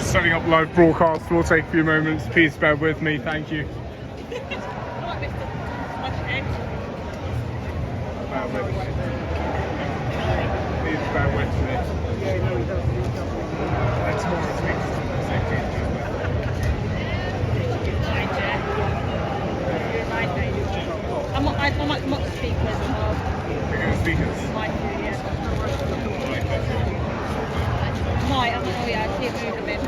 Setting up live broadcast will take a few moments. Please bear with me. Thank you. Bear with me. Please bear with me. Let's more speak to I'm at much speakers. You're going to speakers? Might do, yeah. Might, I don't know, yeah, I see it move a bit.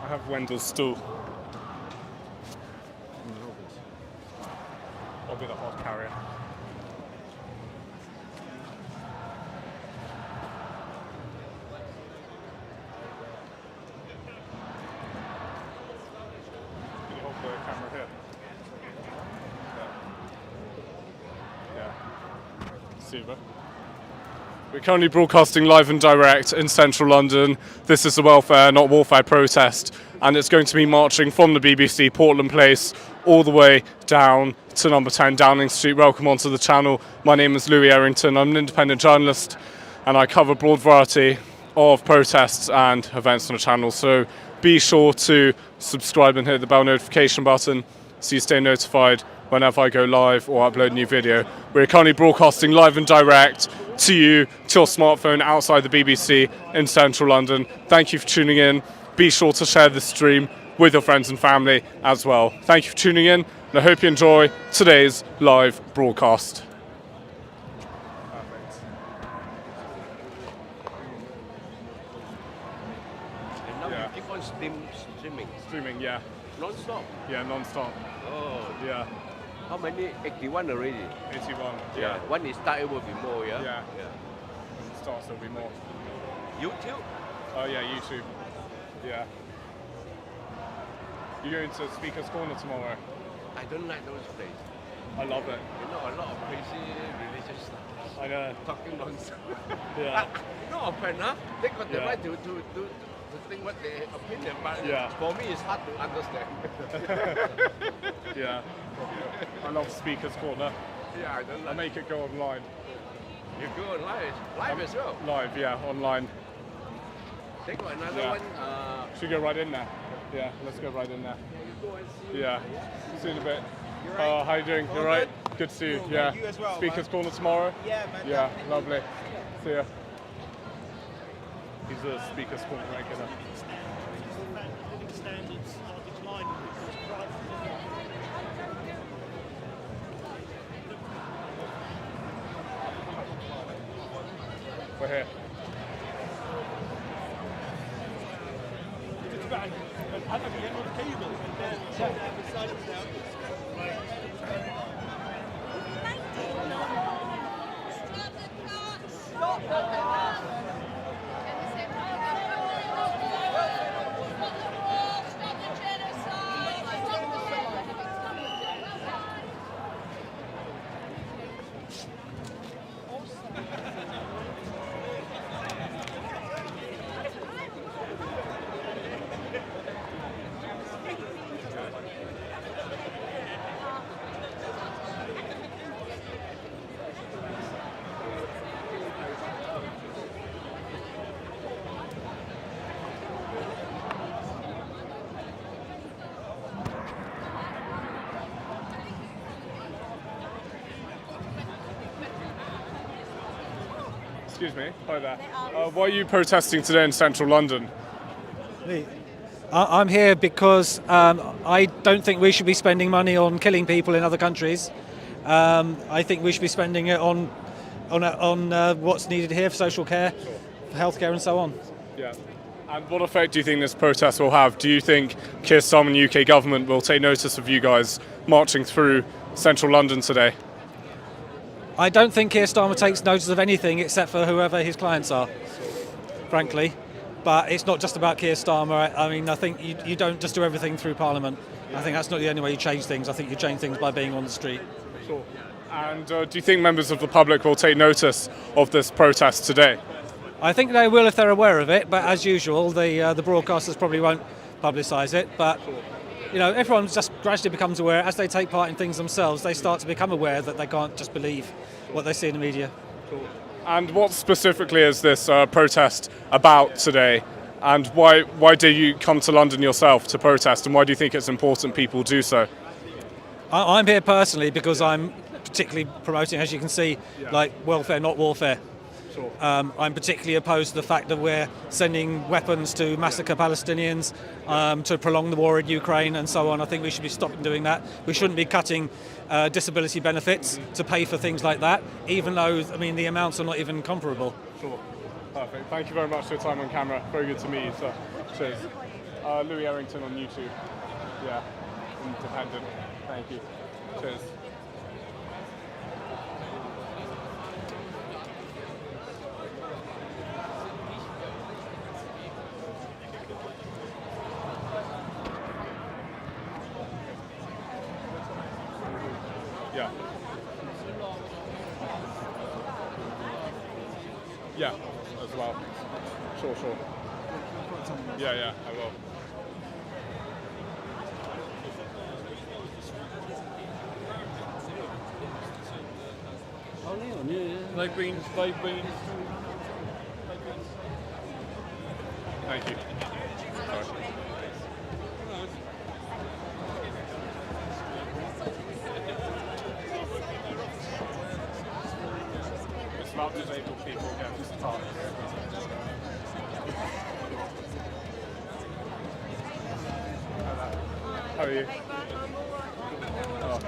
I have Wendell's stool. I'll be the hot carrier. Can you hold the camera here? Yeah. Super. We're currently broadcasting live and direct in central London. This is the welfare, not warfare protest, and it's going to be marching from the BBC Portland Place all the way down to number 10 Downing Street. Welcome onto the channel. My name is Louis Errington. I'm an independent journalist and I cover a broad variety of protests and events on the channel. So be sure to subscribe and hit the bell notification button so you stay notified whenever I go live or upload a new video. We're currently broadcasting live and direct to you, to your smartphone outside the BBC in central London. Thank you for tuning in. Be sure to share this stream with your friends and family as well. Thank you for tuning in, and I hope you enjoy today's live broadcast. Perfect. And now you keep on streaming. Streaming, yeah. Non-stop? Yeah, non-stop. Oh. Yeah. How many? 81 already? 81, Yeah. When it start, it will be more, yeah? Yeah. When it starts, there'll be more. YouTube? Oh yeah, YouTube. Yeah. You're going to Speaker's Corner tomorrow? I don't like those places. I love it. You know, a lot of crazy religious stuff. I know. Talking nonsense. Yeah. No offense, huh? They got the Yeah. right to think what their opinion, but Yeah. for me it's hard to understand. Yeah. I love Speaker's Corner. Yeah, I don't I like. make it go online. You go online, live as well. Live, yeah, online. They got another Yeah. one. Should we go right in there? Yeah, let's go right in there. You go and see. Yeah. See you in a bit. You're right. How you doing? All You right? good. Good to see you. Cool, Yeah. mate. You as well, Speaker's man. Corner tomorrow? Yeah, man. Yeah, definitely. lovely. See ya. He's a Speaker's Corner regular. Living standards are declining because prices. We're here. It's about having to get on the cable and then down the side of the Excuse me. Hi there. Why are you protesting today in central London? I'm here because I don't think we should be spending money on killing people in other countries. I think we should be spending it on what's needed here for social care, for healthcare, and so on. Yeah. And what effect do you think this protest will have? Do you think Keir Starmer and UK government will take notice of you guys marching through central London today? I don't think Keir Starmer takes notice of anything except for whoever his clients are, frankly. But it's not just about Keir Starmer. I mean, I think you don't just do everything through Parliament. I think that's not the only way you change things. I think you change things by being on the street. Sure. And do you think members of the public will take notice of this protest today? I think they will if they're aware of it, but as usual, the broadcasters probably won't publicise it. But you know, everyone just gradually becomes aware as they take part in things themselves. They start to become aware that they can't just believe what they see in the media. And what specifically is this protest about today? And why did you come to London yourself to protest? And why do you think it's important people do so? I'm here personally because I'm particularly promoting, as you can see, like welfare, not warfare. Sure. I'm particularly opposed to the fact that we're sending weapons to massacre Palestinians, to prolong the war in Ukraine and so on. I think we should be stopping doing that. We shouldn't be cutting disability benefits to pay for things like that, even though, I mean, the amounts are not even comparable. Sure. Perfect. Thank you very much for your time on camera. Very good to meet you, sir. Cheers. Louis Errington on YouTube. Yeah. Independent. Thank you. Cheers. Yeah. Yeah, as well. Sure. Yeah, I will. They've been. Thank you. Sorry. It's about disabled people again, just talk. How are you? Oh.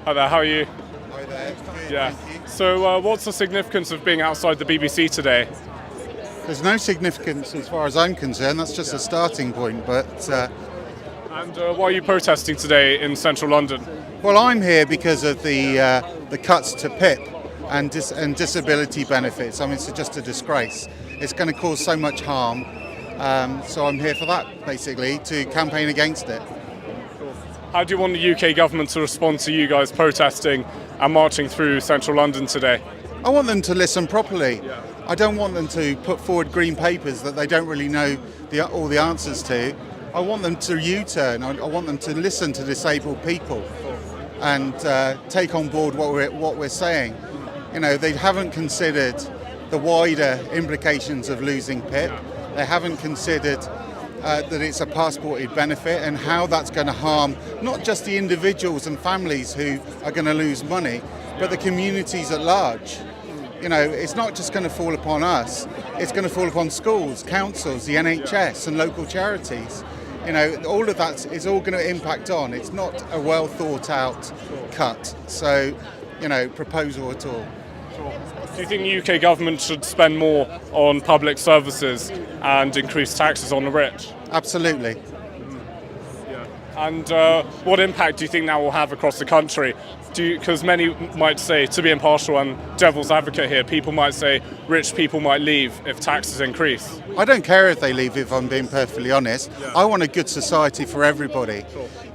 Hi there, how are you? Hi there. Good, Yeah. thank you. So what's the significance of being outside the BBC today? There's no significance as far as I'm concerned. That's just a starting point. But And why are you protesting today in central London? well, I'm here because of the cuts to PIP and disability benefits. I mean, it's just a disgrace. It's going to cause so much harm. So I'm here for that, basically, to campaign against it. How do you want the UK government to respond to you guys protesting and marching through central London today? I want them to listen properly. I don't want them to put forward green papers that they don't really know all the answers to. I want them to U-turn. I want them to listen to disabled people and take on board what we're saying. You know, they haven't considered the wider implications of losing PIP. They haven't considered that it's a passported benefit and how that's going to harm not just the individuals and families who are going to lose money, but the communities at large. You know, it's not just going to fall upon us, it's going to fall upon schools, councils, the NHS and local charities. You know, all of that is all going to impact on. It's not a well thought out cut, so, you know, proposal at all. Do you think the UK government should spend more on public services and increase taxes on the rich? Absolutely. And what impact do you think that will have across the country? Because many might say, to be impartial and devil's advocate here, people might say rich people might leave if taxes increase. I don't care if they leave, if I'm being perfectly honest. I want a good society for everybody,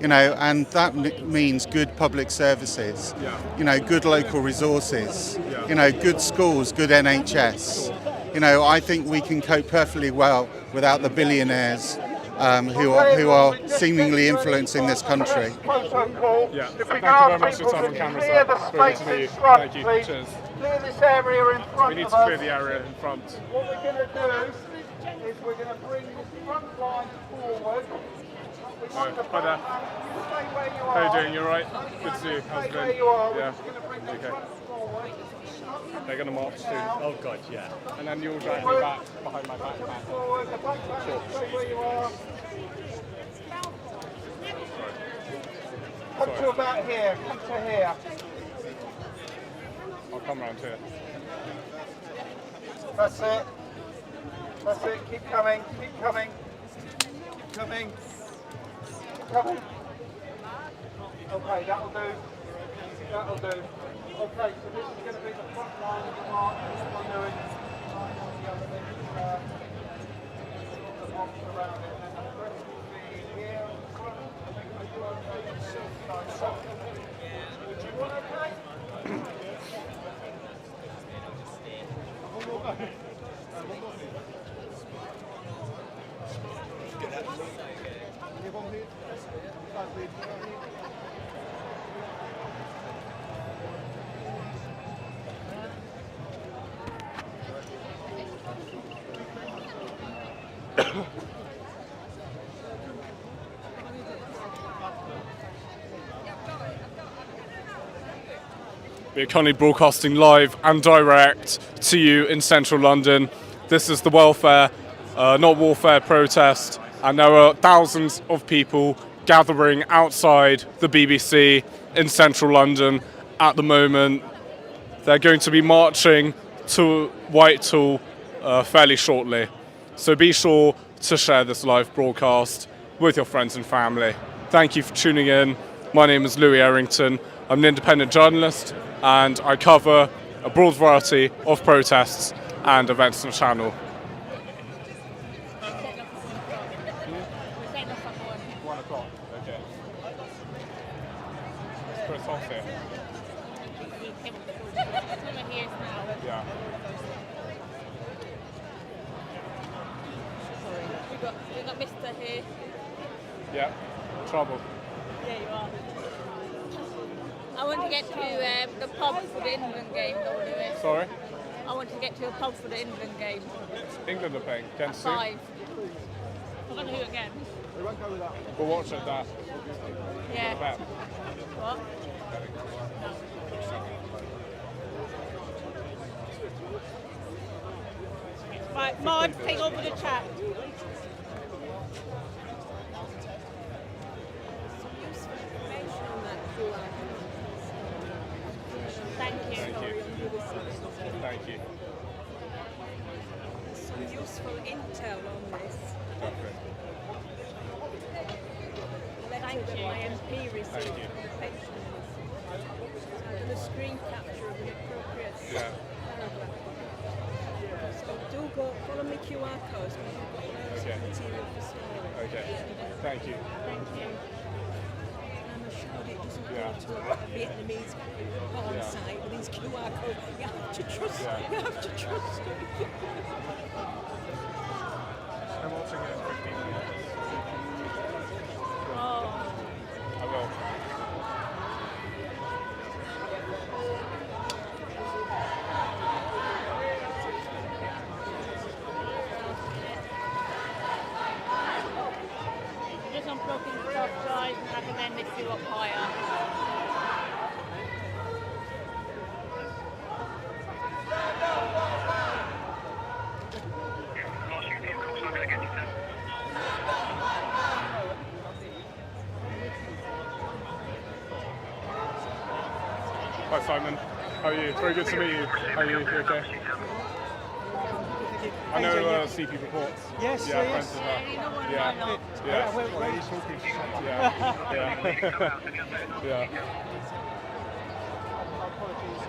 you know, and that means good public services, you know, good local resources, you know, good schools, good NHS. You know, I think we can cope perfectly well without the billionaires who are seemingly influencing this country. Yeah. Thank you very much for your time on camera, sir. Very good to meet you. Thank you. Cheers. Clear this area in front We need of to us. clear the area in front. What we're going to do is we're going to bring this front line forward. We want the Hi there. stay where you How are. President. where you are. We're Yeah. just going to bring the Okay. front forward. They're going to march soon. Oh God, yeah. And then you'll drag me back behind my backpack. Forward, the back stay where you are. Come to about here. Come to here. I'll come round here. That's it. That's it. Keep coming. Keep coming. Keep coming. Keep coming. Okay, that'll do. That'll do. Okay, so this is going to be the front line of the march. What we're doing. The other bit, the box around it. And the rest will be here in front. Are you okay? You all okay? We're currently broadcasting live and direct to you in central London. This is the welfare, not warfare protest, and there are thousands of people gathering outside the BBC in central London at the moment. They're going to be marching to Whitehall fairly shortly. So be sure to share this live broadcast with your friends and family. Thank you for tuning in. My name is Louis Errington. I'm an independent journalist and I cover a broad variety of protests and events on the channel. 1 o'clock, okay. Chris Hoff here. Yeah. We've got Mr. here. Yeah. Trouble. Yeah, you are. I want to get to the pub for the England game, though, Lewis. Sorry? I want to get to a pub for the England game. England are playing against who? 5. I'm going to who again? We'll watch it there. Yeah. Bet. What? Right, Maud, take over the chat. Thank you. Thank you. Thank you. Some useful intel on this. Okay. Letter that you. my MP received Thank you. from the pensioners. I've done a screen capture of the appropriate Yeah. paragraph. So do go follow my QR codes because you've got loads Okay. of material for story. Okay. Thank you. Thank you. And I'm assured it doesn't Yeah. go to a Vietnamese porn Yeah. site with these QR codes. You have to trust. Yeah. You have to trust it. I'm watching it in 15 minutes. Oh, I will. just unblocking stuff, guys, and I can then lift you up higher. Hi Simon, how are you? Very good to meet you. How are you? You okay? I know CP reports. Yes, Yeah, yes. friends of her. You know what, Yeah. I'm not. Yeah. Where are you talking to? Yeah. Yeah. Apologies.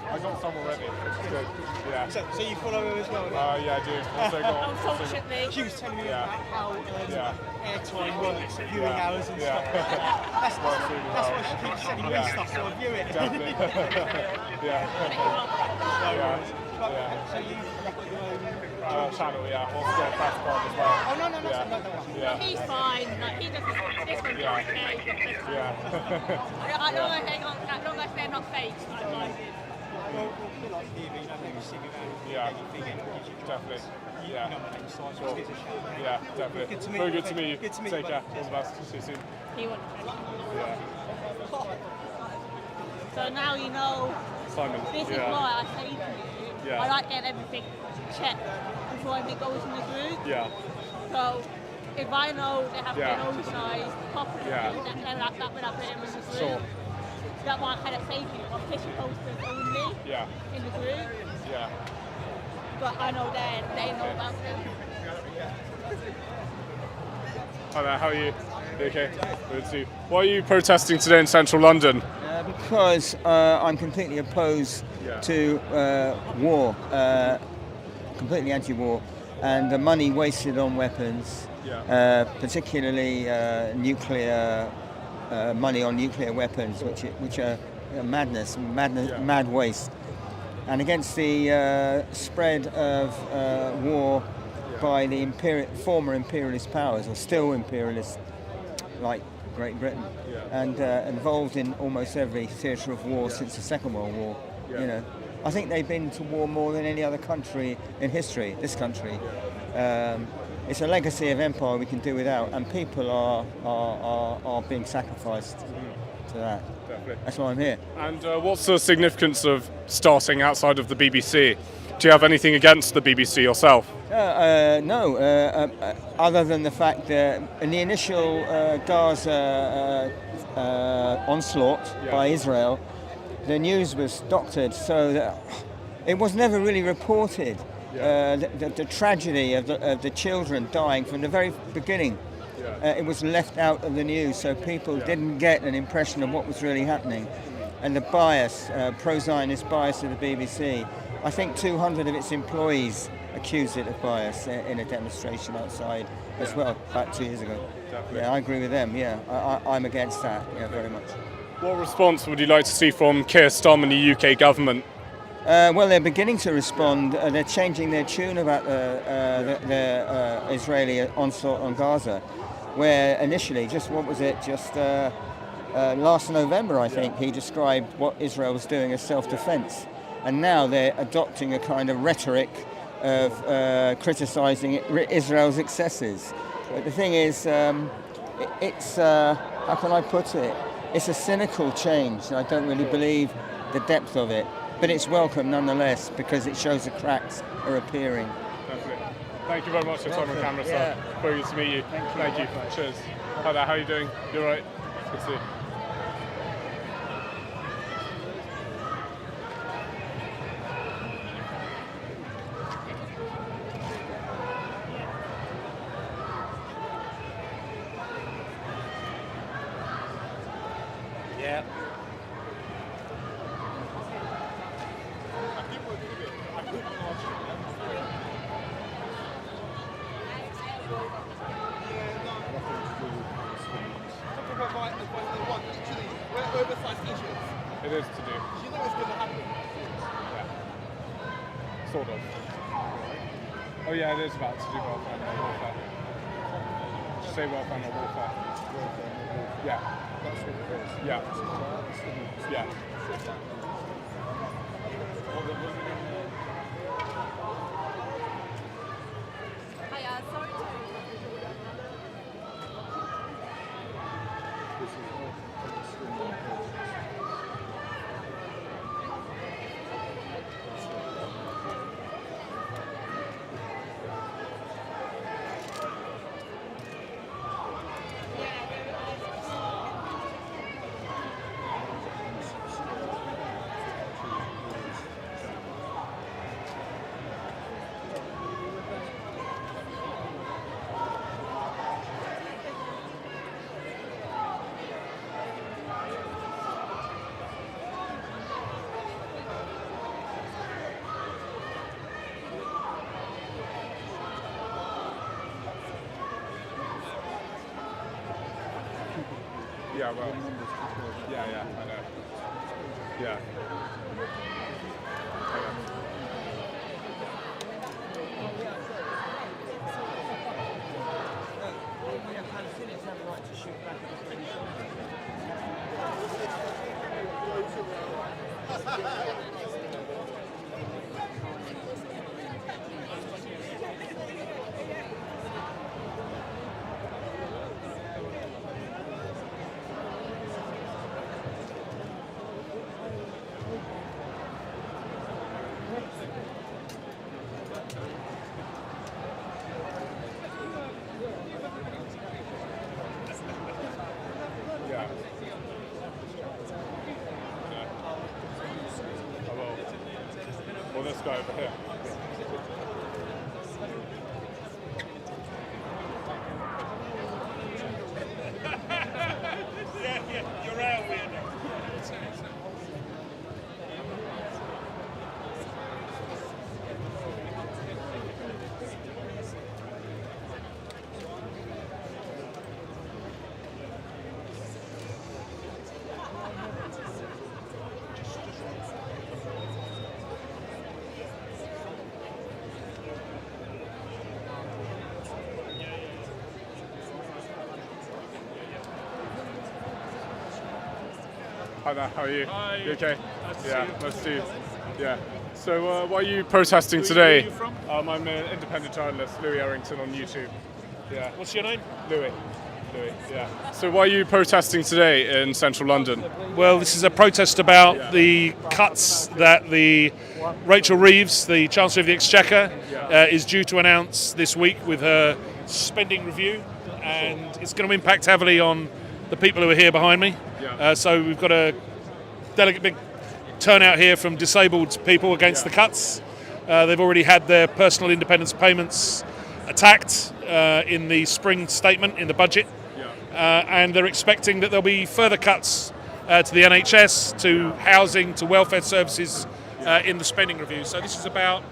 I got some already, which is good. Yeah. So you follow her as well? Yeah, I do. Also got. Unfortunately. She was telling me Yeah. about how Yeah. airtime works, viewing Yeah. hours and Yeah. stuff like that. That's Works really why well. she keeps sending me Yeah. stuff so I view it. Definitely. Yeah. Yeah. But, Yeah. so you've got your own... Channel, yeah. Also got a press card as well. Oh, no, Yeah. not that one. Yeah. He's fine. Like, he doesn't. This one's Yeah. okay. Yeah. I don't want to hang on. As long as they're not fake, I like it. Well, we like TV, I think you sing around Yeah. everything and gives you Definitely. You Yeah. know my name, so Sure. just gives a shout. Yeah, definitely. Good to meet Very you. good to meet you. Good to meet you, Take care. buddy. All the best. See you soon. He wants Yeah. So now you know Simon. this is Yeah. why I say to you, Yeah. I like getting everything checked before it goes in the group. Yeah. So if I know they have Yeah. been organised properly, Yeah. that when I put them in the group, Sure. that one kind of say to you, official posters only Yeah. in the group. Yeah. But I know they know about them. Hi there. How are you? You okay? Good to see you. Why are you protesting today in central London? Because I'm completely opposed Yeah. to war, completely anti-war, and the money wasted on weapons, Yeah. particularly nuclear money on nuclear weapons, which are madness, Yeah. mad waste, and against the spread of war by the former imperialist powers, or still imperialist, like Great Britain, Yeah. and involved in almost every theatre of war since the Second World War. Yeah. You know, I think they've been to war more than any other country in history. This country, it's a legacy of empire we can do without, and people are being sacrificed to that. Definitely. That's why I'm here. And what's the significance of starting outside of the BBC? Do you have anything against the BBC yourself? No, other than the fact that in the initial Gaza onslaught Yeah. by Israel, the news was doctored so that it was never really reported. Yeah. The tragedy of the children dying from the very beginning. Yeah. It was left out of the news, so people didn't get an impression of what was really happening. And the bias, pro-Zionist bias of the BBC, I think 200 of its employees accused it of bias in a demonstration outside as well, about 2 years ago. Definitely. Yeah, I agree with them, yeah. I'm against that, yeah, very much. What response would you like to see from Keir Starmer and the UK government? Well, they're beginning to respond. They're changing their tune about the Israeli onslaught on Gaza, where initially, just last November, I think, he described what Israel was doing as self-defense. And now they're adopting a kind of rhetoric of criticizing Israel's excesses. But the thing is, it's, how can I put it? It's a cynical change. I don't really believe the depth of it. But it's welcome nonetheless, because it shows the cracks are appearing. Definitely. Thank you very much for your time on camera, sir. Yeah. Very good to meet you. Thank you. Cheers. Hi there, how are you doing? You alright? Good to see you. Yeah. It is to do. You know what's going to happen? Yeah. Sort of. Oh yeah, it is about to do welfare, not warfare. Did you say welfare, not warfare? Yeah. That's what it is. Yeah. Yeah. Hiya, sorry to Yeah, well. Yeah, I know. Yeah. this guy over here. Yeah, you're out, man. Hi there, how are you? Hi. You okay? Nice to Yeah, see you. nice to see you. Yeah. So, why are you protesting today? Where are you from? I'm an independent journalist, Louis Errington on YouTube. Yeah. What's your name? Louis. Yeah. So, why are you protesting today in central London? Well, this is a protest about the cuts that the Rachel Reeves, the Chancellor of the Exchequer, is due to announce this week with her spending review, and it's going to impact heavily on the people who are here behind me. So we've got a big turnout here from disabled people against the cuts. They've already had their personal independence payments attacked in the spring statement in the budget, and they're expecting that there'll be further cuts to the NHS, to housing, to welfare services in the spending review. So this is about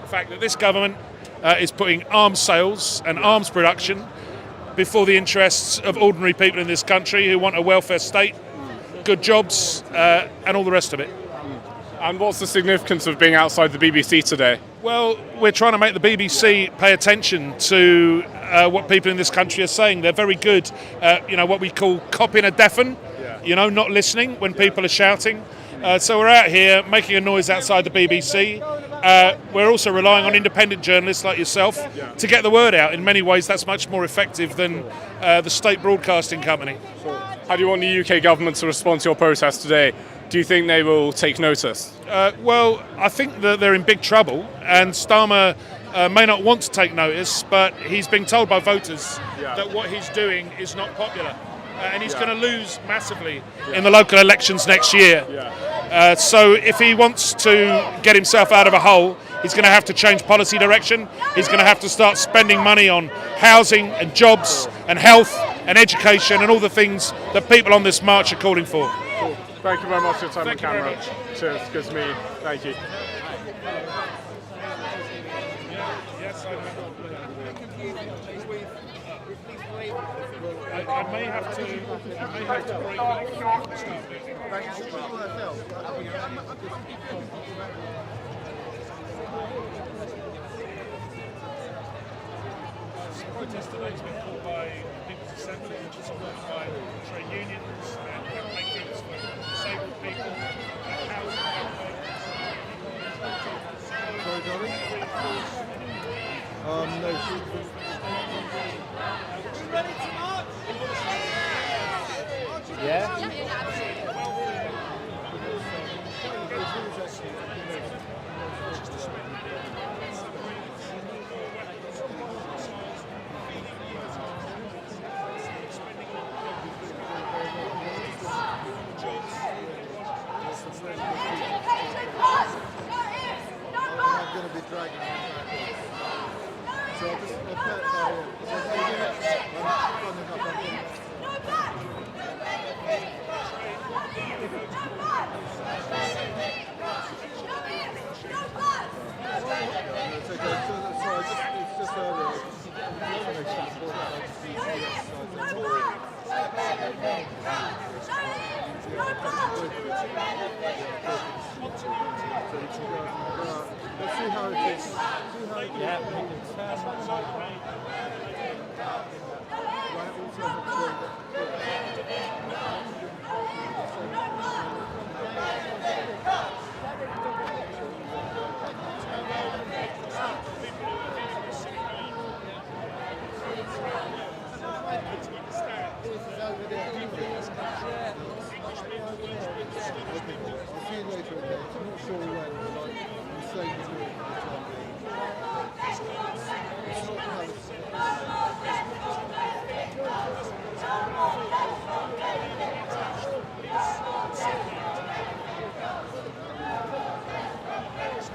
the fact that this government is putting arms sales and arms production before the interests of ordinary people in this country who want a welfare state, good jobs, and all the rest of it. And what's the significance of being outside the BBC today? Well, we're trying to make the BBC pay attention to what people in this country are saying. They're very good, what we call copying a deafen, not listening when people are shouting. So we're out here making a noise outside the BBC. We're also relying on independent journalists like yourself to get the word out. In many ways, that's much more effective than the state broadcasting company. How do you want the UK government to respond to your protest today? Do you think they will take notice? Well, I think that they're in big trouble, and Starmer may not want to take notice, but he's being told by voters that what he's doing is not popular, and he's going to lose massively in the local elections next year. So if he wants to get himself out of a hole, he's going to have to change policy direction. He's going to have to start spending money on housing and jobs and health and education and all the things that people on this march are calling for. Cool. Thank you very much for your time on Thank you very camera. much. Cheers, good to meet you. Thank you. I may have to break off. Protest today has been called by People's Assembly, which is supported by trade unions and campaign groups for disabled people and housing campaigns. Sorry, darling? No. Ready to march? I'm going to be dragging him back. So I'll just put that there. So I'm running up on him. It's okay. Sorry, it's just earlier. Let's see how it is.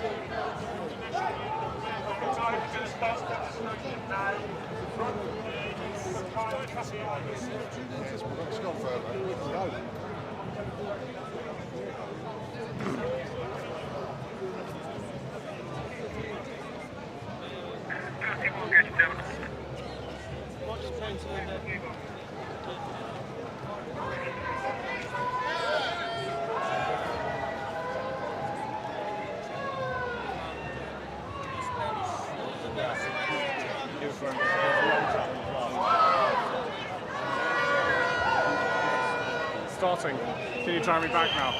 Still Yes, we've got to stop further. Go. Starting. Can you turn me back now?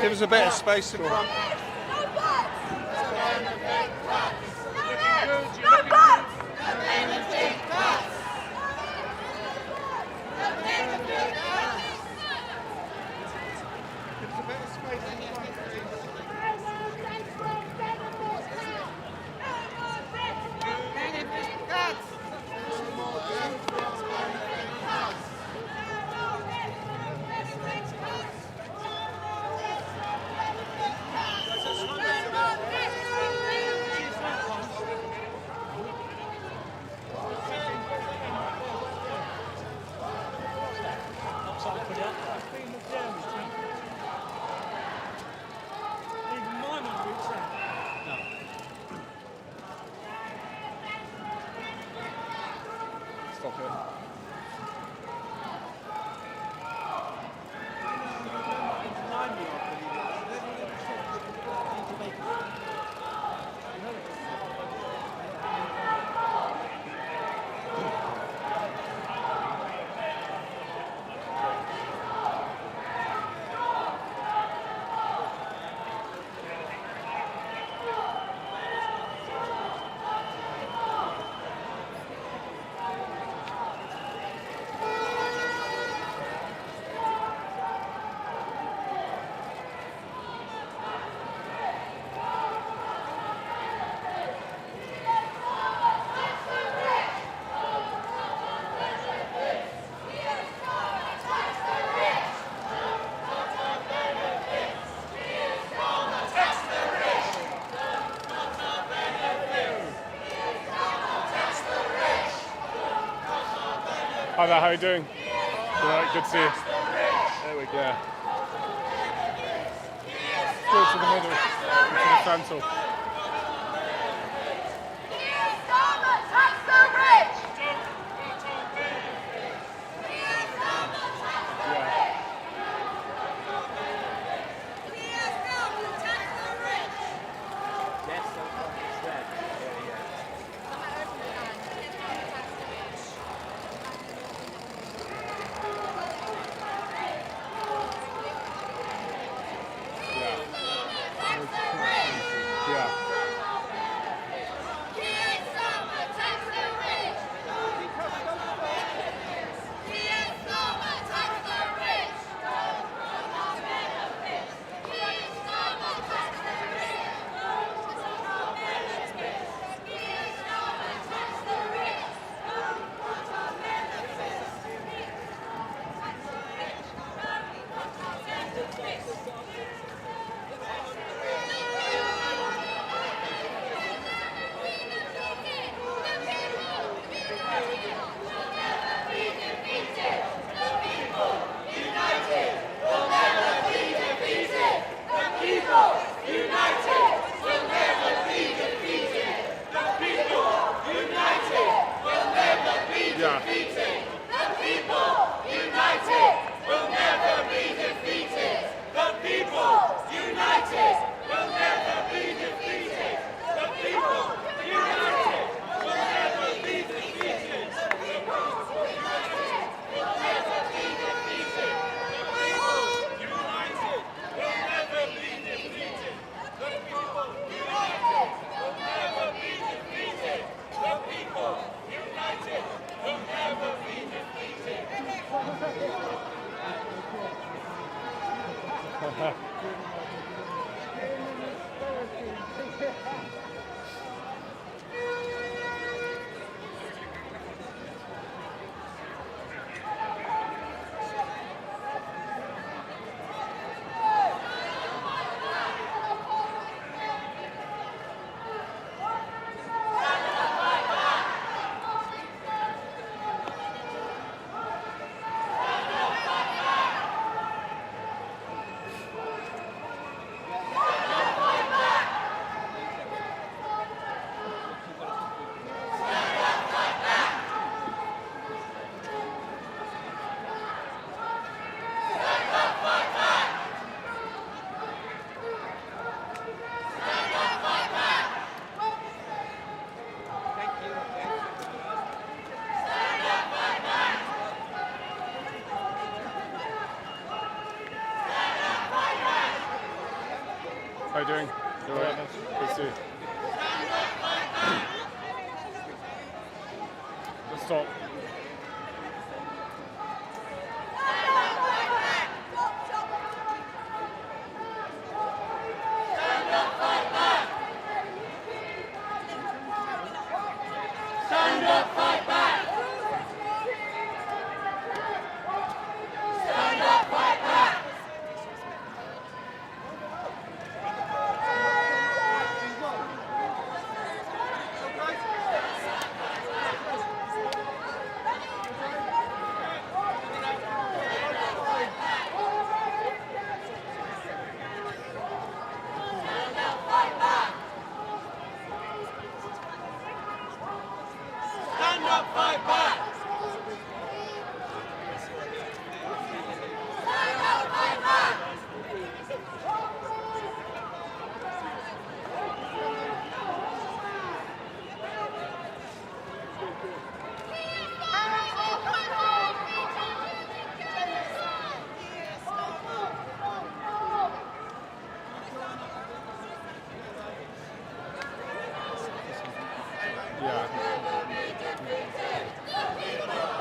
Give us a bit of space in front. Stop it. Hi there, how are you doing? Alright, good to see you. There we go. Go to the middle, to the central. Yeah. How you doing? You all right? Good to see you. Let's stop.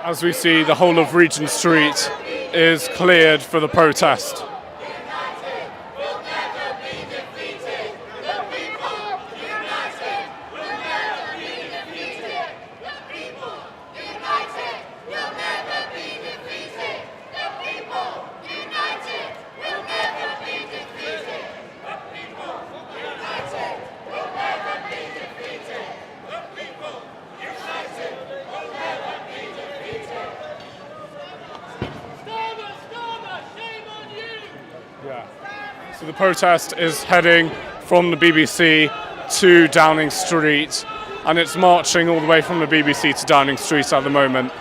As we see, the whole of Regent Street is cleared for the protest. So the protest is heading from the BBC to Downing Street, and it's marching all the way from the BBC to Downing Street at the moment.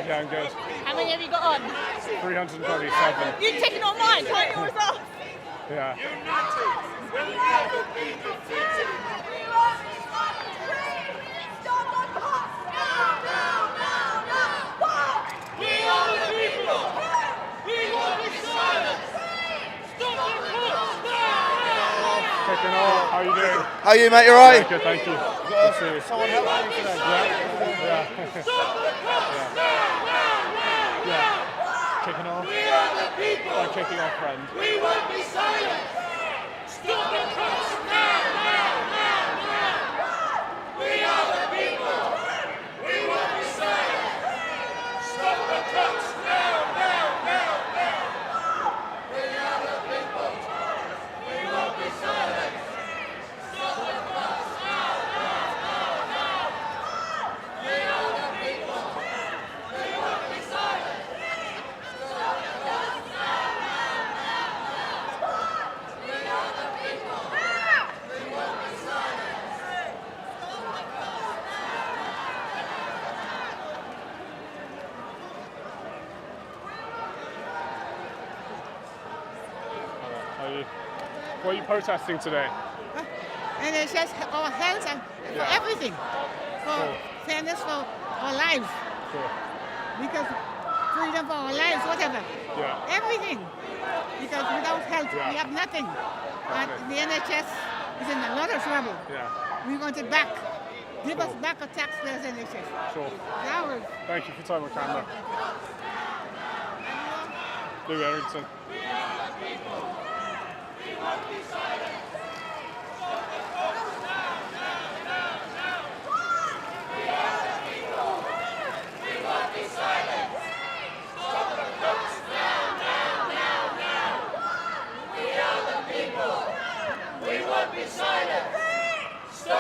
Yeah, I'm good. How many have you got on? 327. You're taking on mine, can't yours off? Yeah. Kicking off. How are you doing? How are you, mate? You alright? Yeah, good, thank you. Good to see you. Someone help me today. Yeah. Kicking off. We are the people. By kicking off, friend. We won't be silent. Stop the cuts now, now, now, now. We are the people. We won't be silent. Stop the cuts now, now, now, now. We are the people. We won't be silent. Stop the cuts now, now, now, now. We are the people. We won't be silent. What are you protesting today? And it's just our health and for everything, for fairness for our lives, because freedom for our lives, whatever, everything. Because without health, we have nothing. And the NHS is in a lot of trouble. We want it back. Give us back a taxpayers NHS. Sure. Ours. Thank you for your time on camera. Lou Errington. We won't be silent. Stop the cuts now, now, now, now. We are the people. No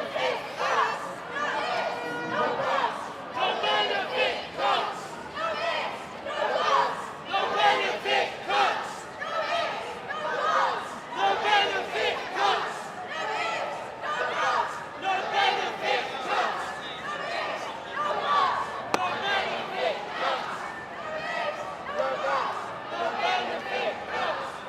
benefit cuts. No risk, no loss. No benefit cuts. No risk, no loss. No benefit cuts. No risk, no loss. No benefit cuts. No risk, no loss. No benefit cuts. No risk, no loss. No benefit cuts.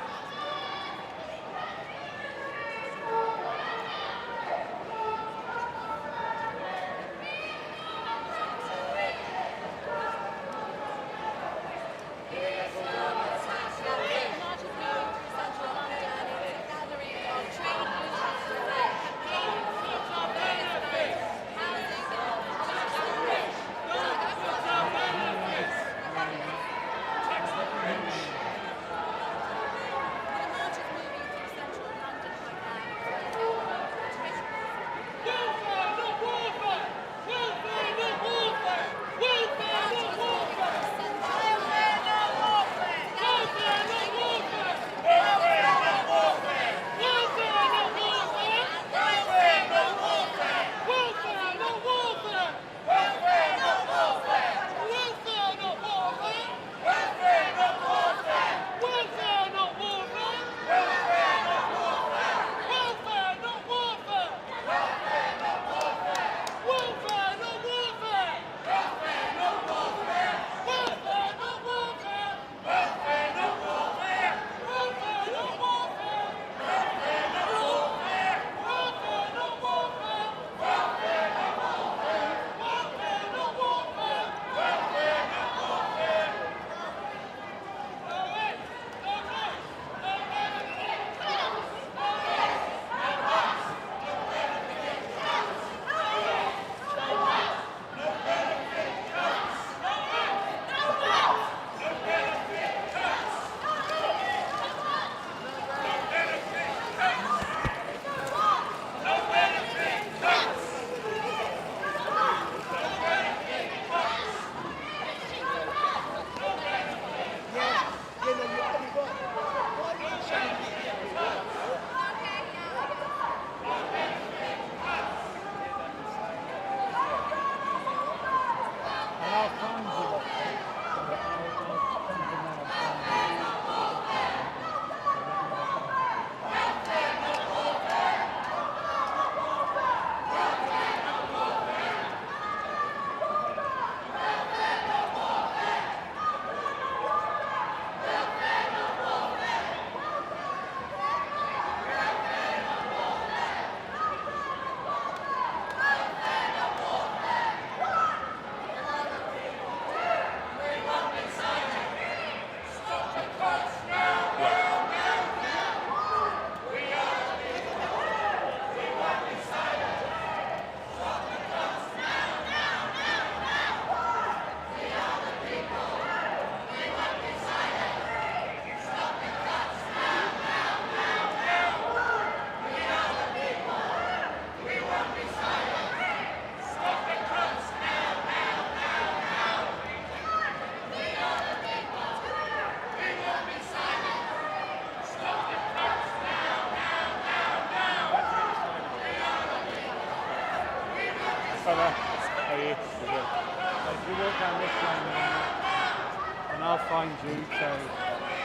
If you walk down this line now, and I'll find you, so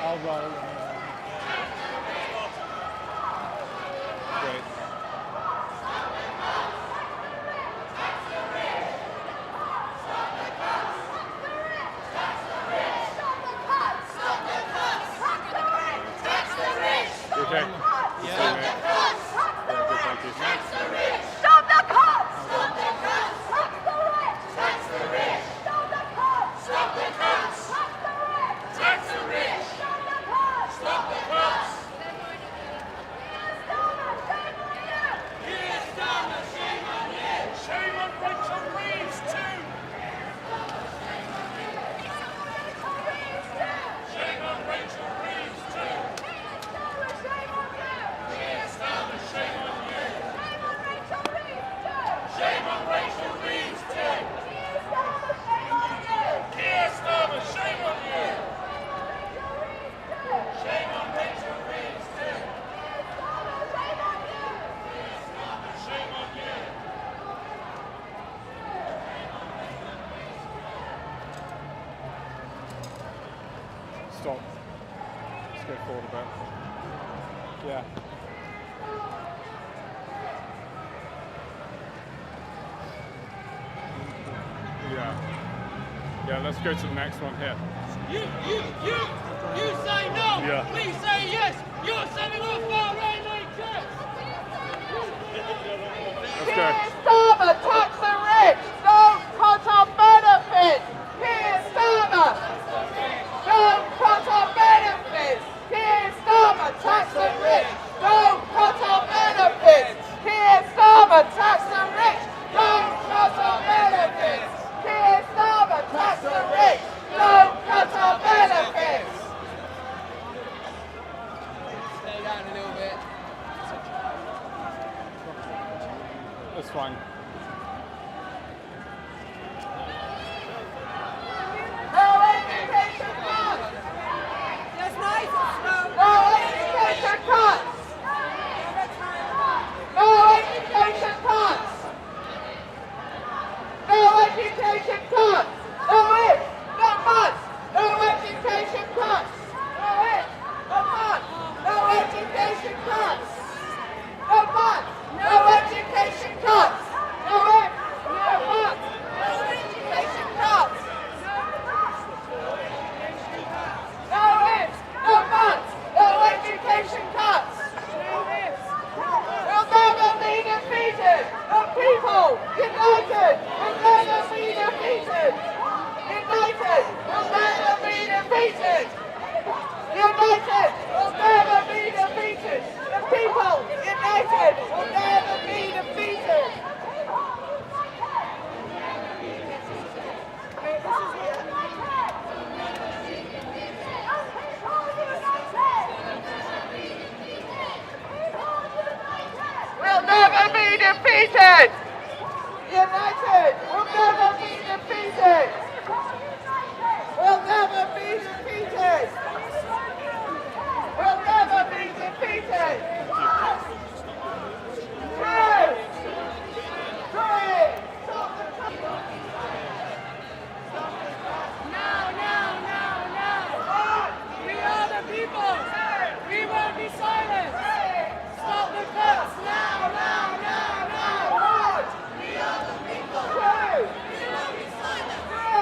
I'll roll. Great. okay? Yeah, good, thank you. Stop the cops! Stop the cops! Tax the rich! Tax the rich! Stop the cops! Stop the cops! Tax the rich! Stop the cops! Stop the cops! Keir Starmer, shame on you! Shame on Rachel Reeves too! Shame on Rachel Reeves too! Shame on you! Keir Starmer, shame on you! Shame on Rachel Reeves too! Shame on Rachel Reeves too! Keir Starmer, shame on you! Shame on Rachel Reeves too! Shame on you! Stop. Let's go forward a bit. Yeah. Yeah, let's go to the next one here. You say no! Yeah. We say yes! You're sending off our NHS! Let's go. Starmer, tax the rich! Don't cut our benefits! Keir Starmer! Don't cut our benefits! Keir Starmer, tax the rich! Don't cut our benefits! Keir Starmer, tax the rich! Don't cut our benefits! Keir Starmer, tax the rich! Don't cut our benefits! Stay down a little bit. That's fine. No education cuts! That's nice. No education cuts! No education cuts! No education cuts! No ifs, no buts! No education cuts! No ifs, no buts! No education cuts! No buts! No education cuts! No ifs, no buts! No education cuts! No ifs, no buts! No education cuts! We'll never be defeated! The people, united, will never be defeated! United, will never be defeated! United, will never be defeated! The people, united, will never be defeated! We'll never be defeated! United! We'll never be defeated! We'll never be defeated! We'll never be defeated! 2, 3, No! We are the people! We won't be silent! Stop the cuts! Now! We are the people! 2, 3,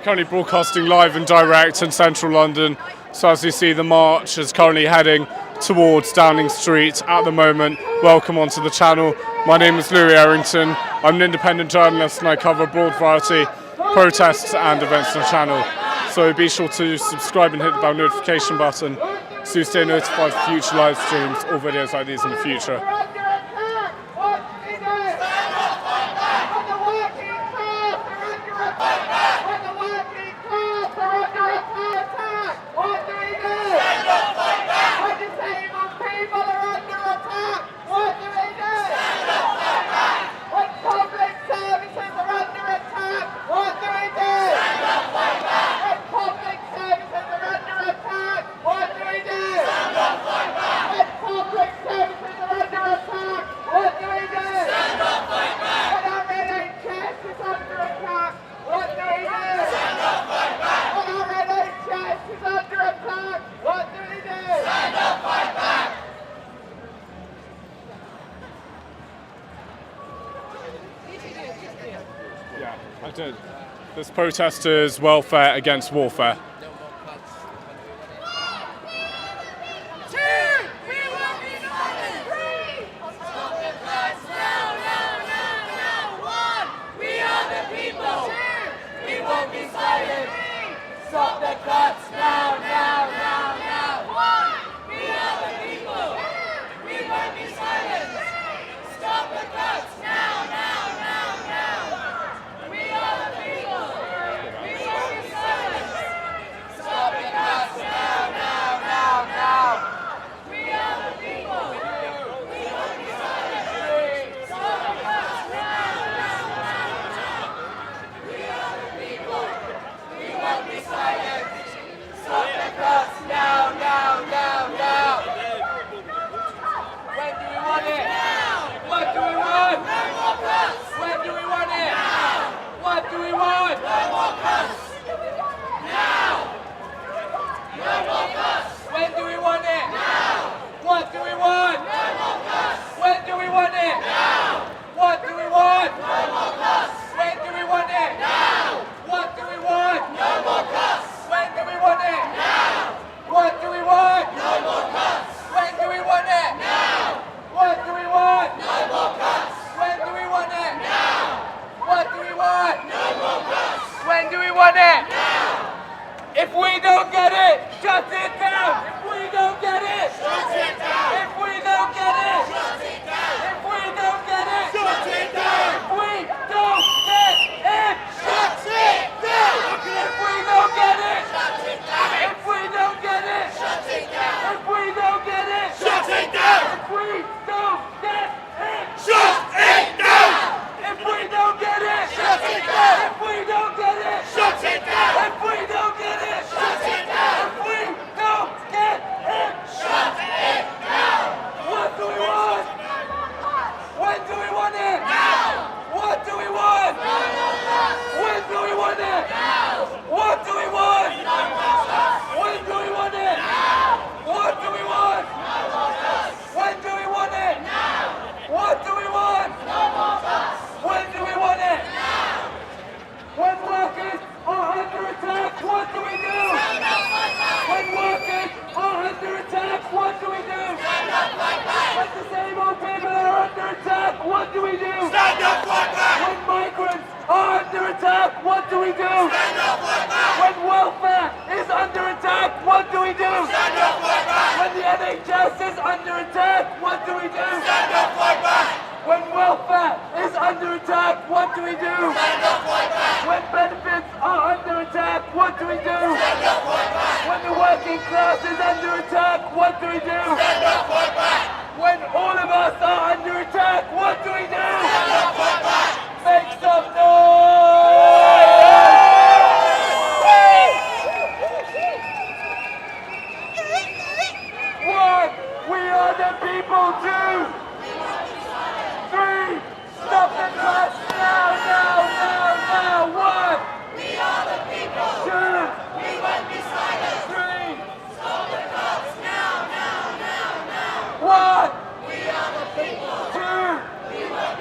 currently broadcasting live and direct in central London. So as you see, the march is currently heading towards Downing Street at the moment. Welcome onto the channel. My name is Louis Errington. I'm an independent journalist and I cover a broad variety of protests and events on the channel. So be sure to subscribe and hit the bell notification button so you stay notified for future live streams or videos like these in the future. Yeah, I did. This protesters' welfare against warfare. Stop the cuts now, now, now, now. We are the people. We won't be silenced. Stop the cuts now, now, now, now. We are the people. We won't be silenced. Stop the cuts now, now, now, now. We are the people. We won't be silenced. Stop the cuts now, now, now, now. We are the people. We won't be silenced. Stop the cuts now, now, now, now. When do we want it? Now. What do we want? No more cuts. When do we want it? Now. What do we want? No more cuts. Now. No more cuts. When do we want it? Now. What do we want? No more cuts. When do we want it? Now. What do we want? No more cuts. When do we want it? Now. What do we want? No more cuts. When do we want it? Now. What do we want? No more cuts. When do we want it? Now. What do we want? No more cuts. When do we want it? Now. What do we want? No more cuts. When do we want it? Now. If we don't get it, shut it down. If we don't get it, shut it down. If we don't get it, shut it down. If we don't get it, shut it down. If we don't get it, shut it down. If we don't get it, shut it down. If we don't get it, shut it down. If we don't get it, shut it down. If we don't get it, shut it down. If we don't get it, shut it down. If we don't get it, shut it down. If we don't get it, shut it down. If we don't get it, shut it down. What do we want? When do we want it? Now. What do we want? No more cuts. When do we want it? Now. What do we want? No more cuts. When do we want it? Now. What do we want? No more cuts. When do we want it? Now. What do we want? No more cuts. When do we want it? Now. When workers are under attack, what do we do? Stand up, fight back. When workers are under attack, what do we do? Stand up, fight back. When disabled people are under attack, what do we do? Stand up, fight back. When migrants are under attack, what do we do? Stand up, fight back. When welfare is under attack, what do we do? Stand up, fight back. When the NHS is under attack, what do we do? Stand up, fight back. When welfare is under attack, what do we do? Stand up, fight back. When benefits are under attack, what do we do? Stand up, fight back. When the working class is under attack, what do we do? Stand up, fight back. When all of us are under attack, what do we do? Stand up, fight back. Make some noise! One, we are the people. Two, three, stop the cuts now, now, now, now. One, we are the people. Two, we won't be silent. Three, stop the cuts now, now, now, now. One, we are the people. Two, we won't be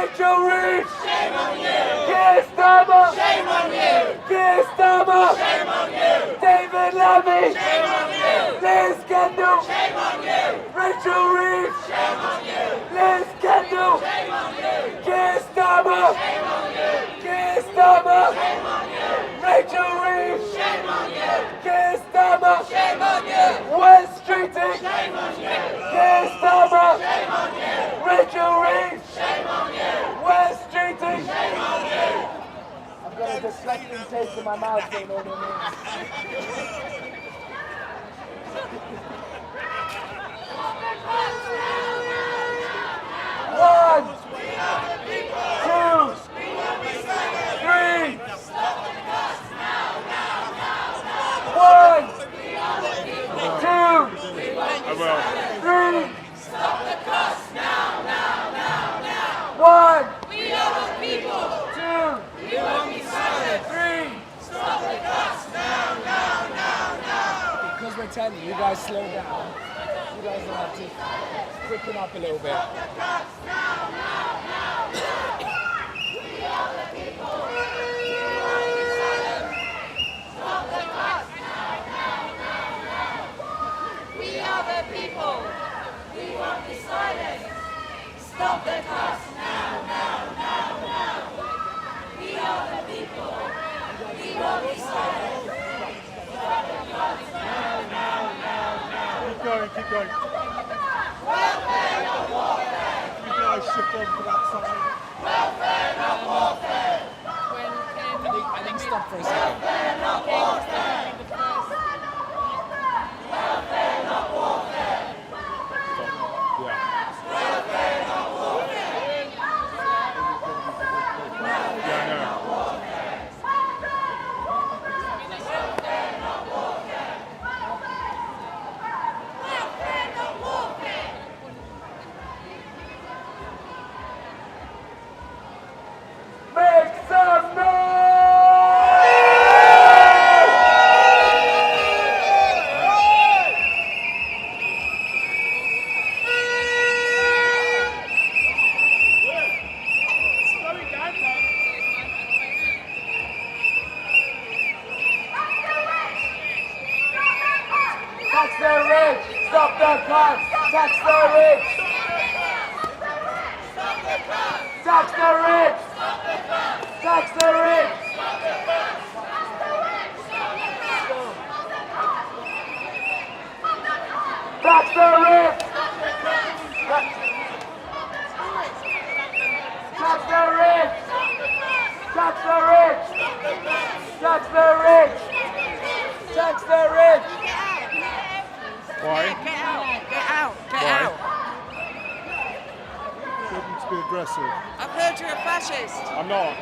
Rachel Reeves! Shame on you! Keir Starmer! Shame on you! Keir Starmer! Shame on you! David Lammy! Shame on you! Liz Kendall! Shame on you! Rachel Reeves! Shame on you! Liz Kendall! Shame on you! Keir Starmer! Shame on you! Keir Starmer! Shame on you! Rachel Reeves! Shame on you! Keir Starmer! Shame on you! West Streeting! Shame on you! Keir Starmer! Shame on you! Rachel Reeves! Shame on you! West Streeting! Shame on you! I've got a disgusting taste in my mouth saying all their names. One, two, three. One, two, three. Stop the cuss now, now, now, now. One, We are the people. two, We won't be silent. three. Stop the cuss now, now, now, now. Because we're telling you guys slow down. You guys will have to quicken up a little bit. We are the people. We won't be silent. Stop the cuss now, now, now, now. We are the people. We won't be silent. Stop the cuss now, now, now, now. Keep going, keep going. Welfare, not warfare. You guys shift on to that side. Welfare, not warfare. I think stop for a second. Welfare, not warfare. Welfare, not warfare. Welfare, not warfare. Welfare, not warfare. Make some noise! Tax the rich! Stop the cuts! Tax the rich! Tax the rich! Tax the rich! Tax the rich! Tax the rich! Tax the rich! Tax the rich! Tax the rich! Why? Get out! Get out! Get Why? out! Shouldn't to be aggressive. I've heard you're a fascist. I'm not.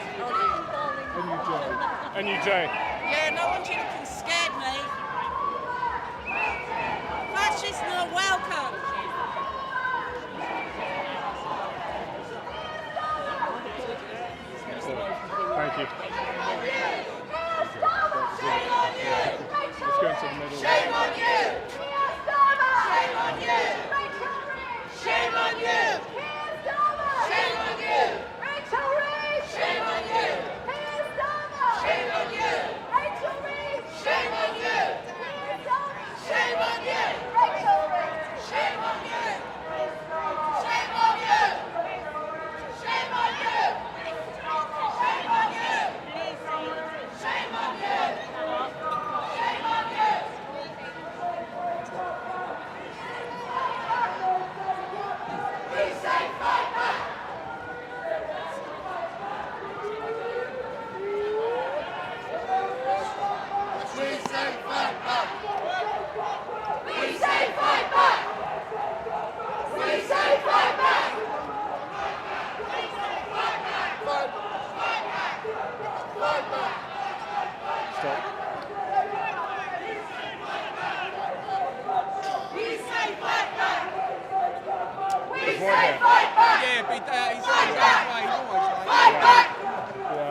NUJ. NUJ. Yeah, no one should have scared me. Fascists not welcome. Thank you. Let's go into the middle. Shame on you! Shame on you! Shame on you! Shame on you! Rachel Reeves! Shame on you! Shame on you! Rachel Reeves! Shame on you! Shame on you! Rachel Reeves! Shame on you! Shame on you! Shame on you! Shame on you! Shame on you! Shame on you! We say fight back! We say fight back! We say fight back! We say fight back! Fight back! Fight back! Fight back! Stop. We say fight back! We There's say more there. fight back! Yeah, but he's Fight always back! right. He's always right. Fight back!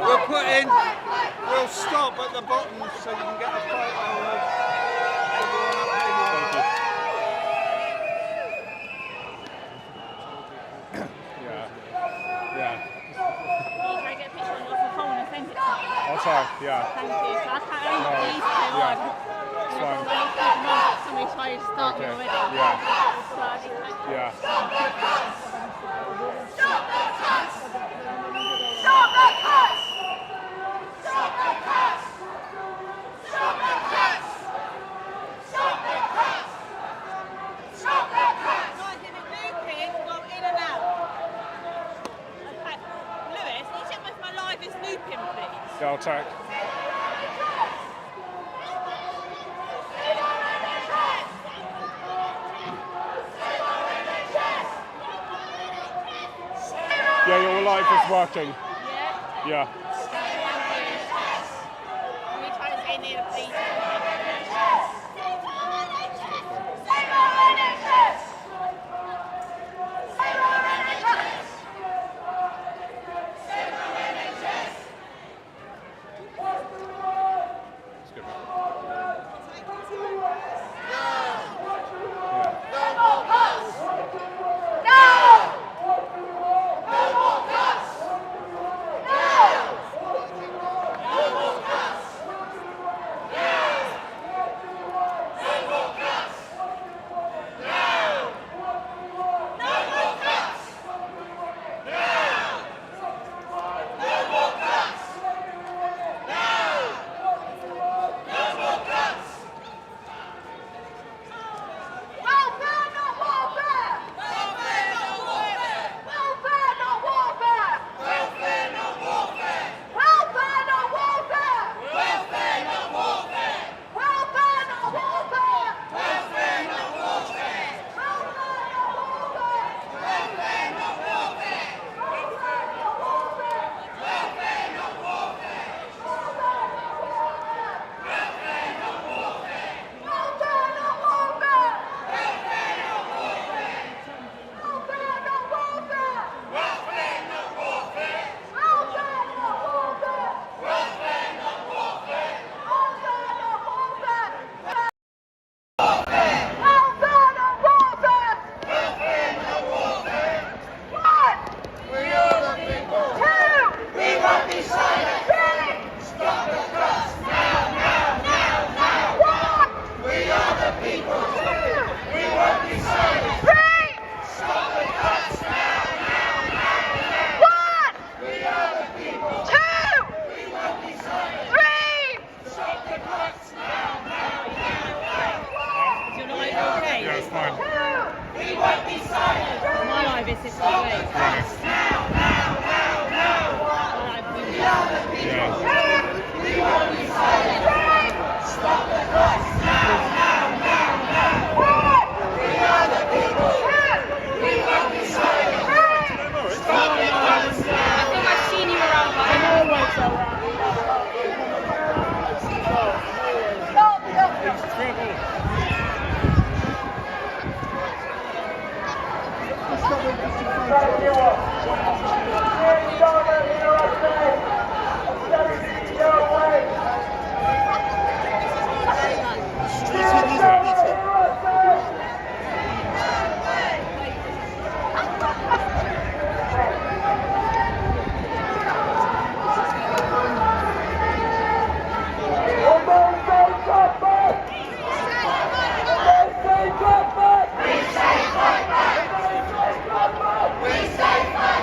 We'll put in, we'll stop at the bottom so you can get a photo of everyone up in Yeah. Yeah. sorry. Yeah. Thank you. I can't No. these two Yeah. on. It's fine. Somebody's trying to start me Okay. already. Yeah. So I need to- Yeah. Stop the cuts! Stop the cuts! Stop the cuts! Stop the cuts! Stop the cuts! Stop the cuts! Guys, if it's looping, go in and out. Okay. Lewis, can you check if my live is looping, please? Yeah, I'll check. Yeah, your live is working. Yeah? Yeah. Can we try to stay near the police? We stay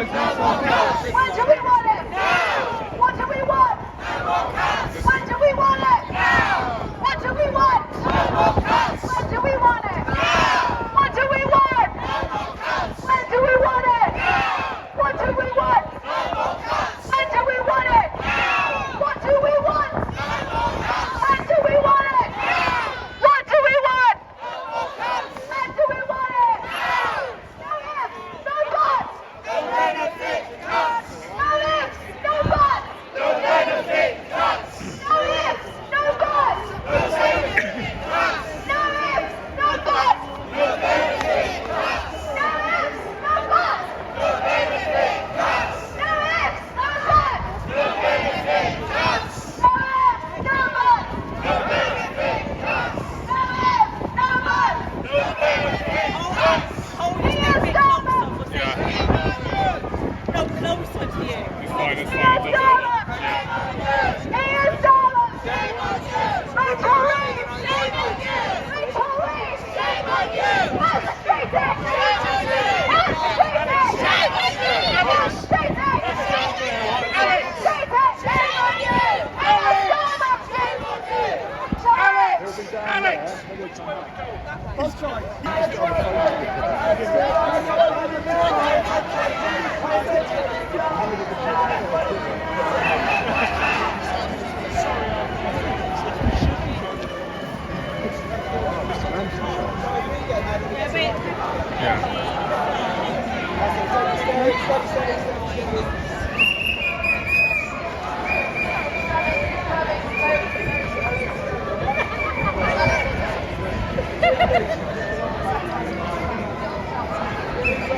sides, both sides. When do we want it? Now! What do we want? No more cuts! When do we want it? Now! What do we want? No more cuts! When do we want it? Now! What do we want? No more cuts! When do we want it? Now! What do we want? No more cuts! When do we want it? Now! What do we want? No more cuts! When do we want it? Now! What do we want? No more cuts! When do we want it? Now! No ifs, no buts! No benefit cuts! No ifs, no buts! No benefit cuts! No ifs, no buts! No benefit cuts! No ifs, no buts! No benefit cuts! No ifs, no buts! No benefit cuts! No ifs, no buts! No benefit cuts! No ifs, no buts! No benefit cuts! No ifs, no buts! No benefit cuts! Ian Starmer! No, closer to you. It's fine, it doesn't matter. Ian Starmer! Rachel Reeves! Shame on you! Rachel Reeves! Shame on you! Demonstrated! Shame on you! Demonstrated! Shame on you! Demonstrated! Demonstrated! Shame on you! Ian Starmer! Shame on you! Both sides.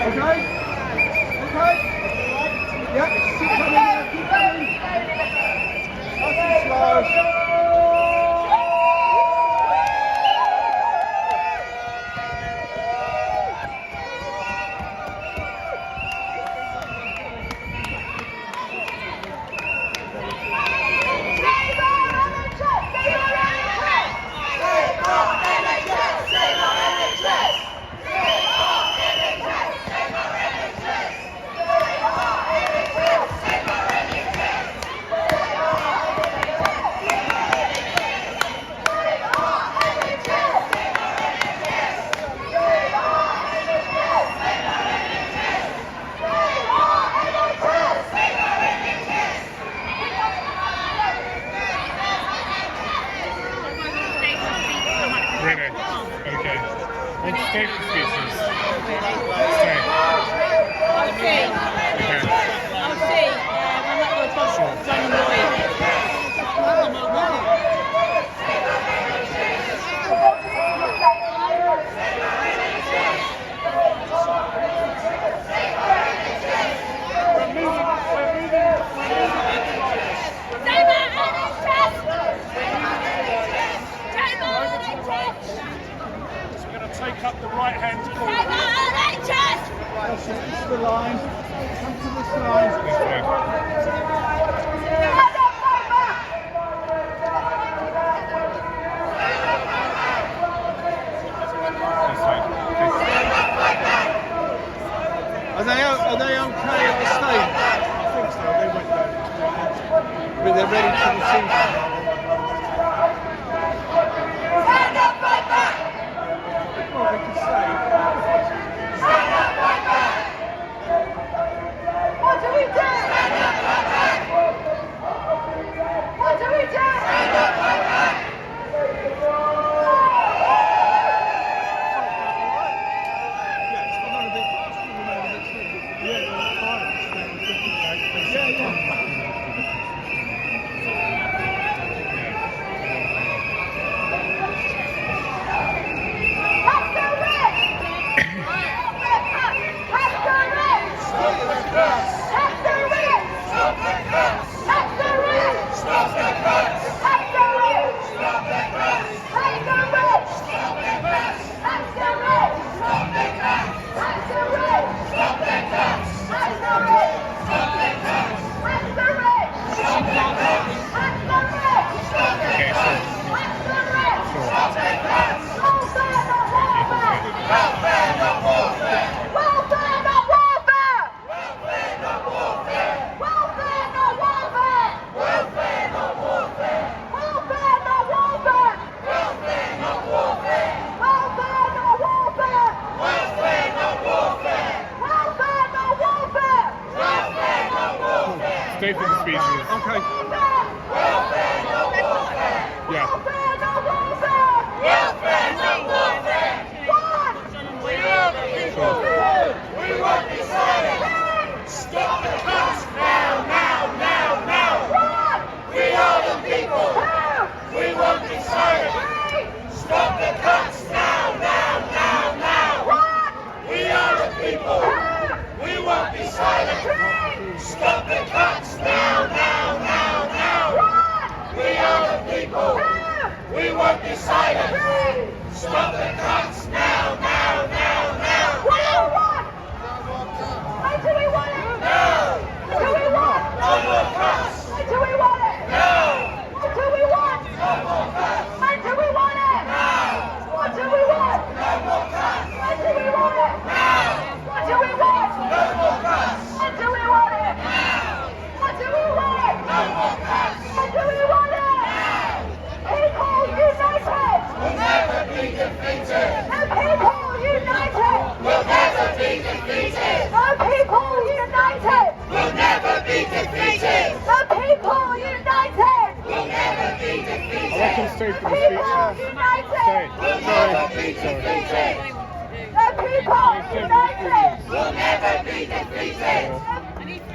Okay? Okay? Yep, keep coming now, keep coming. Nice and slow. Really? Okay. What's the take the speeches? Stay. I'll see. Okay. I'll see. I'm not going to talk to John Take up the right-hand corner. That's it, this is the line. Come to this line. Are they okay at the stage? I think so, they went down. But they're ready to receive it. Well, we can say. What do we do? What do we do? speeches. Okay. Yeah. We are the people. We won't be silent. Stop the cuts now, now, now, now. We are the people. We won't be silent. Stop the cuts now, now, now, now. We are the people. We won't be silent. Stop the cuts now, now, now, now. We are the people. We won't be silent. Stop the cuts now, now, now, now. What do we want? When do we want it? Now. What do we want? No more cuts. When do we want it? Now. What do we want? No more cuts. When do we want it? Now. What do we want? No more cuts. When do we want it? Now. What do we want? No more cuts. When do we want it? Now. What do we want? No more cuts. When do we want it? Now. People united. Will never be defeated. The people united. Will never be defeated. The people united. Will never be defeated. The people united. Will never be defeated. I reckon stay for the speech. People united. Will never be defeated. The people united. Will never be defeated.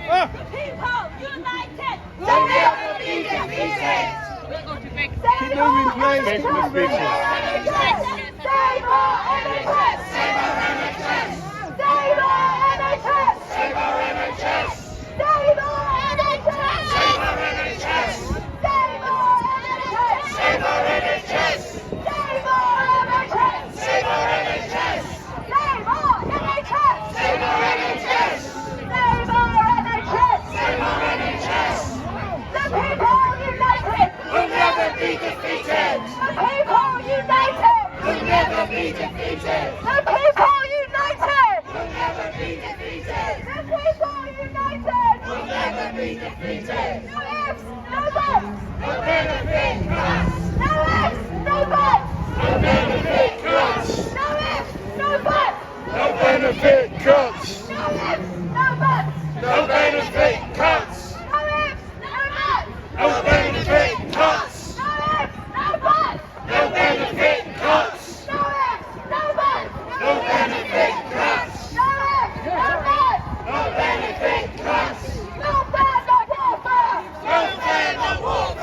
The people united. Will never be defeated. Keep moving, please. Stay for the speeches. Save our NHS! Save our NHS! Save our NHS! Save our NHS! Save our NHS! Save our NHS! Save our NHS! Save our NHS! Save our NHS! Save our NHS! Save our NHS! Save our NHS! Save our NHS! Save our NHS! The people united will never be defeated! The people united will never be defeated! The people united will never be defeated! The people united will never be defeated! No ifs, no buts! No benefit cuts! No ifs, no buts! No benefit cuts! No ifs, no buts! No benefit cuts. No ifs, no buts! No benefit cuts. No ifs, no buts! No benefit cuts. No ifs, no buts! No benefit cuts. No ifs, no buts! No benefit cuts. No ifs, no buts! No benefit cuts. Welfare, not warfare! Welfare, not warfare. Welfare, not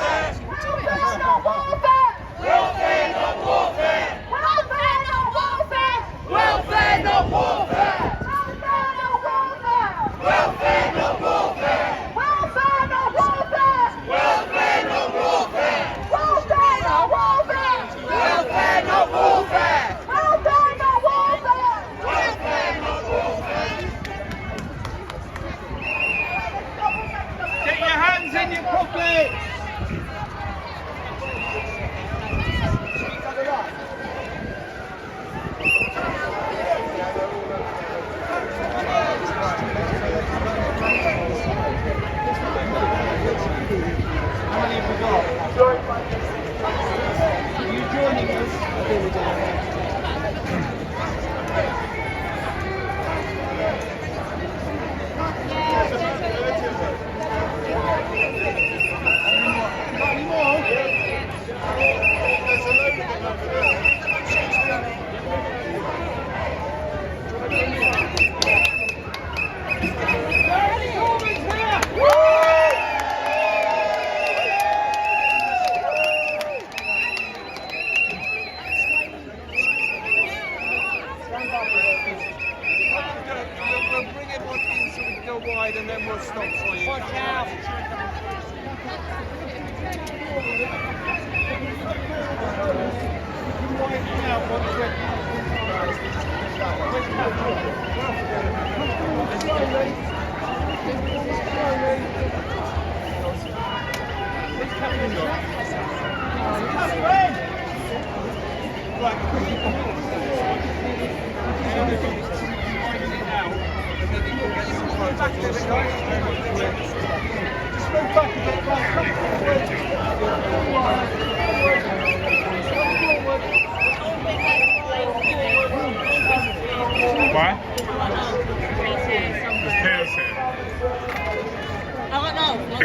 warfare! Welfare, not warfare. Welfare, not warfare! Welfare, not warfare. Welfare, not warfare! Welfare, not warfare. Welfare, not warfare! Welfare, not warfare. Welfare, not warfare! Welfare, not warfare. Welfare, not warfare! Get your hands in your pockets. How many have we got? Are you joining us? Got any more? There's a load of them over there. Corbyn's here! We'll bring everyone in so we can go wide and then we'll stop for you. Watch out! Widen out once Why? There's chaos here. I don't know.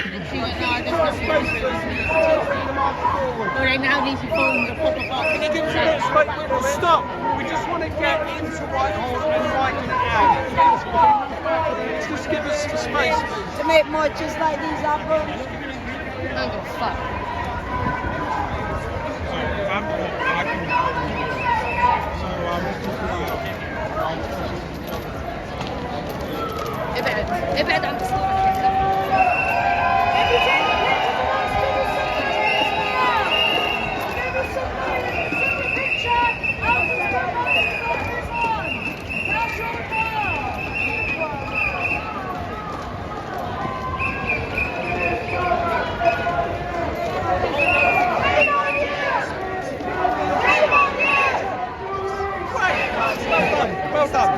they now need to form the proper party. Can you give us a bit of space? Stop. We just want to get into Whitehall and widen it out. Just give us the space, please. To make marches like these happen. Oh, fuck. It better understand. Well done.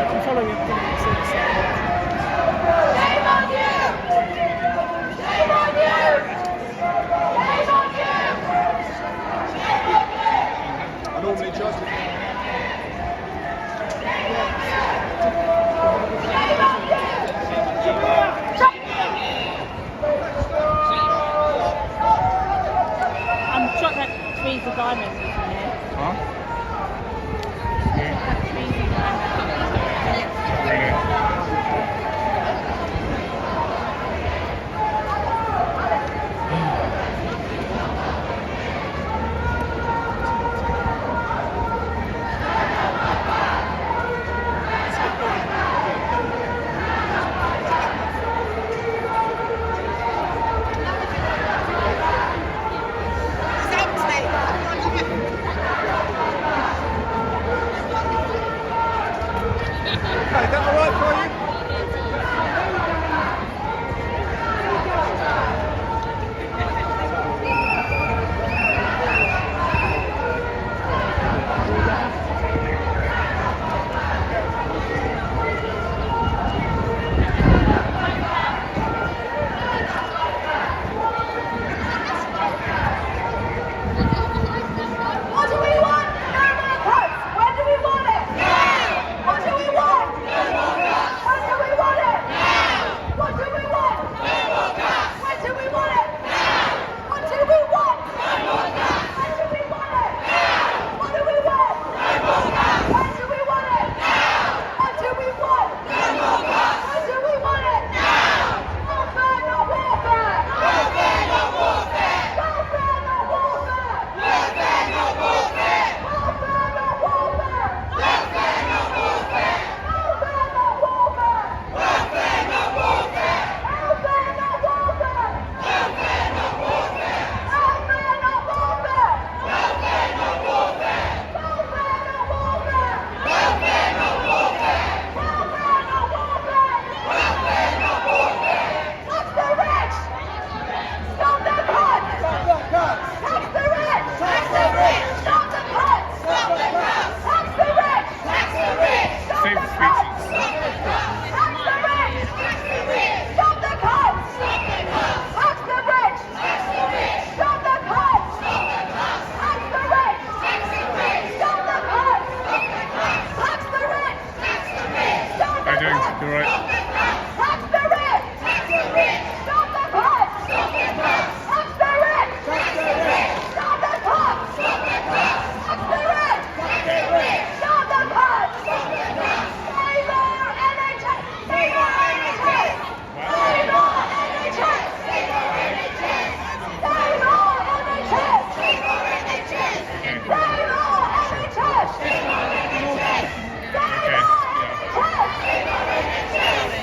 I'm following it since. Shame on you! Shame on you! Shame on you! I normally judge it. I'm shocked that trees are diamonds, isn't it? Huh? Okay, is that all right for you? What do we want? No more cuts! When do we want it? Now! What do we want? No more cuts! When do we want it? Now! What do we want? No more cuts! When do we want it? Now! What do we want? No more cuts! When do we want it? Now! What do we want? No more cuts! When do we want it? Now! What do we want? No more cuts! When do we want it? Now! Welfare, not warfare! Welfare, not warfare! Welfare, not warfare! Welfare, not warfare! Welfare, not warfare! Welfare, not warfare! Welfare, not warfare! Welfare, not warfare! Welfare, not warfare! Welfare, not warfare! Welfare, not warfare! Welfare, not warfare! Welfare, not warfare! Welfare, not warfare! Welfare, not warfare! Welfare, not warfare! Tax the rich! Stop the cuts! Stop the cuts! Tax the rich! Tax the rich! Stop the cuts! Stop the cuts! Tax the rich! Tax the rich! Stop the cuts! Stop the cuts! Tax the rich! Tax the rich! Stop the cuts! Stop the cuts! Tax the rich! Tax the rich! Stop the cuts! Stop the cuts! Tax the rich! Tax the rich! Stop the cuts! Stop the cuts! Tax the rich! Tax the rich! Stop the cuts! You're right. Tax the rich! Tax the rich! Stop the cuts! Stop the cuts! Tax the rich! Tax the rich! Stop the cuts! Stop the cuts! Tax the rich! Tax the rich! Stop the cuts! Stop the cuts! Save our NHS! Save our NHS! Save our NHS! Save our NHS! Save our NHS! Save our NHS! Save our NHS! Save our NHS! Save our NHS! Save our NHS!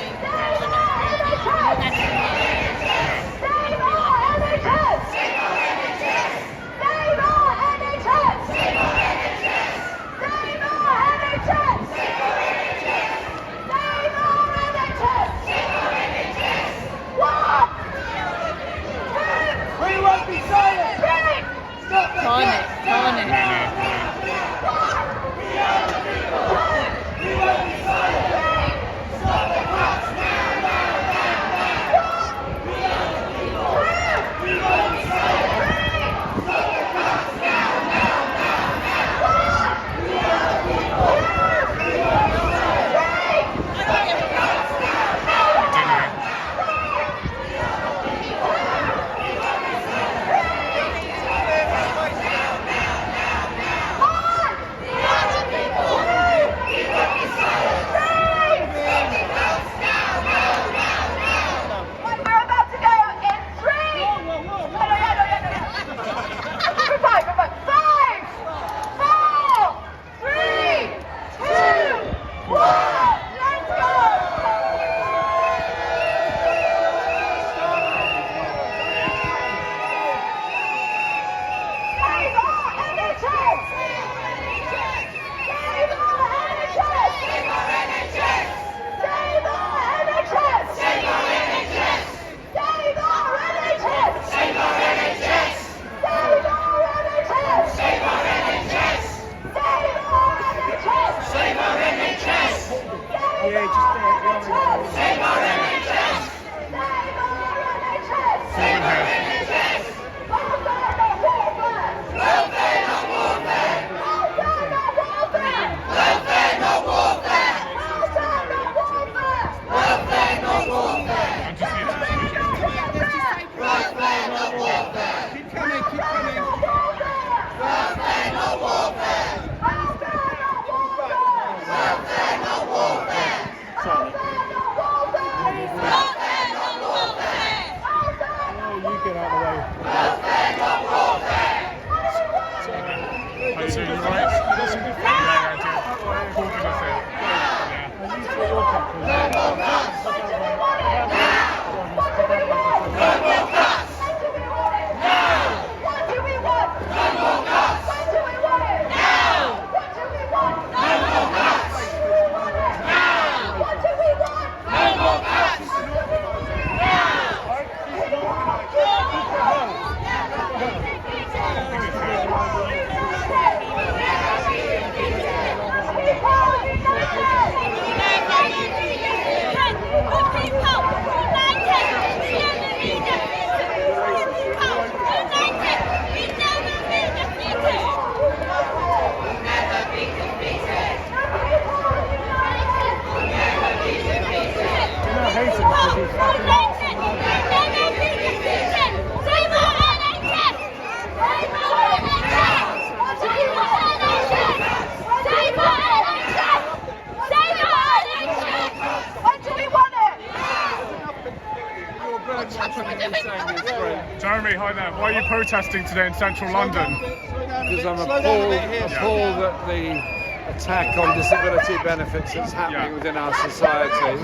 Jeremy, hi there. Why are you protesting today in central London? Because I'm appalled at the attack on disability benefits that's happening within our society,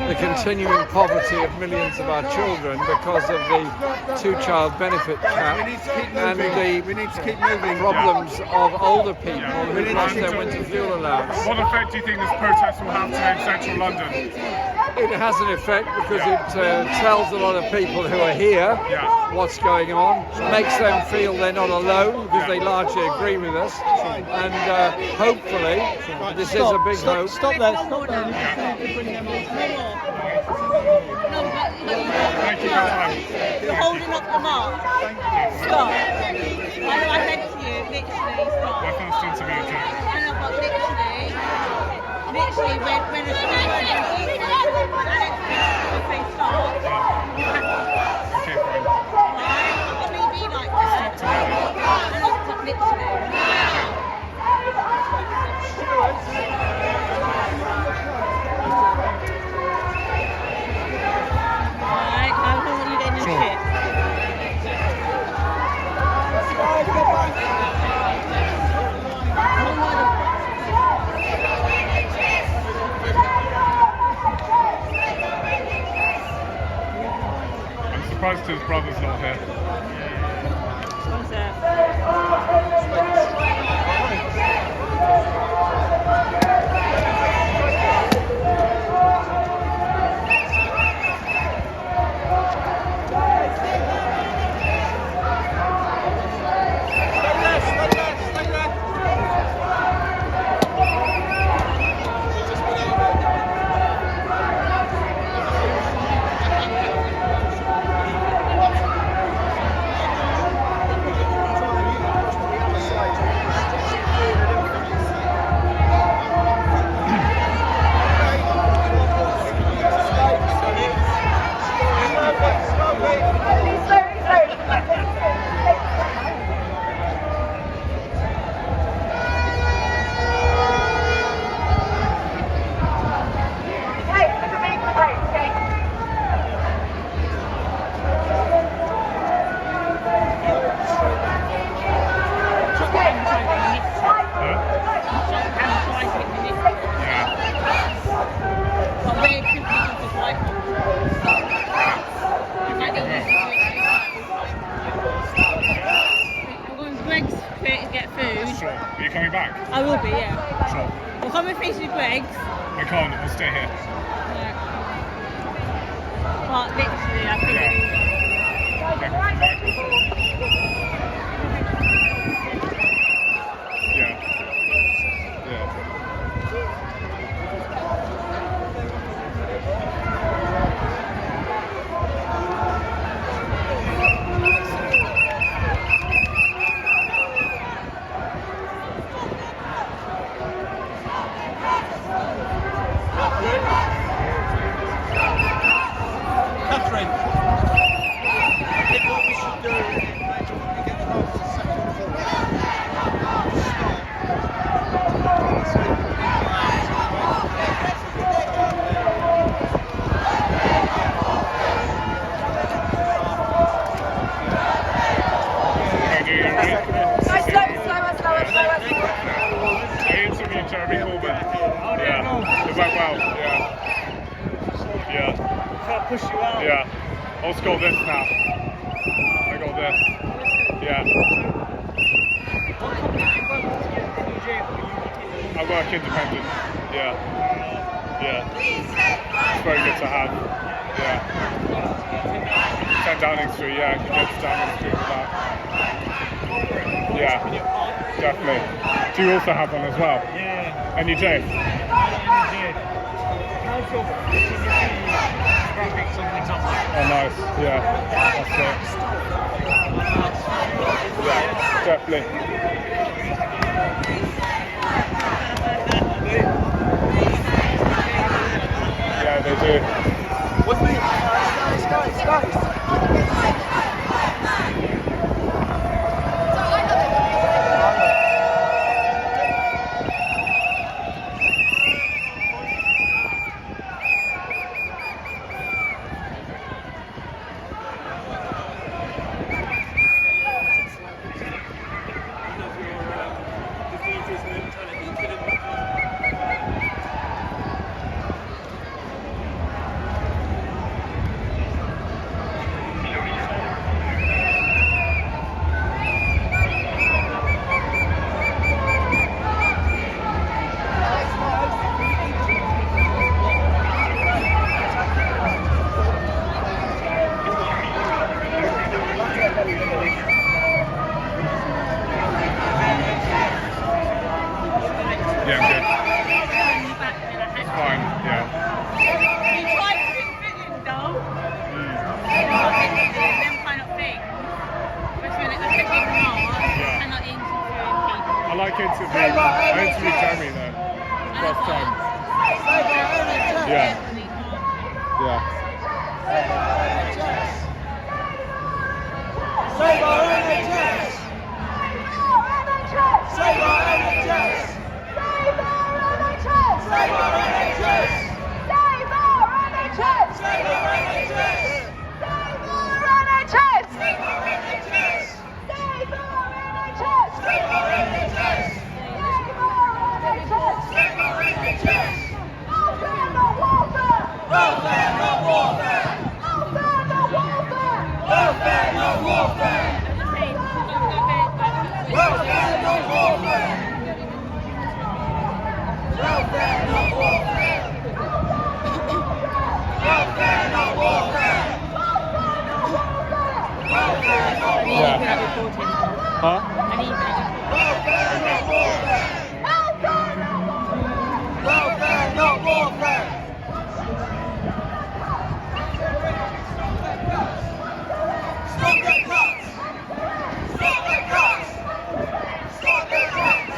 the continuing poverty of millions of our children because of the two-child benefit cap, and the problems of older people who lost their winter fuel allowance. What effect do you think this protest will have today in central London? It has an effect because it tells a lot of people who are here what's going on, makes them feel they're not alone because they largely agree with us, and hopefully, this is a big hope. Stop there. You're holding up the mark. Stop. I said to you, literally, stop. My first interview, Joe. I know, but literally, when the speaker say stop, you have to. Okay, fine. Why can't we be like that? Stop, literally. Alright, I don't want you getting in shit. I'm surprised his brother's not here. What's that? Are you coming back? I will be, yeah. Sure. We'll come and finish with Greg's. I can't, I'll stay here. Yeah. But literally, I think push you out. Yeah. I've got this now. I got this. Yeah. I work independent. Yeah. Yeah. It's very good to have. Yeah. 10 Downing Street, yeah, you get to Downing Street with that. Yeah, definitely. Do you also have one as well? Yeah. NUJ? Oh, nice. Yeah, that's it. Yeah, definitely. Yeah, they do. With me, guys. Yeah, I'm good. It's fine, yeah. You try to fit in though. Them kind of things. Especially in March, cannot interview people. I like interviewing. I interviewed Jamie though. First time. Yeah. Yeah. Save our NHS! Save our NHS! Save our NHS! Save our NHS! Save our NHS! Save our NHS! Save our NHS! Save our NHS! Save our NHS! Save our NHS! Save our NHS! Welfare, not warfare! Welfare, not warfare! Welfare, not warfare! Welfare, not warfare! Welfare, not warfare! Welfare, not warfare! Welfare, not warfare! Welfare, not warfare! Yeah. Huh? Welfare, not warfare! Welfare, not warfare! Stop the cuts! Stop the cuts! Stop the cuts! Stop the cuts!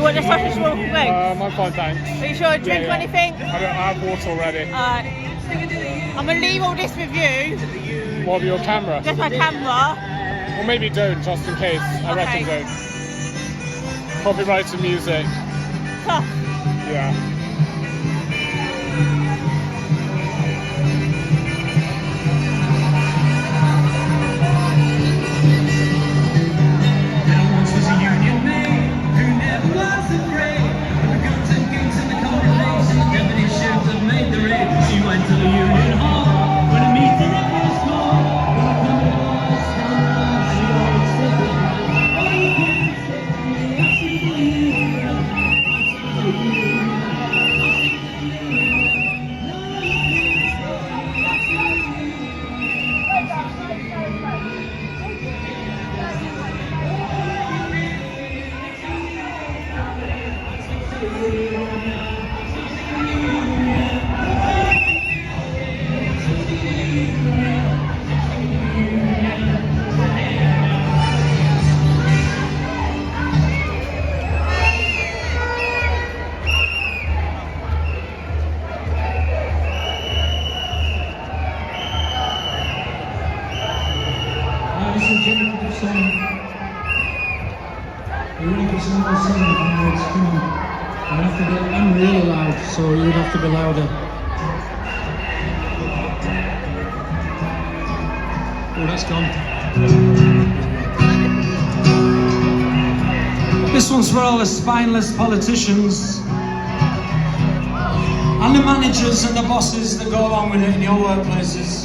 want the sausage roll for both? I'm fine, thanks. Are you sure? Drink or anything? I have water already. I'm going to leave all this with you. What, with your camera? Just my camera. Or maybe don't, just in case. I reckon don't. Copyrighted music. Tough. Yeah. Ladies and gentlemen, the song. We want to give some more singing on it's coming. I have to get, I'm really loud, so you'd have to be louder. Oh, that's gone. This one's for all the spineless politicians and the managers and the bosses that go along with it in your workplaces.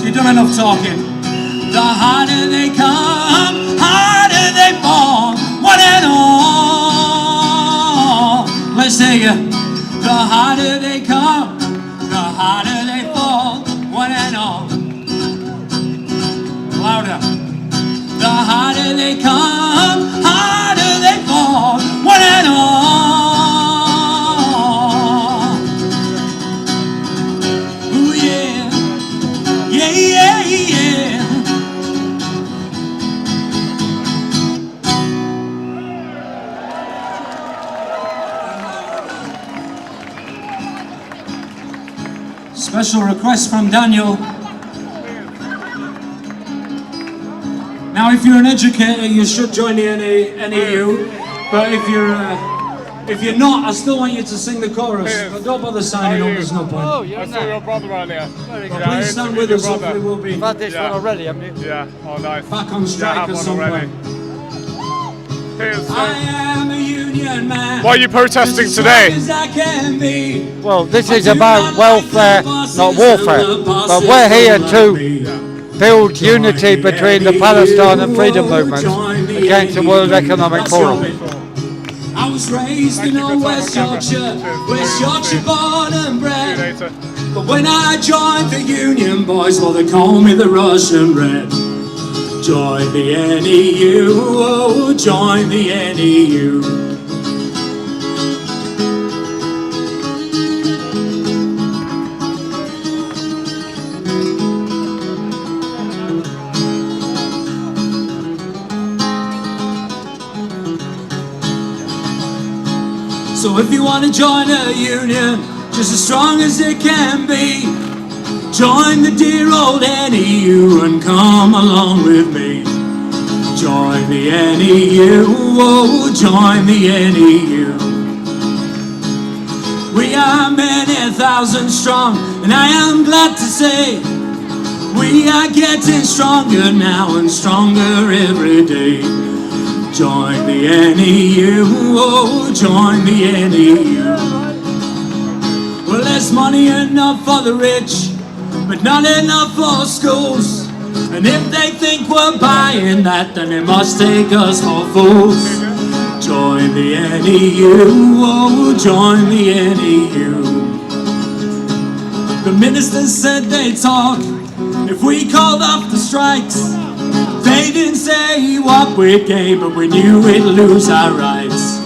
You've done enough talking. The harder they come, harder they fall. One and all. Let's take it. The harder they come, the harder they fall. One and all. Louder. The harder they come, harder they fall. One and all. Ooh yeah. Yeah, yeah, yeah. Special request from Daniel. Now, if you're an educator, you should join the NEU. But if If you're not, I still want you to sing the chorus. But don't bother signing up, there's no point. Oh, I saw your brother earlier. But please stand with us, hopefully we'll be I've had this one already, haven't you? Yeah, oh nice. back on strike at some point. I am a union man. Why are you protesting today? Well, this is about welfare, not warfare. But we're here to build unity between the Palestine and freedom movements against the World Economic Forum. I was raised in old West Yorkshire born and bred. But when I joined the Union Boys, well, they call me the Russian Red. Join the NEU, oh, join the NEU. So if you want to join a union, just as strong as it can be, join the dear old NEU and come along with me. Join the NEU, oh, join the NEU. We are many thousand strong, and I am glad to say we are getting stronger now and stronger every day. Join the NEU, oh, join the NEU. Well, there's money enough for the rich, but not enough for schools. And if they think we're buying that, then they must take us for fools. Join the NEU, oh, join the NEU. The minister said they'd talk if we called off the strikes. They didn't say what we'd gain, but we knew we'd lose our rights.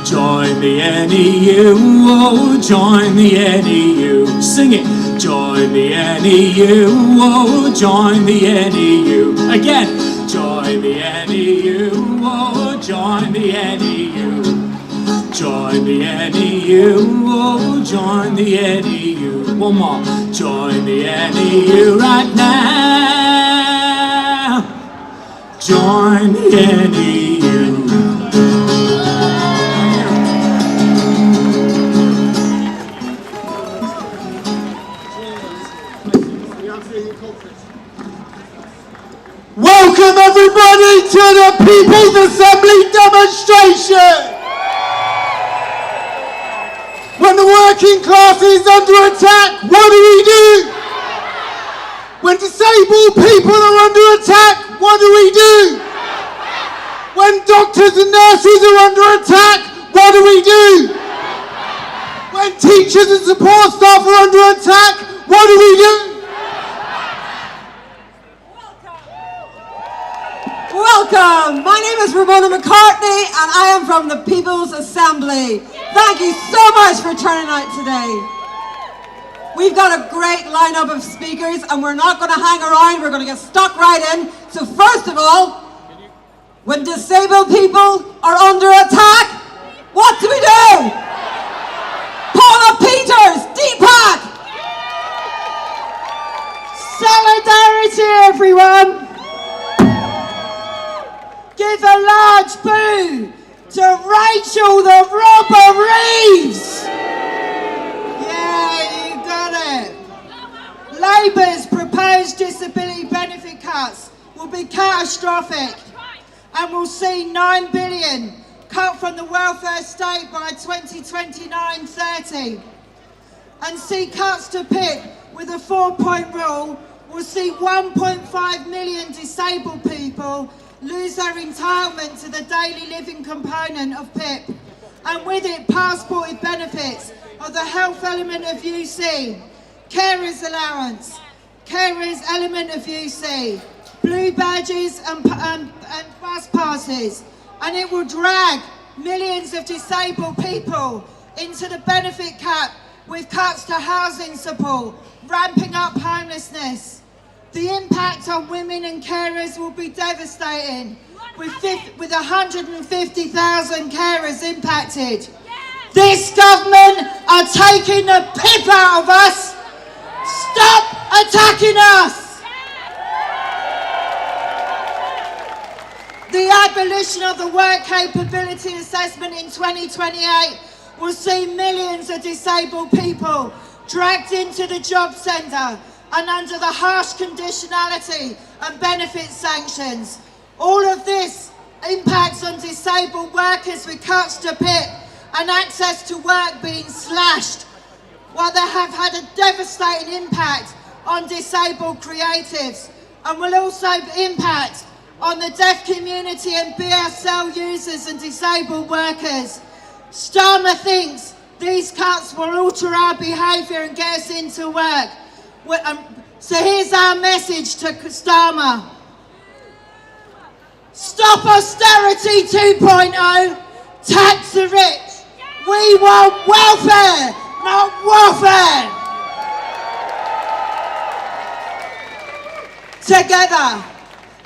Join the NEU, oh, join the NEU. Sing it. Join the NEU, oh, join the NEU. Again. Join the NEU, oh, join the NEU. Join the NEU, oh, join the NEU. One more. Join the NEU right now. Join the NEU. Welcome everybody to the People's Assembly demonstration! When the working class is under attack, what do? When disabled people are under attack, what do? When doctors and nurses are under attack, what do? When teachers and support staff are under attack, what do? Welcome! My name is Ramona McCartney and I am from the People's Assembly. Thank you so much for turning out today. We've got a great lineup of speakers and we're not going to hang around, we're going to get stuck right in. So first of all, when disabled people are under attack, what do we do? Paula Peters, Deepak! Solidarity everyone! Give a large boo to Rachel the Robber Reeves! Yeah, you got it. Labour's proposed disability benefit cuts will be catastrophic and will see 9 billion cut from the welfare state by 2029-30. And see cuts to PIP with a 4-point rule will see 1.5 million disabled people lose their entitlement to the daily living component of PIP, and with it passported benefits of the health element of UC, carers allowance, carers element of UC, blue badges and bus passes, and it will drag millions of disabled people into the benefit cap with cuts to housing support, ramping up homelessness. The impact on women and carers will be devastating, with 150,000 carers impacted. This government are taking the pip out of us. Stop attacking us. The abolition of the work capability assessment in 2028 will see millions of disabled people dragged into the job centre and under the harsh conditionality and benefit sanctions. All of this impacts on disabled workers with cuts to PIP and access to work being slashed, while they have had a devastating impact on disabled creatives and will also impact on the deaf community and BSL users and disabled workers. Starmer thinks these cuts will alter our behaviour and get us into work. So here's our message to Starmer. Stop austerity 2.0, tax the rich. We want welfare, not warfare. Together,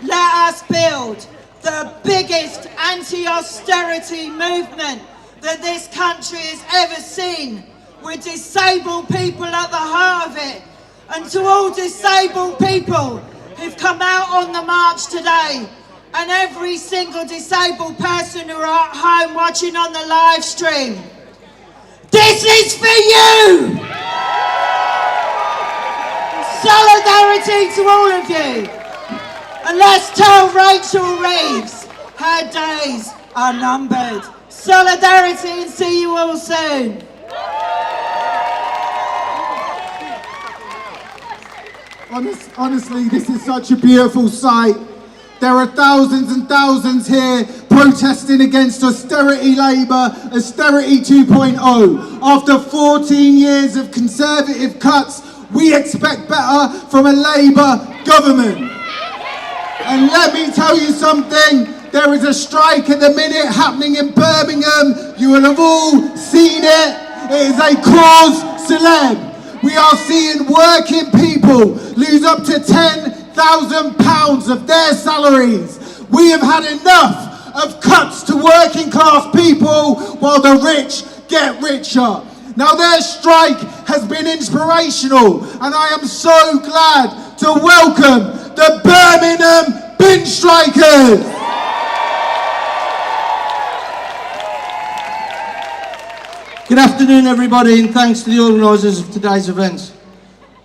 let us build the biggest anti-austerity movement that this country has ever seen, with disabled people at the heart of it. And to all disabled people who've come out on the march today, and every single disabled person who are at home watching on the live stream, this is for you! Solidarity to all of you. And let's tell Rachel Reeves her days are numbered. Solidarity, and see you all soon. Honestly, this is such a beautiful sight. There are thousands and thousands here protesting against austerity Labour, austerity 2.0. After 14 years of Conservative cuts, we expect better from a Labour government. And let me tell you something, there is a strike at the minute happening in Birmingham. You will have all seen it. It is a cause célèbre. We are seeing working people lose up to £10,000 of their salaries. We have had enough of cuts to working class people while the rich get richer. Now their strike has been inspirational, and I am so glad to welcome the Birmingham bin strikers. Good afternoon, everybody, and thanks to the organisers of today's event.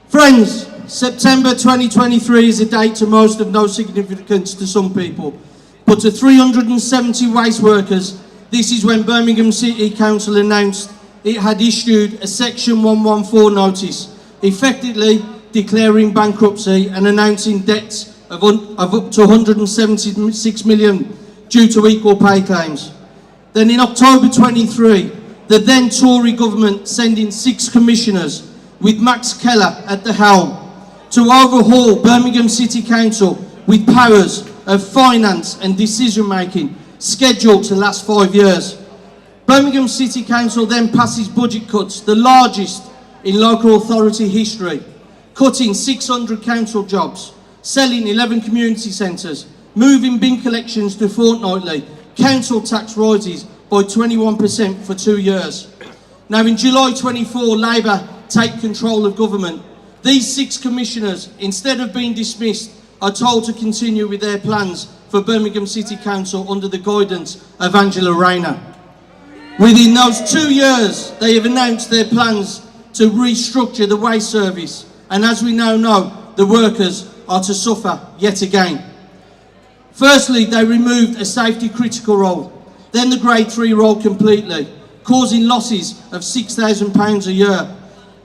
Friends, September 2023 is a date to most of no significance to some people, but to 370 waste workers, this is when Birmingham City Council announced it had issued a Section 114 notice, effectively declaring bankruptcy and announcing debts of up to 176 million due to equal pay claims. Then in October 23, the then Tory government sent in 6 commissioners, with Max Keller at the helm, to overhaul Birmingham City Council with powers of finance and decision making scheduled to last 5 years. Birmingham City Council then passes budget cuts, the largest in local authority history, cutting 600 council jobs, selling 11 community centres, moving bin collections to fortnightly, council tax rises by 21% for 2 years. Now in July 24, Labour take control of government. These 6 commissioners, instead of being dismissed, are told to continue with their plans for Birmingham City Council under the guidance of Angela Rayner. Within those 2 years, they have announced their plans to restructure the waste service, and as we now know, the workers are to suffer yet again. Firstly, they removed a safety critical role, then the grade 3 role completely, causing losses of £6,000 a year.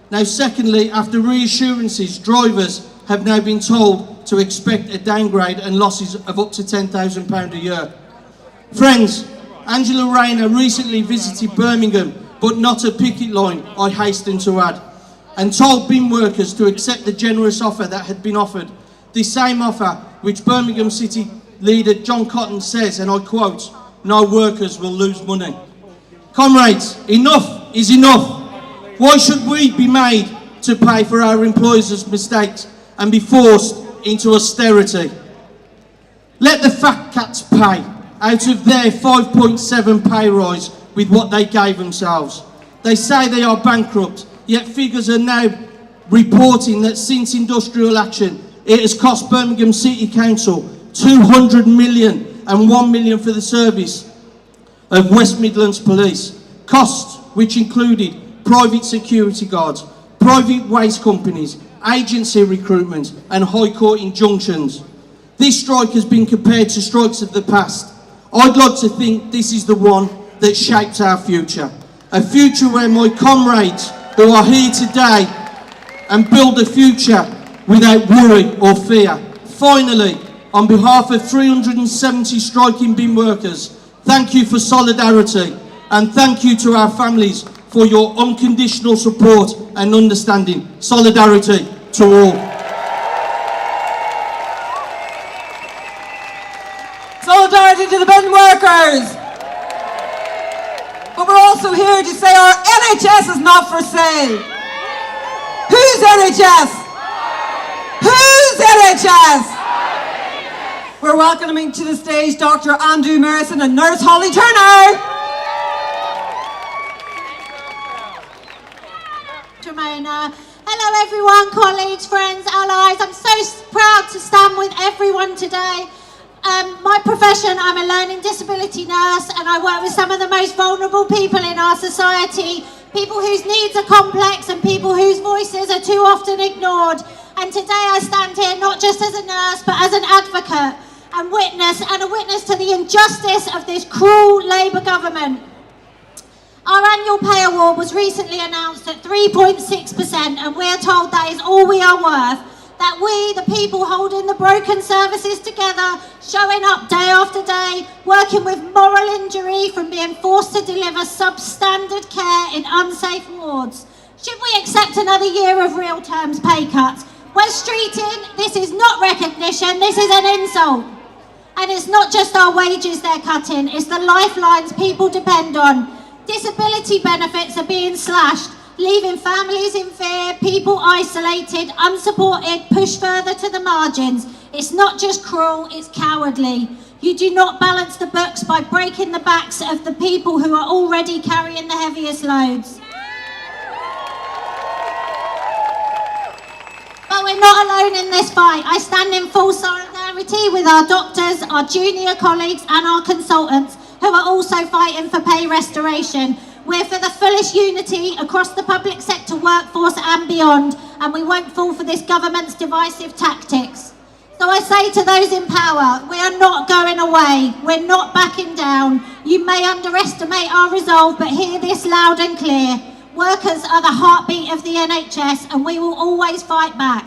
Now secondly, after reassurances, drivers have now been told to expect a downgrade and losses of up to £10,000 a year. Friends, Angela Rayner recently visited Birmingham, but not a picket line, I hasten to add, and told bin workers to accept the generous offer that had been offered. The same offer which Birmingham City leader John Cotton says, and I quote, "No workers will lose money." Comrades, enough is enough. Why should we be made to pay for our employers' mistakes and be forced into austerity? Let the fat cats pay out of their 5.7 pay rise with what they gave themselves. They say they are bankrupt, yet figures are now reporting that since industrial action, it has cost Birmingham City Council £200 million and 1 million for the service of West Midlands Police. Costs which included private security guards, private waste companies, agency recruitment and High Court injunctions. This strike has been compared to strikes of the past. I'd like to think this is the one that shapes our future. A future where my comrades who are here today and build a future without worry or fear. Finally, on behalf of 370 striking bin workers, thank you for solidarity and thank you to our families for your unconditional support and understanding. Solidarity to all. Solidarity to the bin workers. But we're also here to say our NHS is not for sale. Whose NHS? Whose NHS? We're welcoming to the stage Dr. Andrew Merson and Nurse Holly Turner. Hello everyone, colleagues, friends, allies. I'm so proud to stand with everyone today. My profession, I'm a learning disability nurse and I work with some of the most vulnerable people in our society, people whose needs are complex and people whose voices are too often ignored. And today I stand here not just as a nurse but as an advocate and a witness to the injustice of this cruel Labour government. Our annual pay award was recently announced at 3.6% and we're told that is all we are worth. That we, the people holding the broken services together, showing up day after day, working with moral injury from being forced to deliver substandard care in unsafe wards. Should we accept another year of real terms pay cuts? West Streeting, this is not recognition, this is an insult. And it's not just our wages they're cutting, it's the lifelines people depend on. Disability benefits are being slashed, leaving families in fear, people isolated, unsupported, pushed further to the margins. It's not just cruel, it's cowardly. You do not balance the books by breaking the backs of the people who are already carrying the heaviest loads. But we're not alone in this fight. I stand in full solidarity with our doctors, our junior colleagues and our consultants who are also fighting for pay restoration. We're for the fullest unity across the public sector workforce and beyond, and we won't fall for this government's divisive tactics. So I say to those in power, we are not going away, we're not backing down. You may underestimate our resolve, but hear this loud and clear. Workers are the heartbeat of the NHS, and we will always fight back.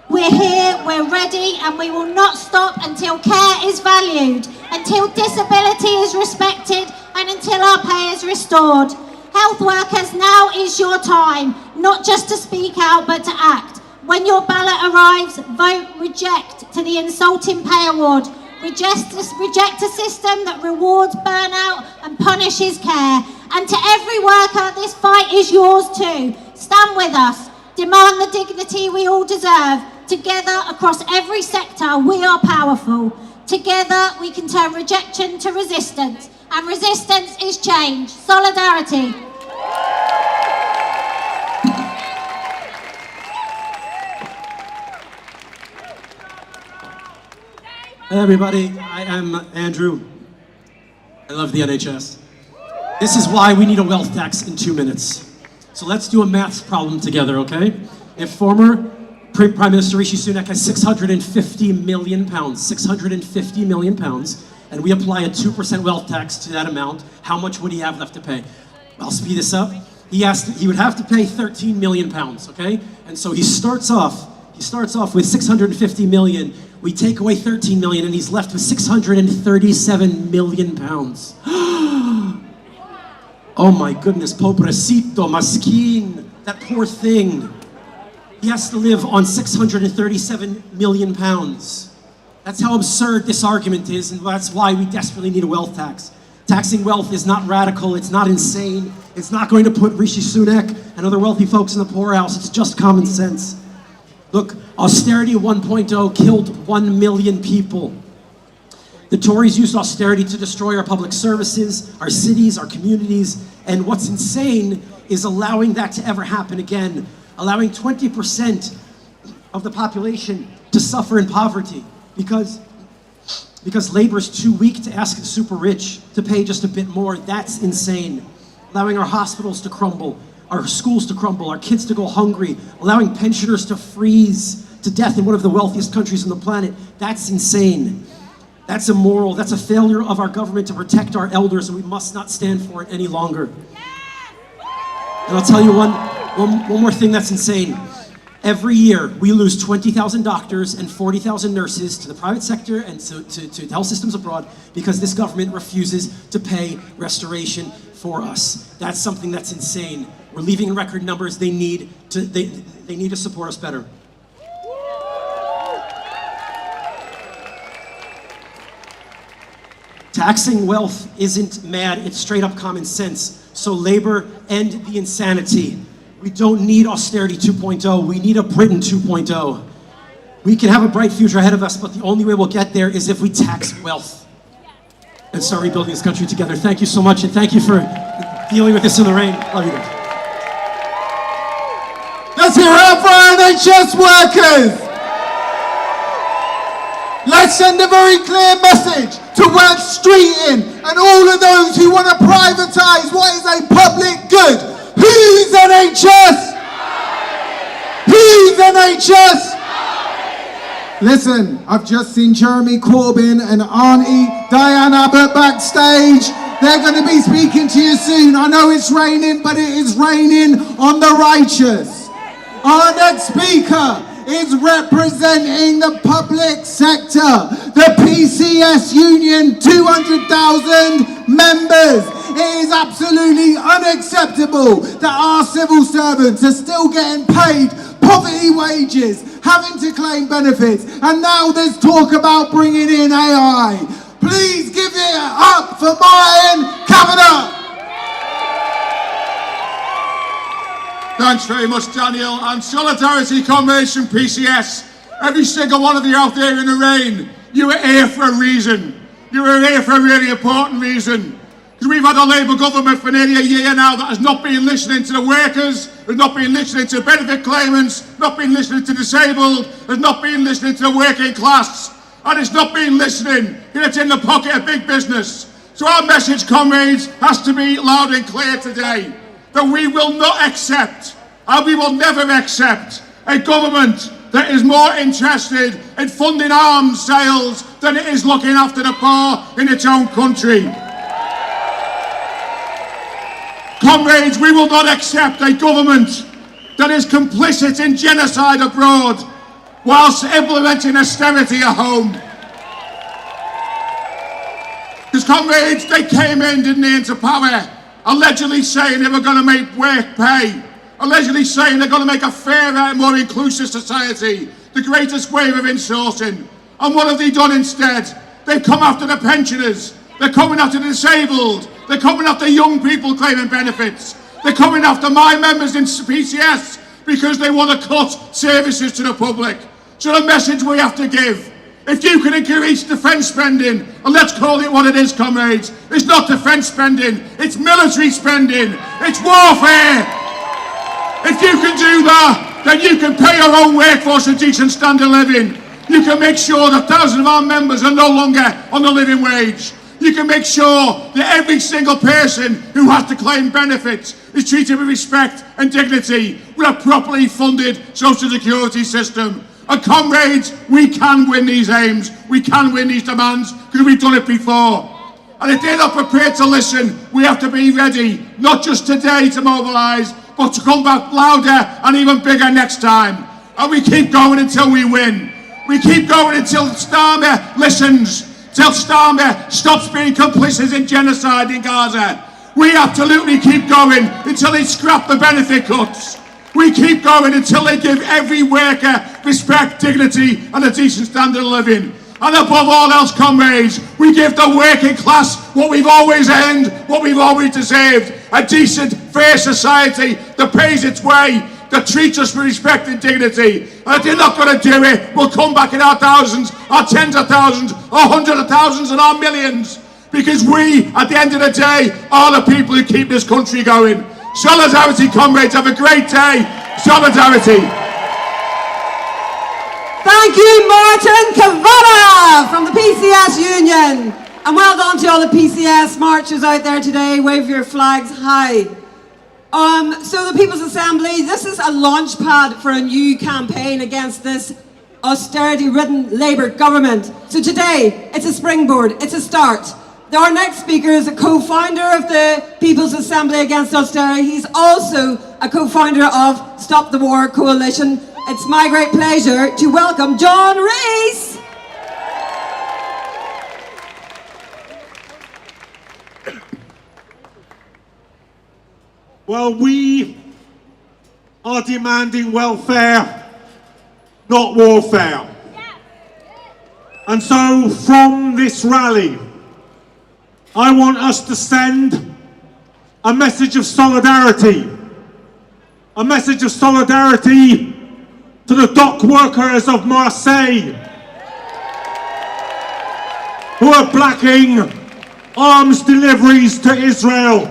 We're here, we're ready, and we will not stop until care is valued, until disability is respected, and until our pay is restored. Health workers, now is your time, not just to speak out, but to act. When your ballot arrives, vote reject to the insulting pay award. Reject a system that rewards burnout and punishes care. And to every worker, this fight is yours too. Stand with us. Demand the dignity we all deserve. Together, across every sector, we are powerful. Together, we can turn rejection to resistance. And resistance is change. Solidarity. Hey everybody, I am Andrew. I love the NHS. This is why we need a wealth tax in 2 minutes. So let's do a maths problem together, okay? If former Prime Minister Rishi Sunak has 650 million pounds, 650 million pounds, and we apply a 2% wealth tax to that amount, how much would he have left to pay? I'll speed this up. He would have to pay 13 million pounds, okay? And so he starts off with 650 million. We take away 13 million and he's left with 637 million pounds. Oh my goodness, pobrecito, maskin, that poor thing. He has to live on 637 million pounds. That's how absurd this argument is, and that's why we desperately need a wealth tax. Taxing wealth is not radical, it's not insane, it's not going to put Rishi Sunak and other wealthy folks in the poorhouse, it's just common sense. Look, austerity 1.0 killed 1 million people. The Tories used austerity to destroy our public services, our cities, our communities, and what's insane is allowing that to ever happen again, allowing 20% of the population to suffer in poverty, because because labor's too weak to ask the super rich to pay just a bit more. That's insane. Allowing our hospitals to crumble, our schools to crumble, our kids to go hungry, allowing pensioners to freeze to death in one of the wealthiest countries on the planet. That's insane. That's immoral. That's a failure of our government to protect our elders, and we must not stand for it any longer. And I'll tell you one more thing that's insane. Every year, we lose 20,000 doctors and 40,000 nurses to the private sector and to health systems abroad because this government refuses to pay restoration for us. That's something that's insane. We're leaving in record numbers. They need to support us better. Taxing wealth isn't mad, it's straight up common sense. So labor, end the insanity. We don't need austerity 2.0, we need a Britain 2.0. We can have a bright future ahead of us, but the only way we'll get there is if we tax wealth and start rebuilding this country together. Thank you so much, and thank you for dealing with this in the rain. Love you guys. Let's hear it up for our NHS workers. Let's send a very clear message to West Streeting and all of those who want to privatise what is a public good. Who's NHS? Who's NHS? Listen, I've just seen Jeremy Corbyn and Auntie Diane Abbott backstage. They're going to be speaking to you soon. I know it's raining, but it is raining on the righteous. Our next speaker is representing the public sector, the PCS union, 200,000 members. It is absolutely unacceptable that our civil servants are still getting paid poverty wages, having to claim benefits, and now there's talk about bringing in AI. Please give it up for Martin Kavanagh. Thanks very much, Daniel, and solidarity, comrades from PCS. Every single one of you out there in the rain, you are here for a reason. You are here for a really important reason. Because we've had a Labour government for nearly a year now that has not been listening to the workers, has not been listening to benefit claimants, not been listening to disabled, has not been listening to the working class, and it's not been listening. It's in the pocket of big business. So our message, comrades, has to be loud and clear today. That we will not accept, and we will never accept, a government that is more interested in funding arms sales than it is looking after the poor in its own country. Comrades, we will not accept a government that is complicit in genocide abroad whilst implementing austerity at home. Because, comrades, they came in, didn't they, into power, allegedly saying they were going to make work pay, allegedly saying they're going to make a fairer and more inclusive society, the greatest wave of insourcing. And what have they done instead? They've come after the pensioners, they're coming after the disabled, they're coming after young people claiming benefits, they're coming after my members in PCS because they want to cut services to the public. So the message we have to give, if you can increase defence spending, and let's call it what it is, comrades, it's not defence spending, it's military spending, it's warfare. If you can do that, then you can pay your own workforce a decent standard of living. You can make sure that thousands of our members are no longer on the living wage. You can make sure that every single person who has to claim benefits is treated with respect and dignity with a properly funded social security system. And comrades, we can win these aims, we can win these demands, because we've done it before. And if they're not prepared to listen, we have to be ready, not just today to mobilise, but to come back louder and even bigger next time. And we keep going until we win. We keep going until Starmer listens, till Starmer stops being complicit in genocide in Gaza. We absolutely keep going until they scrap the benefit cuts. We keep going until they give every worker respect, dignity and a decent standard of living. And above all else, comrades, we give the working class what we've always earned, what we've always deserved, a decent, fair society that pays its way, that treats us with respect and dignity. And if they're not going to do it, we'll come back in our thousands, our tens of thousands, our hundreds of thousands and our millions. Because we, at the end of the day, are the people who keep this country going. Solidarity, comrades. Have a great day. Solidarity. Thank Thank you, Martin Kavanagh from the PCS Union. And well done to all the PCS marchers out there today. Wave your flags high. So the People's Assembly, this is a launch pad for a new campaign against this austerity-ridden Labour government. So today, it's a springboard, it's a start. Our next speaker is a co-founder of the People's Assembly Against Austerity. He's also a co-founder of Stop the War Coalition. It's my great pleasure to welcome John Rees. Well, we are demanding welfare, not warfare. And so from this rally, I want us to send a message of solidarity. A message of solidarity to the dock workers of Marseille who are blocking arms deliveries to Israel.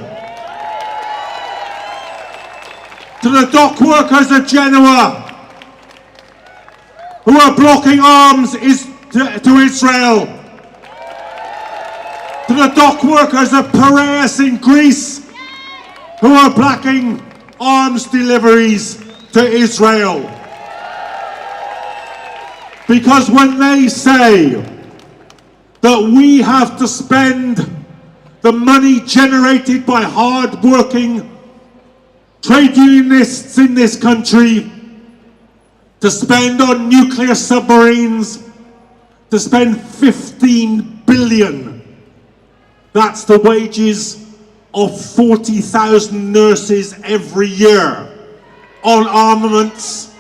To the dock workers of Genoa who are blocking arms to Israel. To the dock workers of Piraeus in Greece who are blocking arms deliveries to Israel. Because when they say that we have to spend the money generated by hard-working trade unionists in this country to spend on nuclear submarines, to spend 15 billion. That's the wages of 40,000 nurses every year on armaments.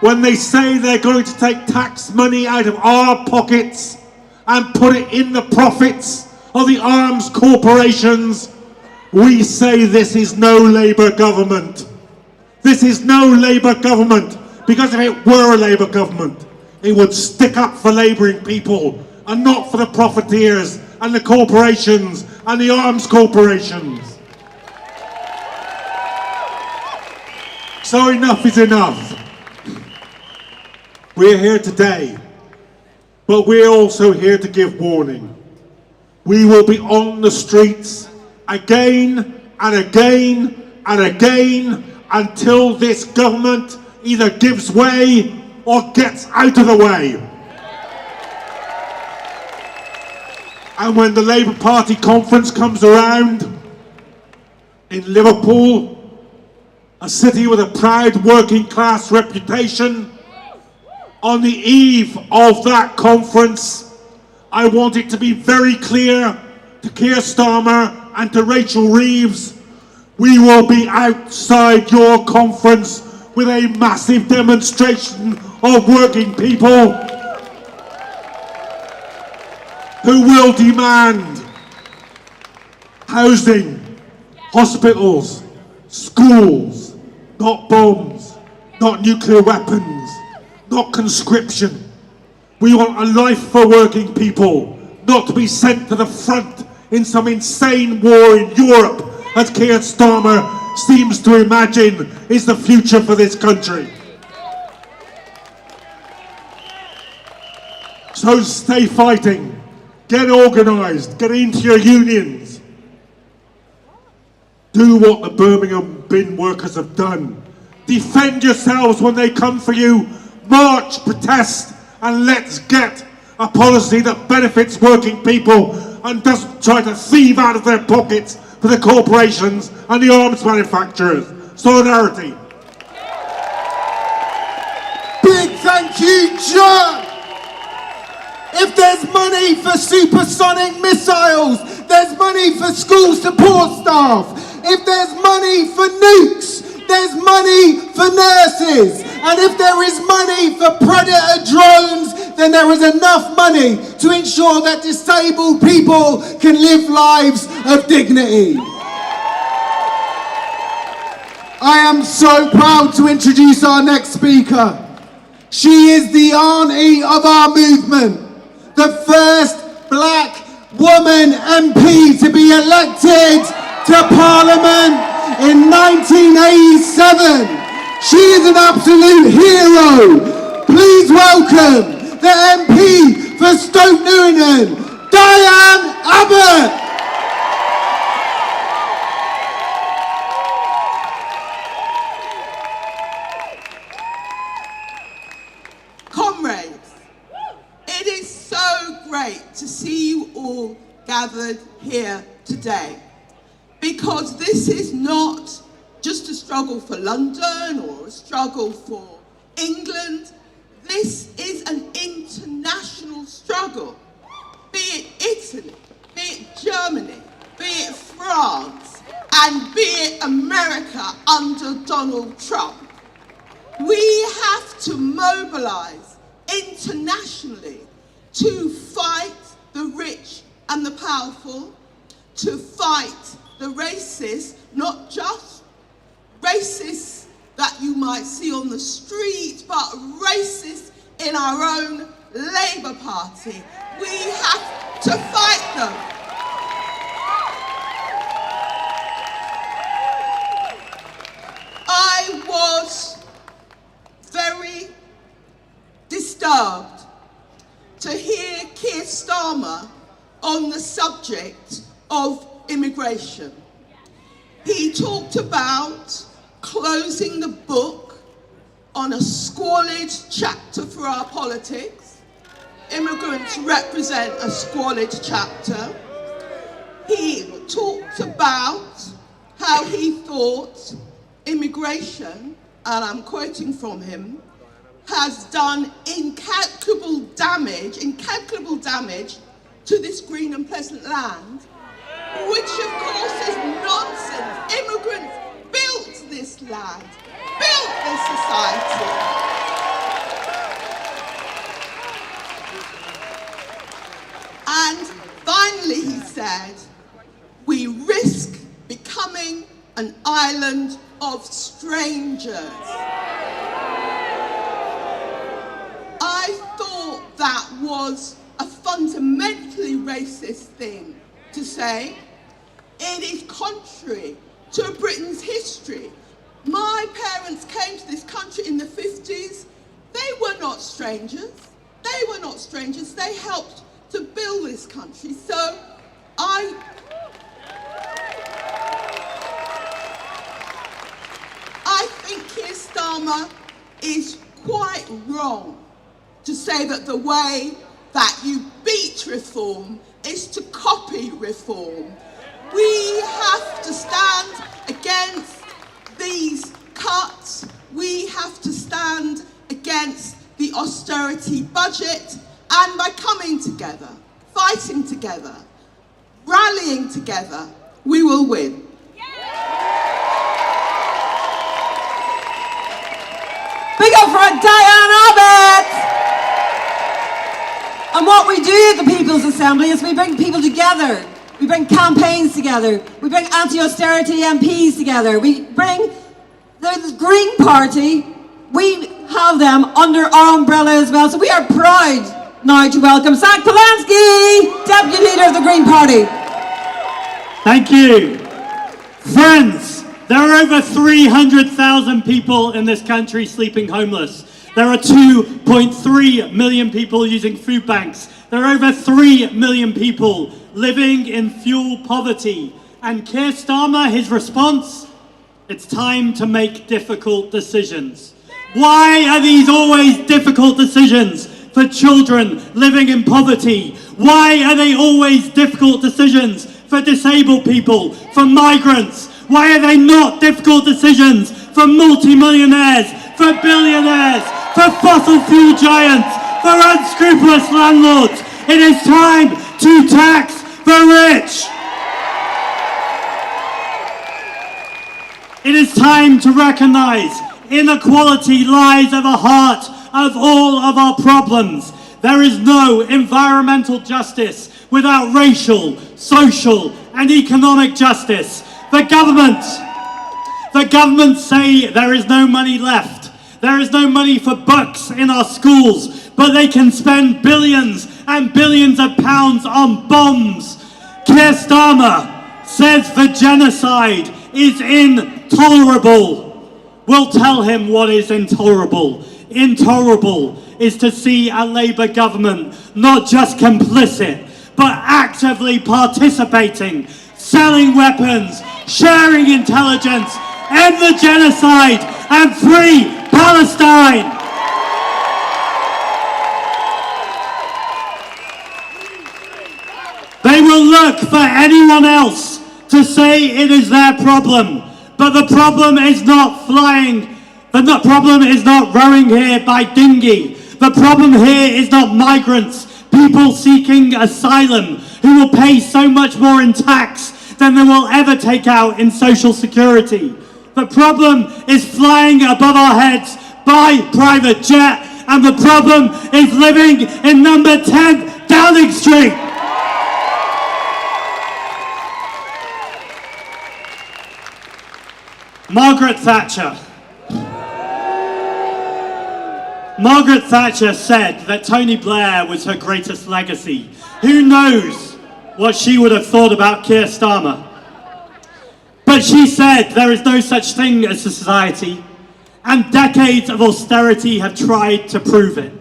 When they say they're going to take tax money out of our pockets and put it in the profits of the arms corporations, we say this is no Labour government. This is no Labour government, because if it were a Labour government, it would stick up for labouring people and not for the profiteers and the corporations and the arms corporations. So enough is enough. We're here today, but we're also here to give warning. We will be on the streets again and again and again until this government either gives way or gets out of the way. And when the Labour Party conference comes around in Liverpool, a city with a proud working class reputation, on the eve of that conference, I want it to be very clear to Keir Starmer and to Rachel Reeves, we will be outside your conference with a massive demonstration of working people who will demand housing, hospitals, schools, not bombs, not nuclear weapons, not conscription. We want a life for working people, not to be sent to the front in some insane war in Europe, as Keir Starmer seems to imagine is the future for this country. So stay fighting, get organised, get into your unions. Do what the Birmingham bin workers have done. Defend yourselves when they come for you. March, protest, and let's get a policy that benefits working people and doesn't try to thieve out of their pockets for the corporations and the arms manufacturers. Solidarity. Big thank you, John. If there's money for supersonic missiles, there's money for school support staff. If there's money for nukes, there's money for nurses. And if there is money for predator drones, then there is enough money to ensure that disabled people can live lives of dignity. I am so proud to introduce our next speaker. She is the auntie of our movement, the first black woman MP to be elected to Parliament in 1987. She is an absolute hero. please welcome the MP for Stoke Newington, Diane Abbott. Comrades, it is so great to see you all gathered here today, because this is not just a struggle for London or a struggle for England. This is an international struggle. Be it Italy, be it Germany, be it France, and be it America under Donald Trump. We have to mobilize internationally to fight the rich and the powerful, to fight the racists, not just racists that you might see on the street, but racists in our own Labour Party. We have to fight them. I was very disturbed to hear Keir Starmer on the subject of immigration. He talked about closing the book on a squalid chapter for our politics. Immigrants represent a squalid chapter. He talked about how he thought immigration, and I'm quoting from him, has done incalculable damage to this green and pleasant land, which of course is nonsense. Immigrants built this land, built this society. And finally he said, we risk becoming an island of strangers. I thought that was a fundamentally racist thing to say. It is contrary to Britain's history. My parents came to this country in the 50s. They were not strangers. They were not strangers. They helped to build this country. So I think Keir Starmer is quite wrong to say that the way that you beat reform is to copy reform. We have to stand against these cuts. We have to stand against the austerity budget, and by coming together, fighting together, rallying together, we will win. Big up for Diane Abbott! And what we do at the People's Assembly is we bring people together. We bring campaigns together. We bring anti-austerity MPs together. We bring the Green Party. We have them under our umbrella as well. So we are proud now to welcome Zach Polanski, Deputy Leader of the Green Party. Thank you. Friends, there are over 300,000 people in this country sleeping homeless. There are 2.3 million people using food banks. There are over 3 million people living in fuel poverty. And Keir Starmer, his response? It's time to make difficult decisions. Why are these always difficult decisions for children living in poverty? Why are they always difficult decisions for disabled people, for migrants? Why are they not difficult decisions for multi-millionaires, for billionaires, for fossil fuel giants, for unscrupulous landlords? It is time to tax the rich. It is time to recognise inequality lies at the heart of all of our problems. There is no environmental justice without racial, social and economic justice. The government say there is no money left. There is no money for books in our schools, but they can spend billions and billions of pounds on bombs. Keir Starmer says the genocide is intolerable. We'll tell him what is intolerable. intolerable is to see a Labour government not just complicit, but actively participating, selling weapons, sharing intelligence, end the genocide, and free Palestine! They will look for anyone else to say it is their problem, but the problem is not flying. The problem is not rowing here by dinghy. The problem here is not migrants, people seeking asylum, who will pay so much more in tax than they will ever take out in social security. The problem is flying above our heads by private jet, and the problem is living in number 10 Downing Street. Margaret Thatcher. Margaret Thatcher said that Tony Blair was her greatest legacy. Who knows what she would have thought about Keir Starmer? But she said there is no such thing as a society, and decades of austerity have tried to prove it.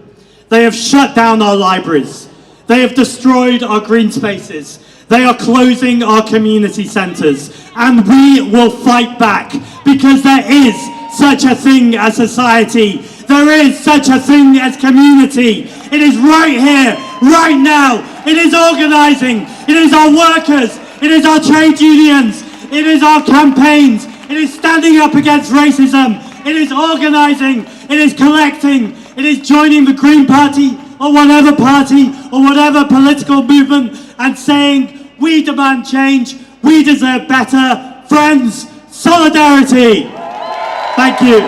They have shut down our libraries. They have destroyed our green spaces. They are closing our community centres, and we will fight back, because there is such a thing as society. There is such a thing as community. It is right here, right now. It is organising. It is our workers. It is our trade unions. It is our campaigns. It is standing up against racism. It is organising. It is collecting. It is joining the Green Party or whatever party or whatever political movement and saying, we demand change, we deserve better. Friends, solidarity. Thank you.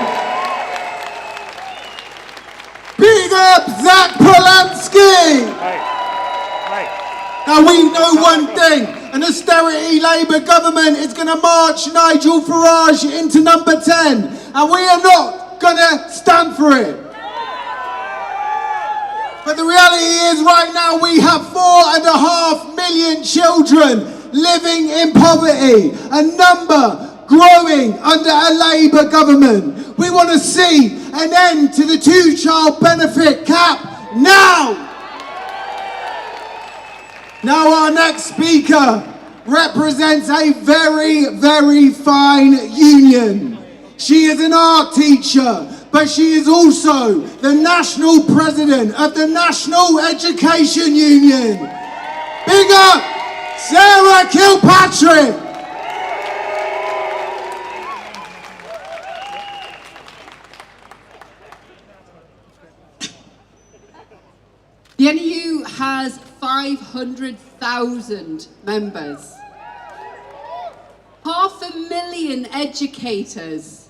Big up Zach Polanski! Now we know one thing, an austerity Labour government is going to march Nigel Farage into number 10, and we are not going to stand for it. But the reality is right now we have 4.5 million children living in poverty, a number growing under a Labour government. We want to see an end to the 2-child benefit cap now. Now our next speaker represents a very, very fine union. She is an art teacher, but she is also the national president of the National Education Union. Big up, Sarah Kilpatrick. The NEU has 500,000 members, 500,000 educators,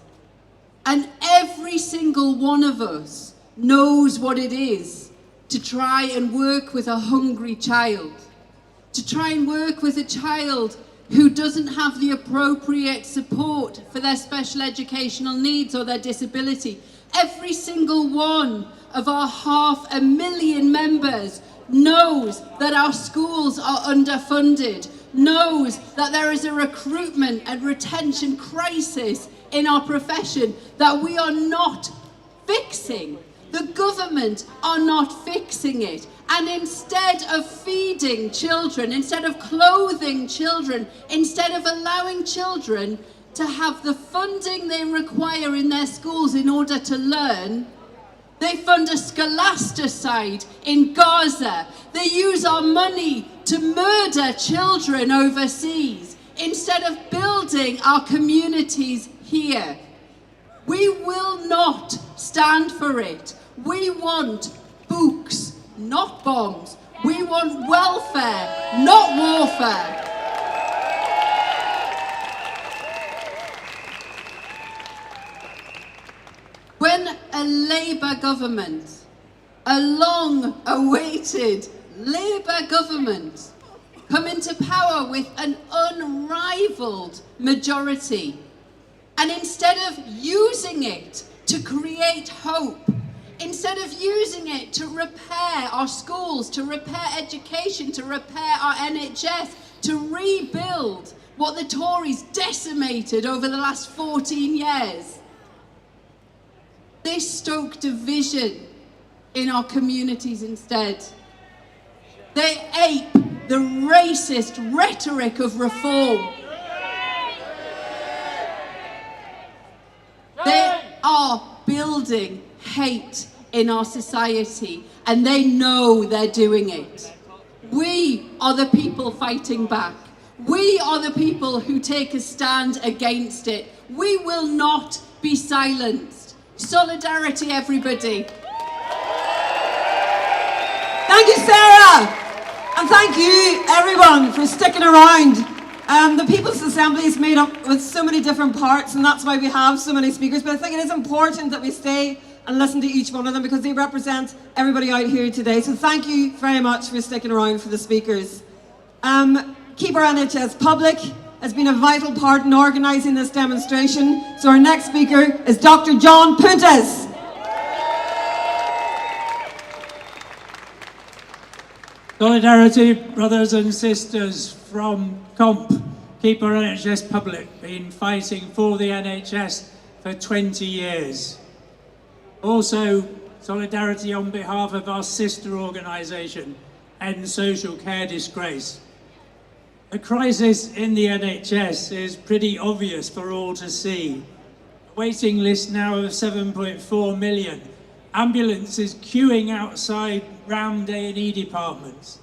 and every single one of us knows what it is to try and work with a hungry child, to try and work with a child who doesn't have the appropriate support for their special educational needs or their disability. Every single one of our 500,000 members knows that our schools are underfunded, knows that there is a recruitment and retention crisis in our profession that we are not fixing. The government are not fixing it. And instead of feeding children, instead of clothing children, instead of allowing children to have the funding they require in their schools in order to learn, they fund a scholasticide in Gaza. They use our money to murder children overseas instead of building our communities here. We will not stand for it. We want books, not bombs. We want welfare, not warfare. When a Labour government, a long-awaited Labour government, come into power with an unrivaled majority, and instead of using it to create hope, instead of using it to repair our schools, to repair education, to repair our NHS, to rebuild what the Tories decimated over the last 14 years, they this stoke division in our communities instead. They ape the racist rhetoric of reform. They are building hate in our society, and they know they're doing it. We are the people fighting back. We are the people who take a stand against it. We will not be silenced. Solidarity, everybody. Thank you, Sarah. And thank you, everyone, for sticking around. The People's Assembly is made up with so many different parts, and that's why we have so many speakers. But I think it is important that we stay and listen to each one of them because they represent everybody out here today. So thank you very much for sticking around for the speakers. Keep our NHS public has been a vital part in organising this demonstration. So our next speaker is Dr. John Puntis. Solidarity, brothers and sisters from COMP, Keep Our NHS Public, been fighting for the NHS for 20 years. Also, solidarity on behalf of our sister organisation, End Social Care Disgrace. The crisis in the NHS is pretty obvious for all to see. A waiting list now of 7.4 million. Ambulances queuing outside round A&E departments.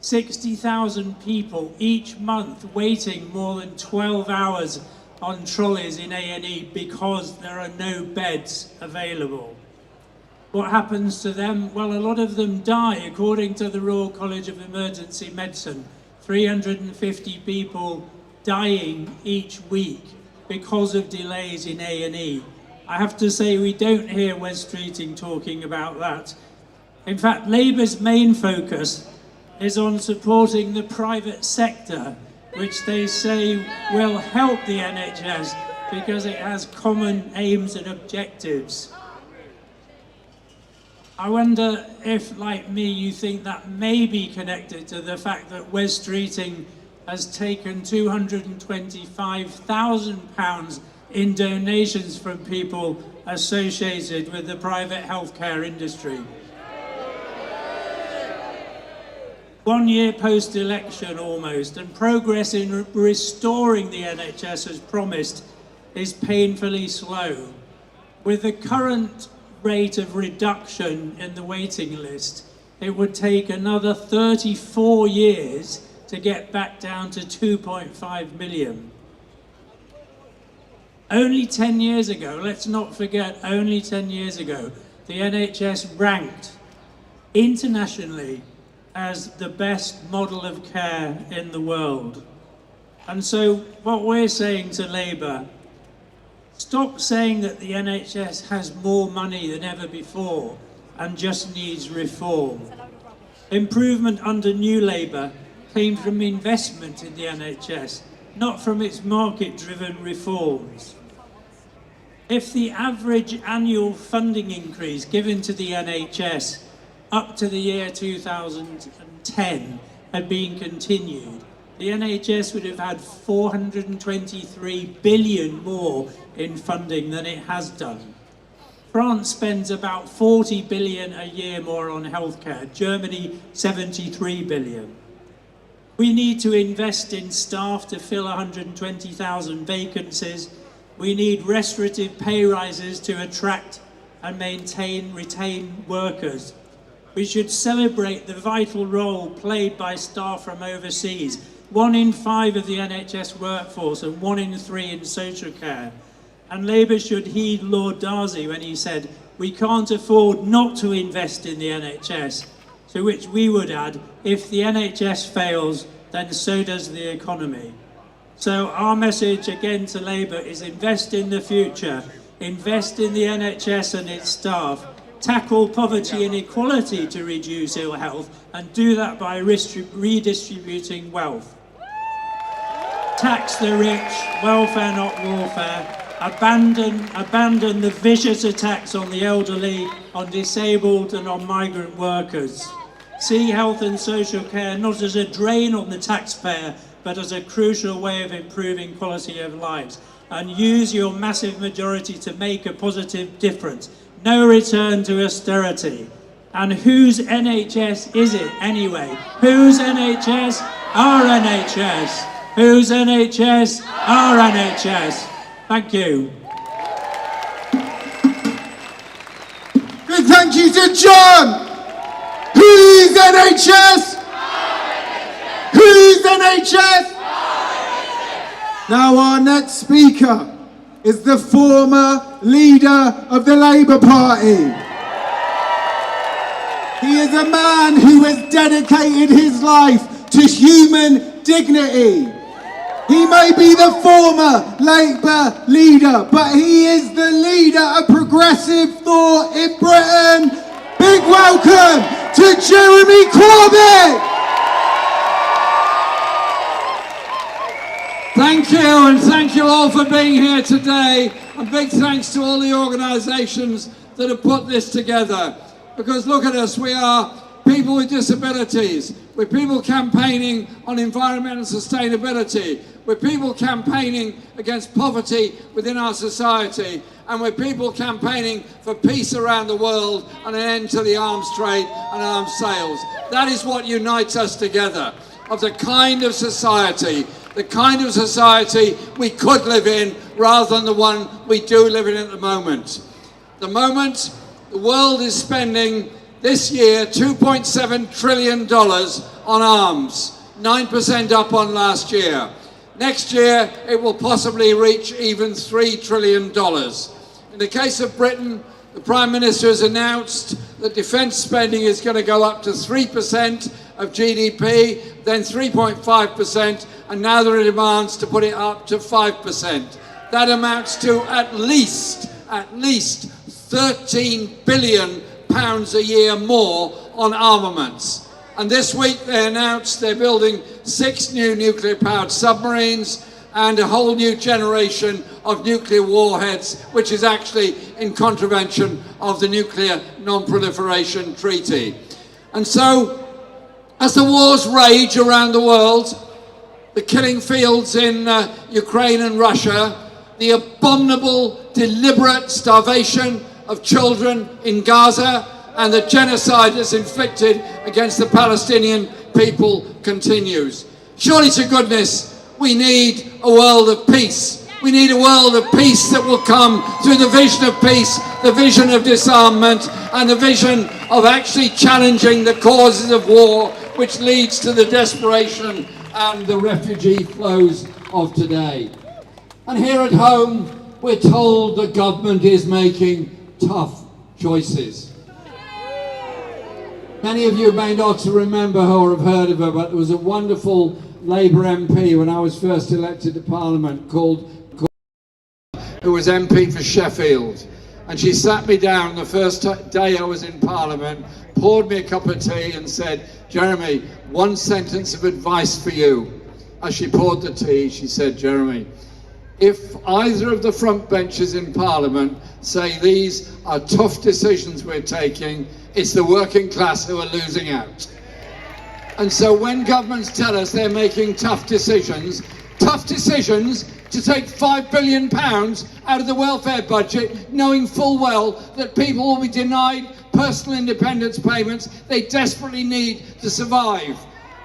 60,000 people each month waiting more than 12 hours on trolleys in A&E because there are no beds available. What happens to them? Well, a lot of them die, according to the Royal College of Emergency Medicine. 350 people dying each week because of delays in A&E. I have to say we don't hear Wes Streeting talking about that. In fact, Labour's main focus is on supporting the private sector, which they say will help the NHS because it has common aims and objectives. I wonder if, like me, you think that may be connected to the fact that Wes Streeting has taken £225,000 in donations from people associated with the private healthcare industry. 1 year post-election almost, and progress in restoring the NHS as promised is painfully slow. With the current rate of reduction in the waiting list, it would take another 34 years to get back down to 2.5 million. Only 10 years ago, let's not forget, only 10 years ago, the NHS ranked internationally as the best model of care in the world. And so what we're saying to Labour, stop saying that the NHS has more money than ever before and just needs reform. Improvement under New Labour came from investment in the NHS, not from its market-driven reforms. If the average annual funding increase given to the NHS up to the year 2010 had been continued, the NHS would have had 423 billion more in funding than it has done. France spends about 40 billion a year more on healthcare, Germany 73 billion. We need to invest in staff to fill 120,000 vacancies. We need restorative pay rises to attract and retain workers. We should celebrate the vital role played by staff from overseas. 1 in 5 of the NHS workforce and 1 in 3 in social care. And Labour should heed Lord Darcy when he said, we can't afford not to invest in the NHS. To which we would add, if the NHS fails, then so does the economy. So our message again to Labour is invest in the future, invest in the NHS and its staff, tackle poverty and inequality to reduce ill health, and do that by redistributing wealth. Tax the rich, welfare not warfare. Abandon the vicious attacks on the elderly, on disabled and on migrant workers. See health and social care not as a drain on the taxpayer, but as a crucial way of improving quality of lives. And use your massive majority to make a positive difference. no return to austerity. And whose NHS is it anyway? Whose NHS? Our NHS. Whose NHS? Our NHS. Thank you. Big thank you to John. Whose NHS? Whose NHS? Now our next speaker is the former leader of the Labour Party. He is a man who has dedicated his life to human dignity. He may be the former Labour leader, but he is the leader of progressive thought in Britain. Big welcome to Jeremy Corbyn! Thank you, and thank you all for being here today. And big thanks to all the organisations that have put this together. Because look at us, we are people with disabilities. We're people campaigning on environmental sustainability. We're people campaigning against poverty within our society. And we're people campaigning for peace around the world and an end to the arms trade and arms sales. That is what unites us together, of the kind of society we could live in rather than the one we do live in at the moment. The world is spending this year $2.7 trillion on arms, 9% up on last year. Next year, it will possibly reach even $3 trillion. In the case of Britain, the Prime Minister has announced that defence spending is going to go up to 3% of GDP, then 3.5%, and now there are demands to put it up to 5%. That amounts to at least £13 billion a year more on armaments. And this week they announced they're building 6 new nuclear-powered submarines and a whole new generation of nuclear warheads, which is actually in contravention of the Nuclear Non-Proliferation Treaty. And so, as the wars rage around the world, the killing fields in Ukraine and Russia, the abominable, deliberate starvation of children in Gaza, and the genocide that's inflicted against the Palestinian people continues. Surely to goodness, we need a world of peace. We need a world of peace that will come through the vision of peace, the vision of disarmament, and the vision of actually challenging the causes of war, which leads to the desperation and the refugee flows of today. And here at home, we're told the government is making tough choices. Many of you may not remember her or have heard of her, but there was a wonderful Labour MP when I was first elected to Parliament called who was MP for Sheffield. And she sat me down the first day I was in Parliament, poured me a cup of tea and said, "Jeremy, one sentence of advice for you." As she poured the tea, she said, "Jeremy, if either of the front benches in Parliament say these are tough decisions we're taking, it's the working class who are losing out." And so when governments tell us they're making tough decisions to take £5 billion out of the welfare budget, knowing full well that people will be denied personal independence payments they desperately need to survive.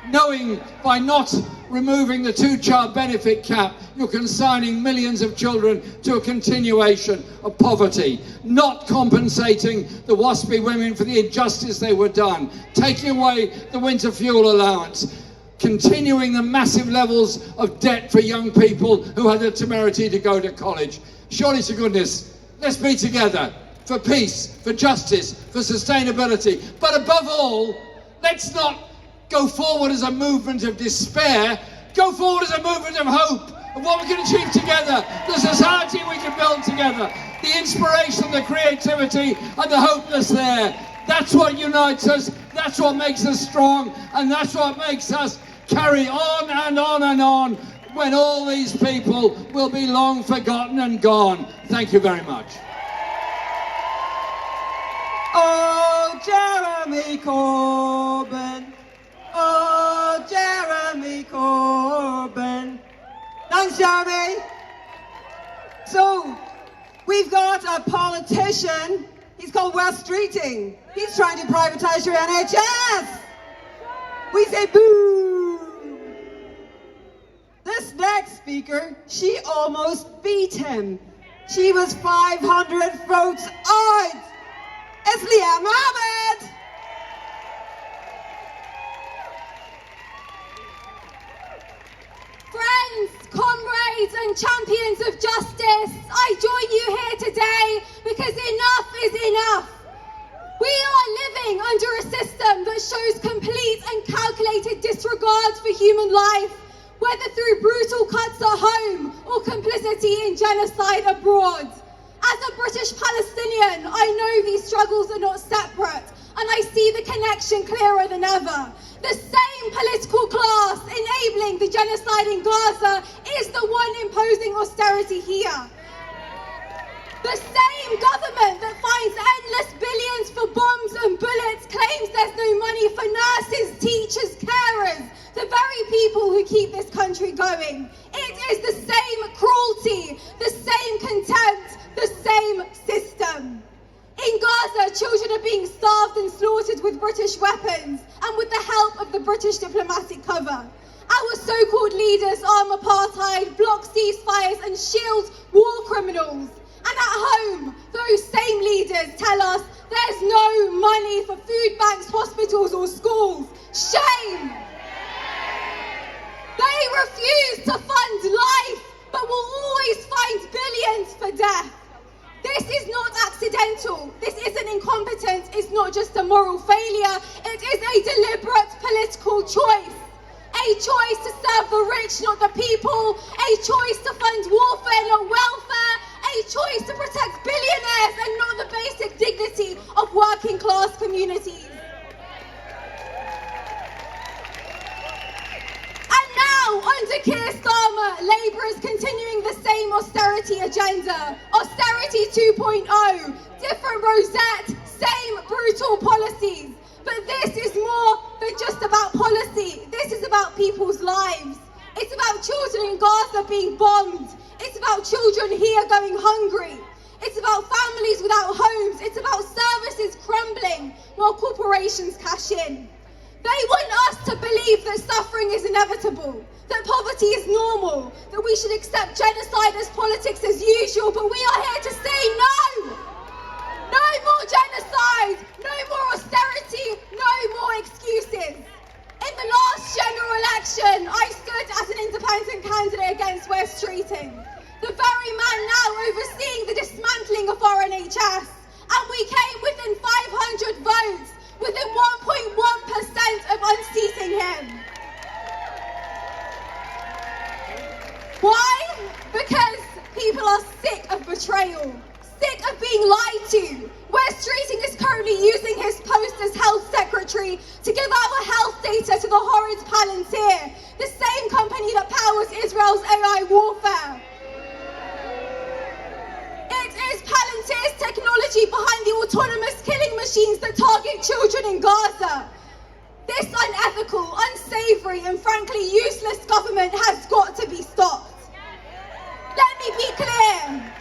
Knowing by not removing the 2-child benefit cap, you're consigning millions of children to a continuation of poverty, not compensating the WASPy women for the injustice they were done, taking away the winter fuel allowance, continuing the massive levels of debt for young people who had the temerity to go to college. Surely to goodness, let's be together for peace, for justice, for sustainability, but above all, let's not go forward as a movement of despair. Go forward as a movement of hope, of what we can achieve together, the society we can build together, the inspiration, the creativity, and the hope that's there. That's what unites us, that's what makes us strong, and that's what makes us carry on and on and on when all these people will be long forgotten and gone. Thank you very much. Oh, Jeremy Corbyn. Oh, Jeremy Corbyn. Thanks, Jeremy. So, we've got a politician He's called West Streeting. He's trying to privatise your NHS. We say boo. This next speaker, she almost beat him. She was 500 votes out. It's Leanne Mohammed. Friends, comrades and champions of justice, I join you here today because enough is enough. We are living under a system that shows complete and calculated disregard for human life, whether through brutal cuts at home or complicity in genocide abroad. As a British Palestinian, I know these struggles are not separate, and I see the connection clearer than ever. The same political class enabling the genocide in Gaza is the one imposing austerity here. The same government that finds endless billions for bombs and bullets claims there's no money for nurses, teachers, carers, the very people who keep this country going. It is the same cruelty, the same contempt, the same system. In Gaza, children are being starved and slaughtered with British weapons and with the help of the British diplomatic cover. Our so-called leaders arm apartheid, block ceasefires and shield war criminals. And at home, those same leaders tell us there's no money for food banks, hospitals or schools. Shame! They refuse to fund life, but will always find billions for death. This is not accidental. This isn't incompetence. It's not just a moral failure. It is a deliberate political choice. A choice to serve the rich, not the people. A choice to fund warfare, not welfare. A choice to protect billionaires and not the basic dignity of working class communities. And now, under Keir Starmer, Labour is continuing the same austerity agenda. Austerity 2.0, different rosette, same brutal policies. But this is more than just about policy. This is about people's lives. It's about children in Gaza being bombed. It's about children here going hungry. It's about families without homes. It's about services crumbling while corporations cash in. They want us to believe that suffering is inevitable, that poverty is normal, that we should accept genocide as politics as usual, but we are here to say no! No more genocide! No more austerity! No more excuses! In the last general election, I stood as an independent candidate against West Streeting, the very man now overseeing the dismantling of our NHS, and we came within 500 votes, within 1.1% of unseating him. Why? Because people are sick of betrayal, sick of being lied to. West Streeting is currently using his post as health secretary to give our health data to the horrid Palantir, the same company that powers Israel's AI warfare. It is Palantir's technology behind the autonomous killing machines that target children in Gaza. This unethical, unsavoury and frankly useless government has got to be stopped. Let me be clear.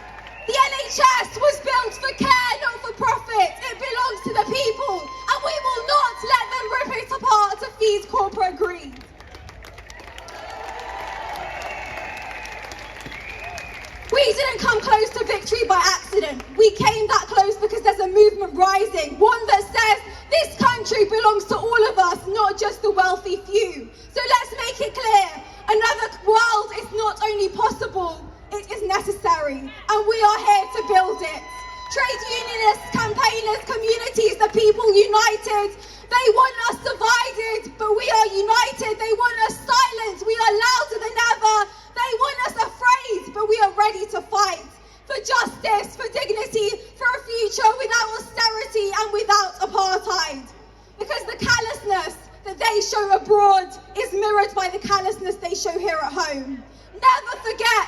The NHS was built for care, not for profit. It belongs to the people, and we will not let them rip it apart to feed corporate greed. We didn't come close to victory by accident. We came that close because there's a movement rising, one that says this country belongs to all of us, not just the wealthy few. So let's make it clear, another world is not only possible, it is necessary, and we are here to build it. Trade unionists, campaigners, communities, the people united. They want us divided, but we are united. They want us silent, we are louder than ever. They want us afraid, but we are ready to fight. For justice, for dignity, for a future without austerity and without apartheid. Because the callousness that they show abroad is mirrored by the callousness they show here at home. Never forget,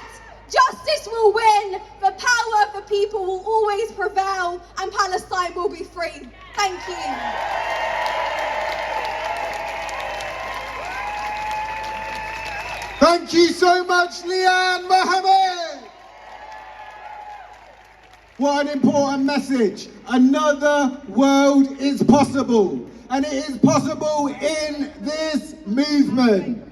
justice will win, the power of the people will always prevail, and Palestine will be free. Thank you. Thank you so much, Leanne Mohammed. What an important message. Another world is possible. And it is possible in this movement.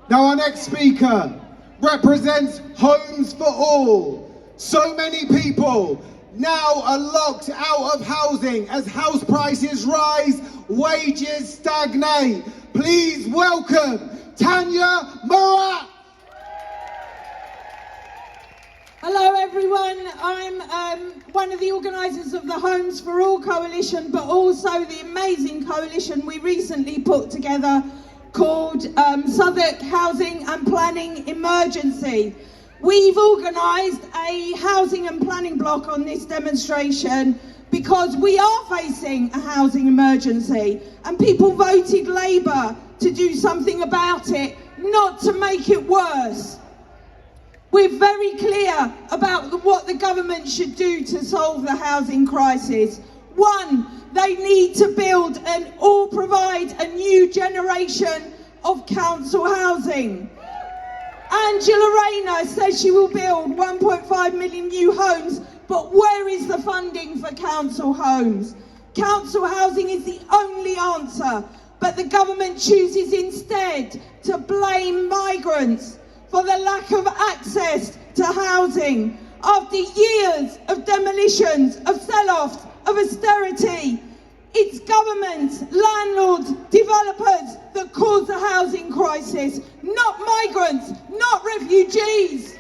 Now our next speaker represents Homes for All. So many people now are locked out of housing as house prices rise, wages stagnate. Please welcome Tanya Murat. Hello everyone, I'm one of the organisers of the Homes for All coalition, but also the amazing coalition we recently put together called Southwark Housing and Planning Emergency. We've organised a housing and planning block on this demonstration because we are facing a housing emergency and people voted Labour to do something about it, not to make it worse. We're very clear about what the government should do to solve the housing crisis. One, they need to build or provide a new generation of council housing. Angela Rayner says she will build 1.5 million new homes, but where is the funding for council homes? Council housing is the only answer, but the government chooses instead to blame migrants for the lack of access to housing. After years of demolitions, of sell-offs, of austerity, it's governments, landlords, developers that cause the housing crisis, not migrants, not refugees.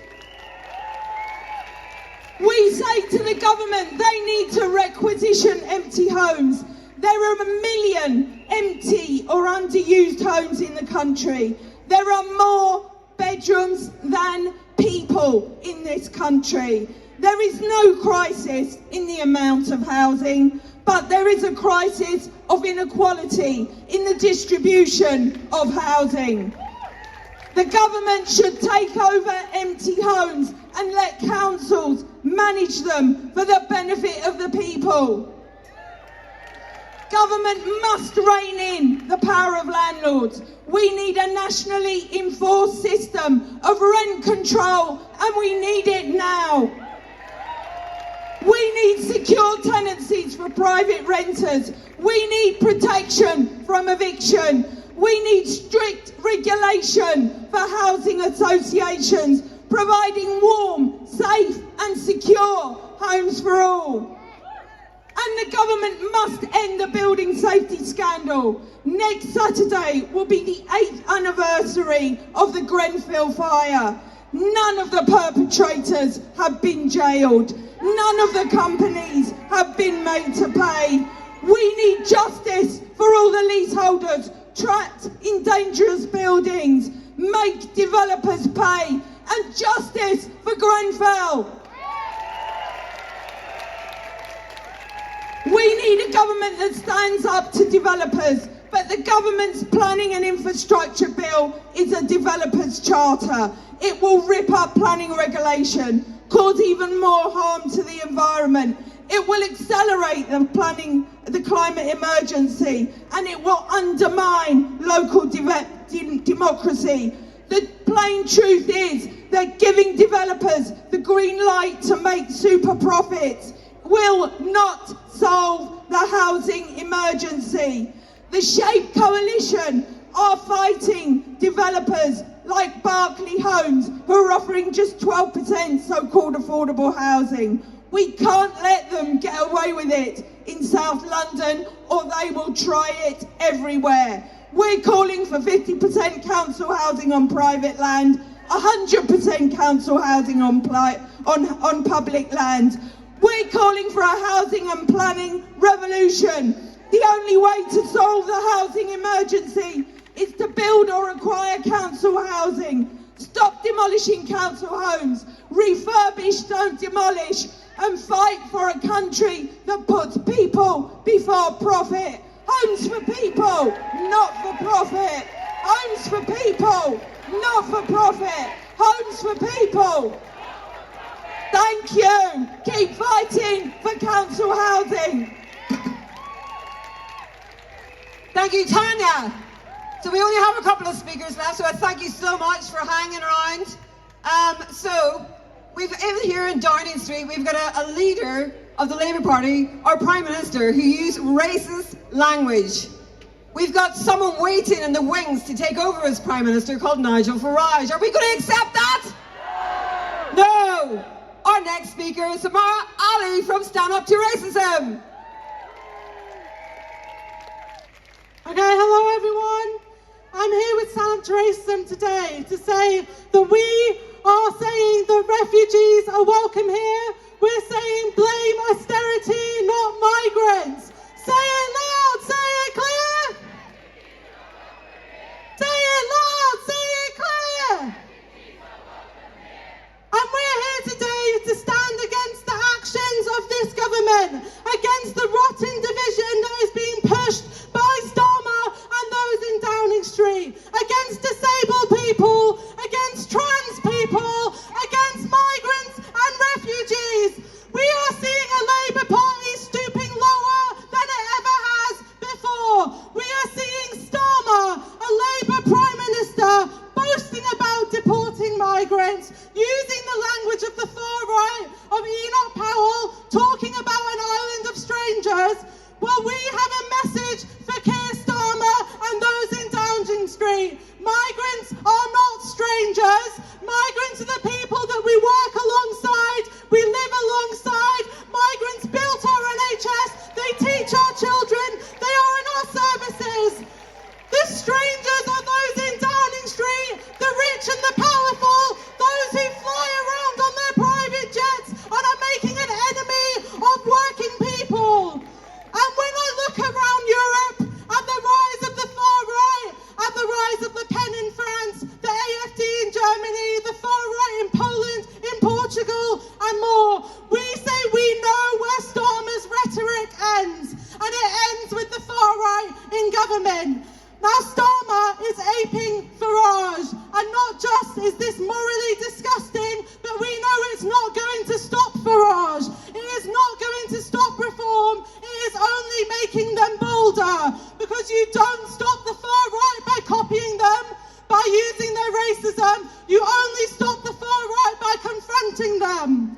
We say to the government they need to requisition empty homes. There are 1 million empty or underused homes in the country. There are more bedrooms than people in this country. There is no crisis in the amount of housing, but there is a crisis of inequality in the distribution of housing. The government should take over empty homes and let councils manage them for the benefit of the people. Government must rein in the power of landlords. We need a nationally enforced system of rent control, and we need it now. We need secure tenancies for private renters. We need protection from eviction. We need strict regulation for housing associations, providing warm, safe and secure homes for all. And the government must end the building safety scandal. Next Saturday will be the 8th anniversary of the Grenfell fire. None of the perpetrators have been jailed. None of the companies have been made to pay. We need justice for all the leaseholders trapped in dangerous buildings. Make developers pay, and justice for Grenfell. We need a government that stands up to developers, but the government's planning and infrastructure bill is a developer's charter. It will rip up planning regulation, cause even more harm to the environment. It will accelerate the climate emergency, and it will undermine local democracy. The plain truth is that giving developers the green light to make super profits will not solve the housing emergency. The SHAPE coalition are fighting developers like Berkeley Homes, who are offering just 12% so-called affordable housing. We can't let them get away with it in South London, or they will try it everywhere. We're calling for 50% council housing on private land, 100% council housing on public land. We're calling for a housing and planning revolution. The only way to solve the housing emergency is to build or acquire council housing. Stop demolishing council homes. Refurbish, don't demolish. And fight for a country that puts people before profit. Homes for people, not for profit. Homes for people, not for profit. Homes for people. Thank you. Keep fighting for council housing. Thank you, Tanya. So we only have a couple of speakers left, so I thank you so much for hanging around. So Here in Downing Street, we've got a leader of the Labour Party, our Prime Minister, who used racist language. We've got someone waiting in the wings to take over as Prime Minister called Nigel Farage. Are we going to accept that? No! Our next speaker is Samara Ali from Stand Up to Racism. Okay, hello everyone. I'm here with Stand Up to Racism today to say that we are saying that refugees are welcome here. We're saying blame austerity, not migrants. Say it loud, say it clear. Say it loud, say it clear. And we're here today to stand against the actions of this government, against the rotten division that is being pushed by Starmer and those in Downing Street, against disabled people, against trans people, against migrants and refugees. We are seeing a Labour Party stooping lower than it ever has before. We are seeing Starmer, a Labour Prime Minister, boasting about deporting migrants, using the language of the far right, of Enoch Powell, talking about an island of strangers. Well, we have a message for Keir Starmer and those in Downing Street. Migrants are not strangers. Migrants are the people that we work alongside, we live alongside. Migrants built our NHS, they teach our children, they are in our services. The strangers are those in Downing Street, the rich and the powerful, those who fly around on their private jets and are making an enemy of working people. And when I look around Europe at the rise of the far right, at the rise of Le Pen in France, the AfD in Germany, the far right in Poland, in Portugal and more, we say we know where Starmer's rhetoric ends, and it ends with the far right in government. Now Starmer is aping Farage, and not just is this morally disgusting, but we know it's not going to stop Farage. It is not going to stop reform. It is only making them bolder, because you don't stop the far right by copying them, by using their racism. You only stop the far right by confronting them.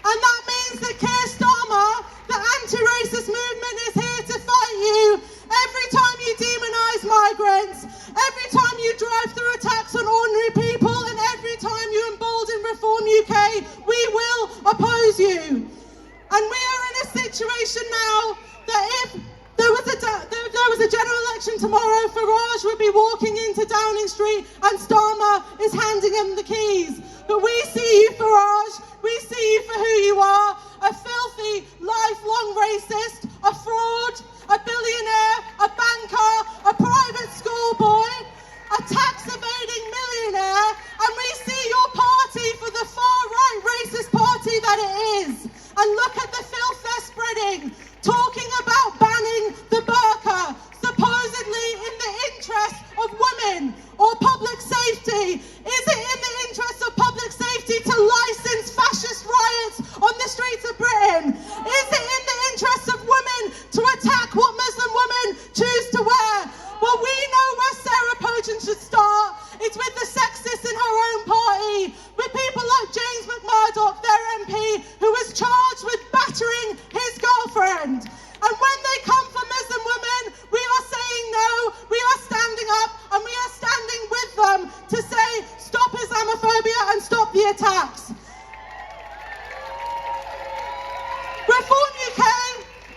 And that means that Keir Starmer, the anti-racist movement, is here to fight you. Every time you demonise migrants, every time you drive through attacks on ordinary people, and every time you embolden Reform UK, we will oppose you. And we are in a situation now that if there was a general election tomorrow, Farage would be walking into Downing Street and Starmer is handing him the keys. But we see you, Farage, we see you for who you are, a filthy, lifelong racist, a fraud, a billionaire, a banker, a private schoolboy, a tax-evading millionaire, and we see your party for the far-right racist party that it is. And look at the filth they're spreading, talking about banning the burqa, supposedly in the interest of women or public safety. Is it in the interest of public safety to license fascist riots on the streets of Britain? Is it in the interest of women to attack what Muslim women choose to wear? Well, we know where Sarah Pojan should start. It's with the sexists in her own party, with people like James McMurdoch, their MP, who was charged with battering his girlfriend. And when they come for Muslim women, we are saying no, we are standing up, and we are standing with them to say stop Islamophobia and stop the attacks. Reform UK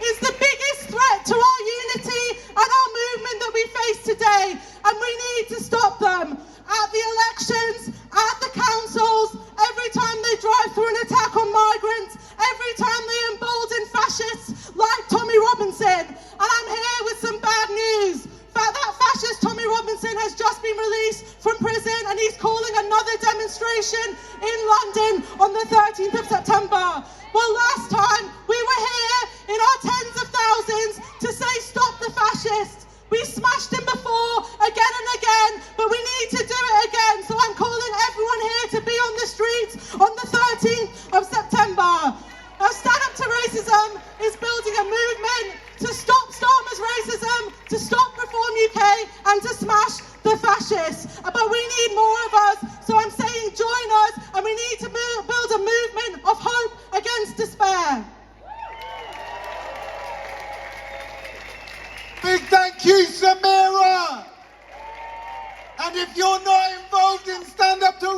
is the biggest threat to our unity and our movement that we face today, and we need to stop them. At the elections, at the councils, every time they drive through an attack on migrants, every time they embolden fascists like Tommy Robinson. And I'm here with some bad news. That fascist Tommy Robinson has just been released from prison, and he's calling another demonstration in London on the 13th of September. Well, last time we were here in our tens of thousands to say stop the fascists. We smashed him before, again and again, but we need to do it again. So I'm calling everyone here to be on the streets on the 13th of September. Now, Stand Up to Racism is building a movement to stop Starmer's racism, to stop Reform UK, and to smash the fascists. But we need more of us, so I'm saying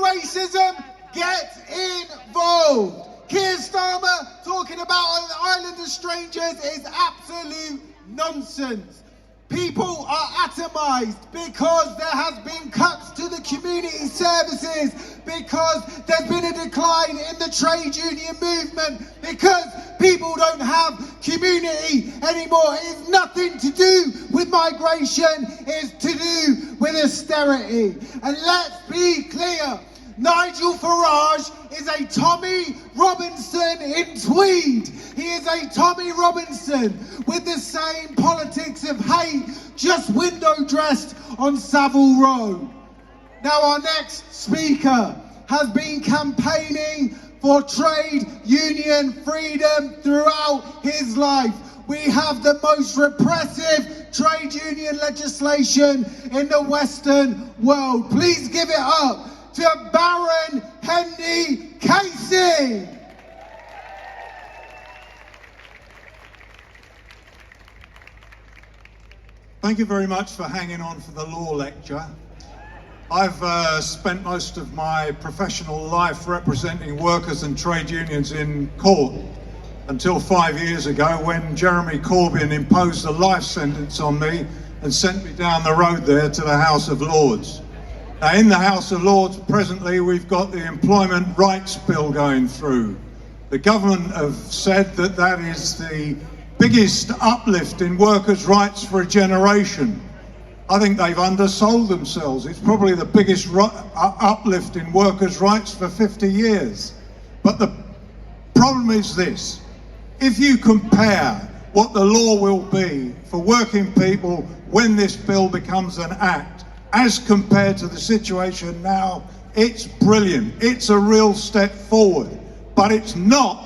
racism, get involved. Keir Starmer talking about an island of strangers is absolute nonsense. People are atomised because there has been cuts to the community services, because there's been a decline in the trade union movement, because people don't have community anymore. It has nothing to do with migration, it's to do with austerity. And let's be clear, Nigel Farage is a Tommy Robinson in tweed. He is a Tommy Robinson with the same politics of hate, just window dressed on Savile Row. Now our next speaker has been campaigning for trade union freedom throughout his life. We have the most repressive trade union legislation in the Western world. Please give it up to Baron Henry Casey. Thank you very much for hanging on for the law lecture. I've spent most of my professional life representing workers and trade unions in court until 5 years ago when Jeremy Corbyn imposed a life sentence on me and sent me down the road there to the House of Lords. Now, in the House of Lords presently we've got the Employment Rights Bill going through. The government have said that that is the biggest uplift in workers' rights for a generation. I think they've undersold themselves. It's probably the biggest uplift in workers' rights for 50 years. But the problem is this: if you compare what the law will be for working people when this bill becomes an act, as compared to the situation now, it's brilliant. It's a real step forward. But it's not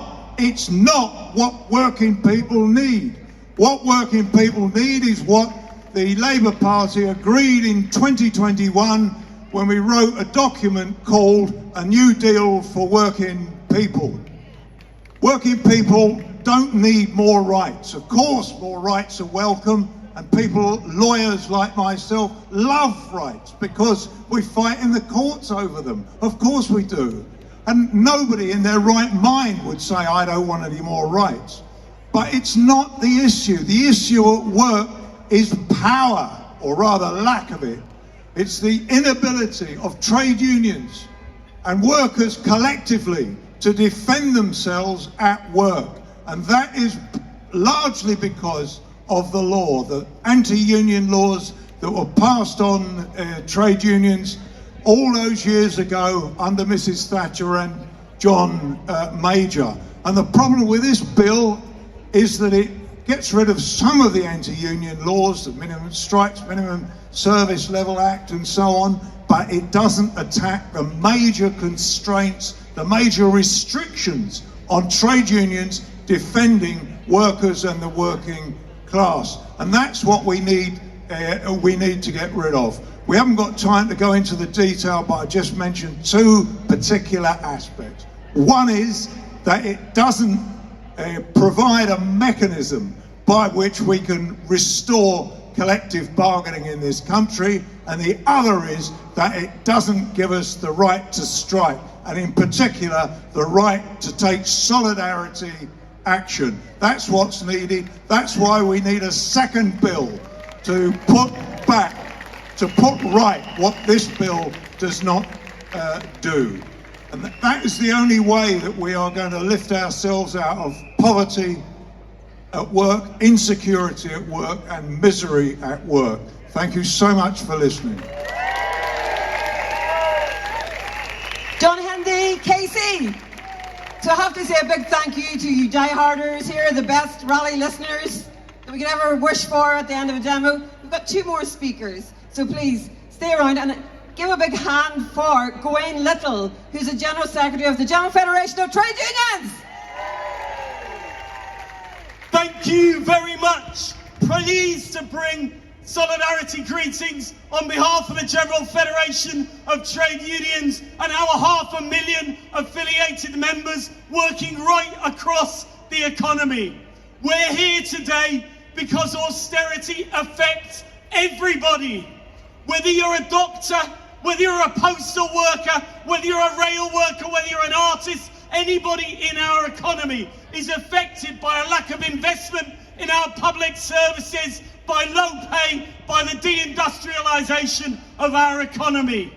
what working people need. What working people need is what the Labour Party agreed in 2021 when we wrote a document called A New Deal for Working People. Working people don't need more rights. Of course, more rights are welcome, and people, lawyers like myself, love rights because we fight in the courts over them. Of course we do. And nobody in their right mind would say, I don't want any more rights. But it's not the issue. The issue at work is power, or rather lack of it. It's the inability of trade unions and workers collectively to defend themselves at work. And that is largely because of the law, the anti-union laws that were passed on trade unions all those years ago under Mrs. Thatcher and John Major. And the problem with this bill is that it gets rid of some of the anti-union laws, the minimum strikes, minimum service level act and so on, but it doesn't attack the major constraints, the major restrictions on trade unions defending workers and the working class. And that's what we need to get rid of. We haven't got time to go into the detail, but I just mentioned two particular aspects. One is that it doesn't provide a mechanism by which we can restore collective bargaining in this country, and the other is that it doesn't give us the right to strike, and in particular the right to take solidarity action. That's what's needed. That's why we need a second bill to put right what this bill does not do. And that is the only way that we are going to lift ourselves out of poverty at work, insecurity at work, and misery at work. Thank you so much for listening. John Hendy, Casey. So I have to say a big thank you to you dieharders here, the best rally listeners that we could ever wish for at the end of a demo. We've got two more speakers, so please stay around and give a big hand for Gawain Little, who's the General Secretary of the General Federation of Trade Unions. Thank you very much. Pleased to bring solidarity greetings on behalf of the General Federation of Trade Unions and our 500,000 affiliated members working right across the economy. We're here today because austerity affects everybody. Whether you're a doctor, whether you're a postal worker, whether you're a rail worker, whether you're an artist, anybody in our economy is affected by a lack of investment in our public services, by low pay, by the deindustrialisation of our economy.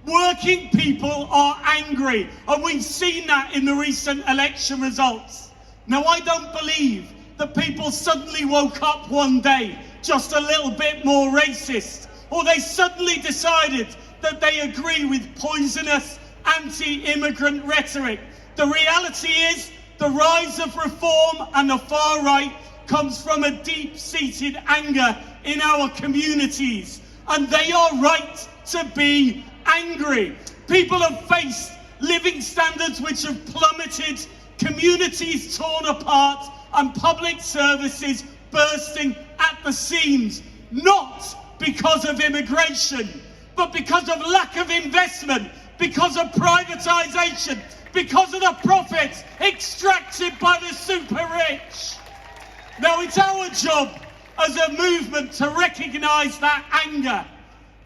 Working people are angry, and we've seen that in the recent election results. Now, I don't believe that people suddenly woke up one day just a little bit more racist, or they suddenly decided that they agree with poisonous anti-immigrant rhetoric. The reality is the rise of reform and the far right comes from a deep-seated anger in our communities, and they are right to be angry. People have faced living standards which have plummeted, communities torn apart, and public services bursting at the seams, not because of immigration, but because of lack of investment, because of privatisation, because of the profits extracted by the super rich. Now, it's our job as a movement to recognise that anger,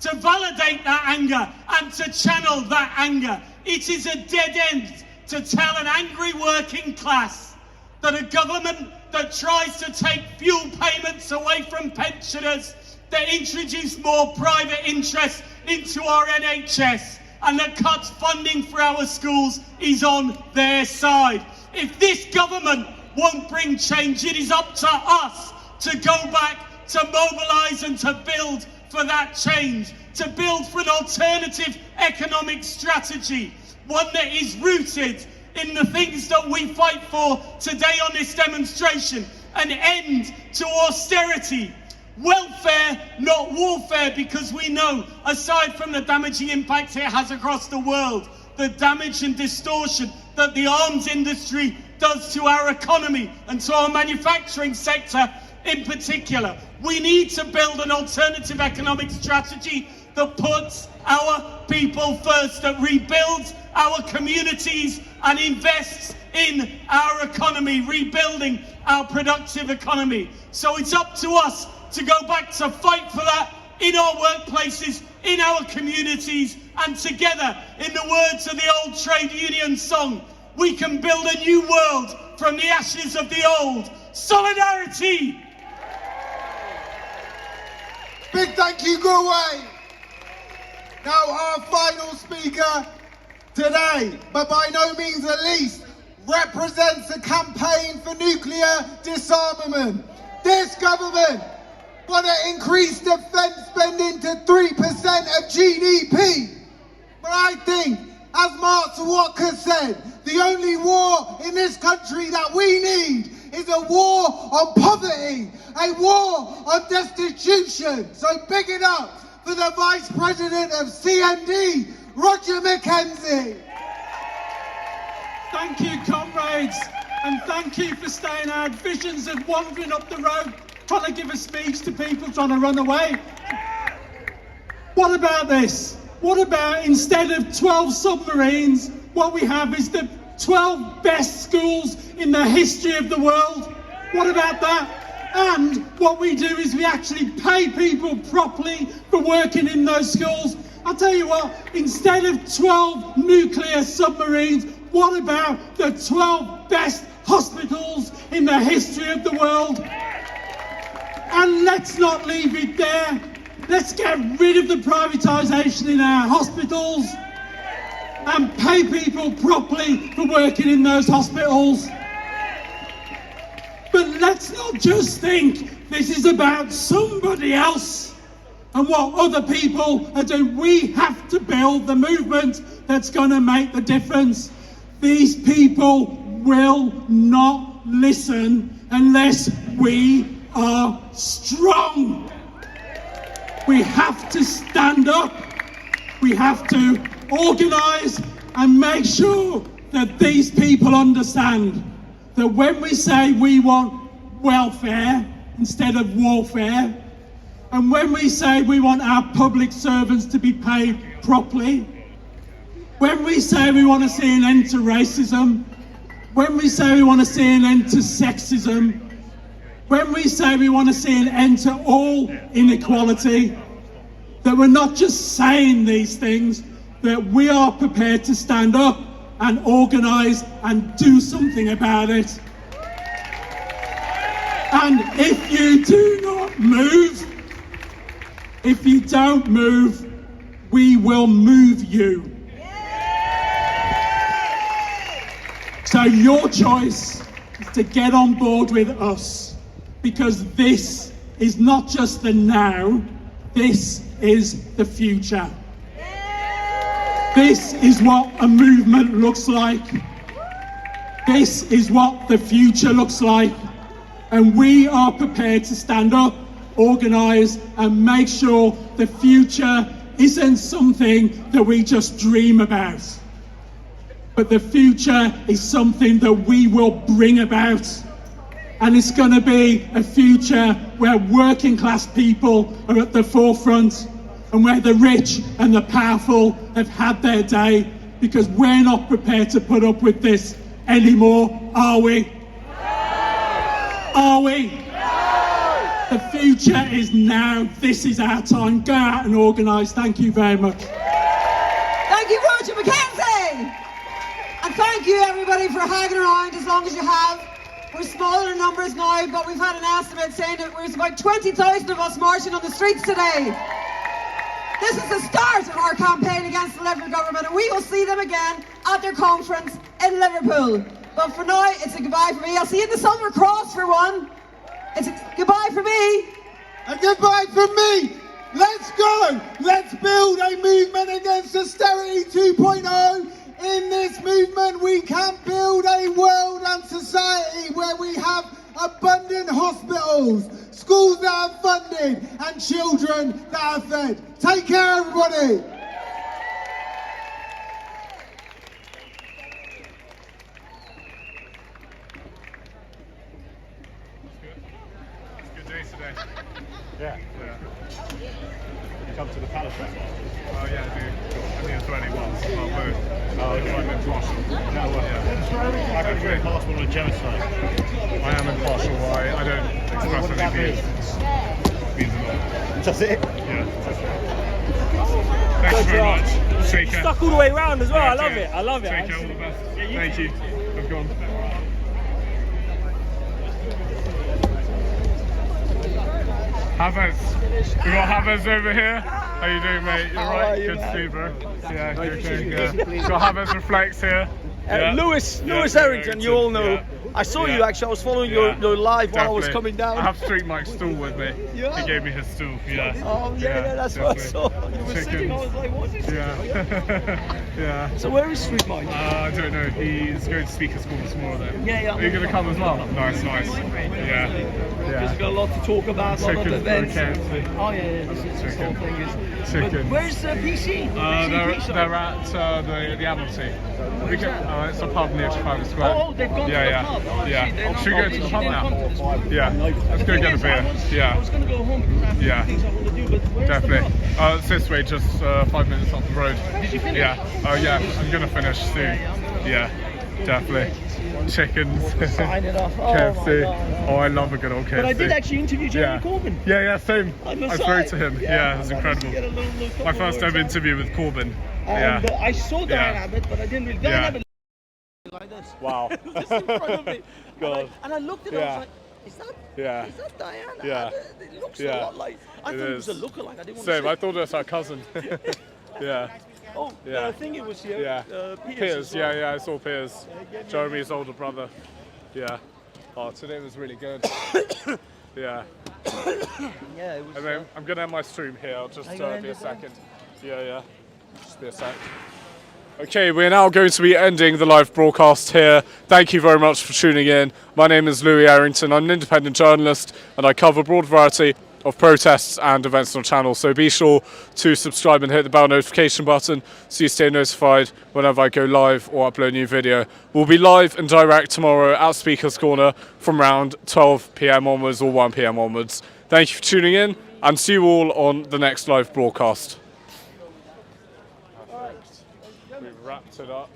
to validate that anger, and to channel that anger. It is a dead end to tell an angry working class that a government that tries to take fuel payments away from pensioners, that introduce more private interest into our NHS, and that cuts funding for our schools is on their side. If this government won't bring change, it is up to us to go back, to mobilise and to build for that change, to build for an alternative economic strategy, one that is rooted in the things that we fight for today on this demonstration: an end to austerity, welfare, not warfare, because we know, aside from the damaging impacts it has across the world, the damage and distortion that the arms industry does to our economy and to our manufacturing sector in particular. We need to build an alternative economic strategy that puts our people first, that rebuilds our communities and invests in our economy, rebuilding our productive economy. So it's up to us to go back to fight for that in our workplaces, in our communities, and together, in the words of the old trade union song, we can build a new world from the ashes of the old. Solidarity! Big thank you, Galway. Now our final speaker today, but by no means the least, represents a campaign for nuclear disarmament. This government want to increase defence spending to 3% of GDP. But I think, as Martin Walker said, the only war in this country that we need is a war on poverty, a war on destitution. So big it up for the Vice President of CND, Roger McKenzie. Thank you, comrades, and thank you for staying out. Visions of wandering up the road, trying to give a speech to people trying to run away. What about this? What about, instead of 12 submarines, what we have is the 12 best schools in the history of the world? What about that? And what we do is we actually pay people properly for working in those schools. I'll tell you what, instead of 12 nuclear submarines, what about the 12 best hospitals in the history of the world? And let's not leave it there. Let's get rid of the privatisation in our hospitals and pay people properly for working in those hospitals. But let's not just think this is about somebody else and what other people are doing. We have to build the movement that's going to make the difference. These people will not listen unless we are strong. We have to stand up. We have to organise and make sure that these people understand that when we say we want welfare instead of warfare, and when we say we want our public servants to be paid properly, when we say we want to see an end to racism, when we say we want to see an end to sexism, when we say we want to see an end to all inequality, that we're not just saying these things, that we are prepared to stand up and organise and do something about it. And if you do not move, if you don't move, we will move you. So your choice is to get on board with us, because this is not just the now, this is the future. This is what a movement looks like. This is what the future looks like. And we are prepared to stand up, organise and make sure the future isn't something that we just dream about. But the future is something that we will bring about. And it's going to be a future where working class people are at the forefront, and where the rich and the powerful have had their day, because we're not prepared to put up with this anymore, are we? Are we? The future is now. This is our time. Go out and organise. Thank you very much. Thank you, Roger McKenzie. And thank you, everybody, for hanging around as long as you have. We're smaller in numbers now, but we've had an estimate saying that there's about 20,000 of us marching on the streets today. This is the start of our campaign against the Liberal government, and we will see them again at their conference in Liverpool. But for now, it's a goodbye for me. I'll see you in the Summer Cross for one. It's a goodbye for me. A goodbye from me. Let's go. Let's build a movement against austerity 2.0. In this movement, we can build a world and society where we have abundant hospitals, schools that are funded, and children that are fed. Take care, everybody. Good day today. Yeah. You come to the Palace Festival? Oh yeah, I do. I think it's 21. Well, both. Oh, okay. I'm impartial. No, yeah. I could be impartial with genocide. I am impartial. I don't express any views at all. That's it? Yeah. Thank you very much. Take care. Stuck all the way around as well. Yeah, I love it. I love it. Take care. All the best. Thank you. Have gone. Havers. We got Havers over here. How you doing, mate? You're right. Good to see you, bro. Yeah, good. Got Havers Reflects here. Lewis Errington, you all know. Yeah. I saw you actually. I was following your live while I was coming down. I have Street Mike's stool with me. Yeah. He gave me his stool. Yeah. Oh yeah, that's what I saw. You were sitting. I was like, what is Yeah. Yeah. So where is Street Mike? I don't know. He's going to speaker school tomorrow though. Yeah. Are you going to come as well? Nice. Yeah. Because we've got a lot to talk about, a lot of events. Oh yeah. This whole thing is. Chicken. Where's PC? They're at the Admiralty. It's a pub near Trafalgar Square. Oh, they've gone to the pub. Yeah. Should we go to the pub now? Yeah. Let's go get a beer. I was going to go home and have things I want to do, but where's definitely. the pub? It's this way, just 5 minutes off the road. Did you finish? Yeah. Yeah. I'm going to finish soon. Yeah. Definitely. Chickens. Sign it off. Oh, KFC. Oh, I love a good old KFC. But I did actually interview Jeremy Corbyn. Yeah, same. I spoke to him. Yeah, it was I incredible. My first ever interview with Corbyn. And I saw Diane Abbott, but I didn't really. Diane Abbott like this. Wow. Just in front of me. God. And I looked at her, I was like, is that Diane Abbott? It looks a lot like. I thought it was a lookalike. I didn't want to Same, I thought it was her cousin. Yeah. Oh, I think it was here. Yeah. Piers, I saw Piers. Jeremy's older brother. Yeah. Oh, today was really good. Yeah. Yeah, it was. And then I'm going to end my stream here. I'll just be a second. Yeah. Just be a sec. Okay, we're now going to be ending the live broadcast here. Thank you very much for tuning in. My name is Louis Errington. I'm an independent journalist and I cover a broad variety of protests and events on the channel. So be sure to subscribe and hit the bell notification button so you stay notified whenever I go live or upload a new video. We'll be live and direct tomorrow at Speaker's Corner from around 12 PM onwards or 1 PM onwards. Thank you for tuning in and see you all on the next live broadcast. We've wrapped it up.